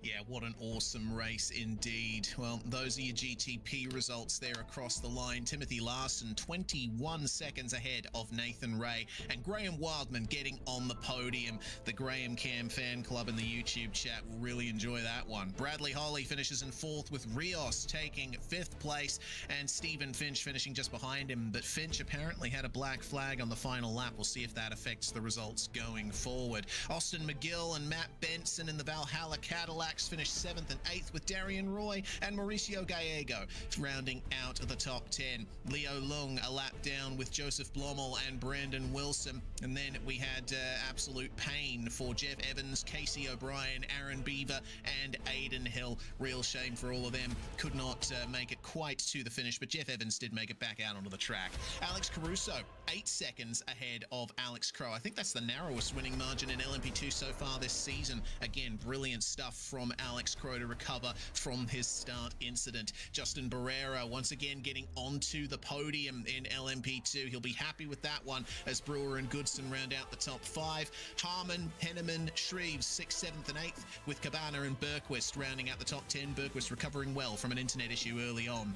Speaker 5: Yeah, what an awesome race indeed. Well, those are your GTP results there across the line. Timothy Larson, 21 seconds ahead of Nathan Ray, and Graham Wildman getting on the podium. The Graham Cam fan club in the YouTube chat will really enjoy that one. Bradley Holly finishes in fourth, with Rios taking fifth place, and Stephen Finch finishing just behind him. But Finch apparently had a black flag on the final lap. We'll see if that affects the results going forward. Austin McGill and Matt Benson in the Valhalla Cadillac finished 7th and 8th, with Darian Roy and Mauricio Gallego rounding out the top 10. Leo Lung a lap down with Joseph Blommel and Brandon Wilson. And then we had absolute pain for Jeff Evans, Casey O'Brien, Aaron Beaver and Aiden Hill. Real shame for all of them. Could not make it quite to the finish, but Jeff Evans did make it back out onto the track. Alex Caruso, 8 seconds ahead of Alex Crow. I think that's the narrowest winning margin in LMP2 so far this season. Again, brilliant stuff from Alex Crow to recover from his start incident. Justin Barrera once again getting onto the podium in LMP2. He'll be happy with that one as Brewer and Goodson round out the top 5. Harmon, Henneman, Shreves 6th, 7th and 8th, with Cabana and Bergquist rounding out the top 10. Bergquist recovering well from an internet issue early on.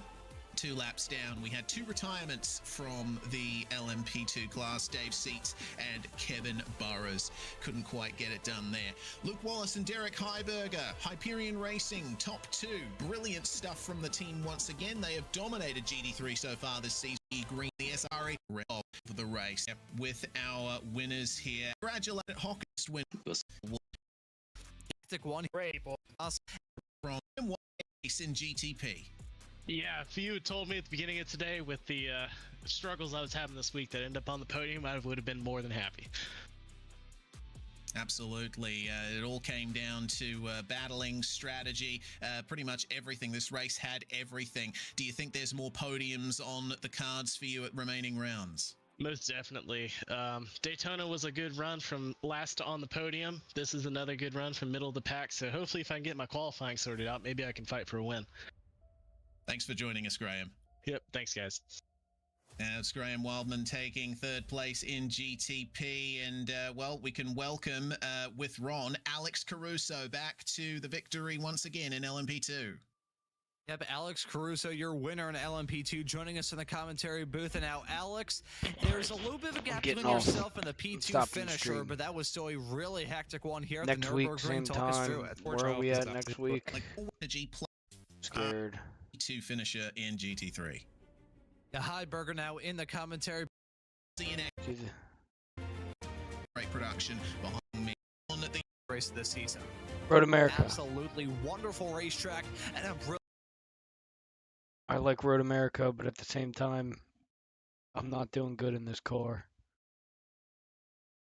Speaker 5: 2 laps down, we had 2 retirements from the LMP2 class, Dave Seats and Kevin Burrows. Couldn't quite get it done there. Luke Wallace and Derek Heiberger, Hyperion Racing, top 2. Brilliant stuff from the team once again. They have dominated GT3 so far this season. Green, the SRE of the race. With our winners here, congratulate Hawkins win.
Speaker 14: One
Speaker 5: from race in GTP.
Speaker 8: Yeah, if you had told me at the beginning of today with the struggles I was having this week that ended up on the podium, I would have been more than happy.
Speaker 5: Absolutely. It all came down to battling, strategy, pretty much everything. This race had everything. Do you think there's more podiums on the cards for you at remaining rounds?
Speaker 8: Most definitely. Daytona was a good run from last on the podium. This is another good run from middle of the pack, so hopefully if I can get my qualifying sorted out, maybe I can fight for a win.
Speaker 5: Thanks for joining us, Graham.
Speaker 8: Yep, thanks, guys.
Speaker 5: It's Graham Wildman taking 3rd place in GTP, and well, we can welcome with Ron, Alex Caruso back to the victory once again in LMP2.
Speaker 14: Yep, Alex Caruso, your winner in LMP2, joining us in the commentary booth. And now, Alex, there's a little bit of a gap between yourself and the P2 finisher, but that was still a really hectic one here at the Nürburgring. Talk us through it.
Speaker 3: Where are we at next week?
Speaker 5: Like energy
Speaker 3: Scared.
Speaker 5: P2 finisher in GT3.
Speaker 14: Yeah, Heiberger now in the commentary.
Speaker 5: Great production behind me on the
Speaker 14: race this season.
Speaker 3: Road America.
Speaker 14: Absolutely wonderful racetrack and a really
Speaker 3: I like Road America, but at the same time, I'm not doing good in this car.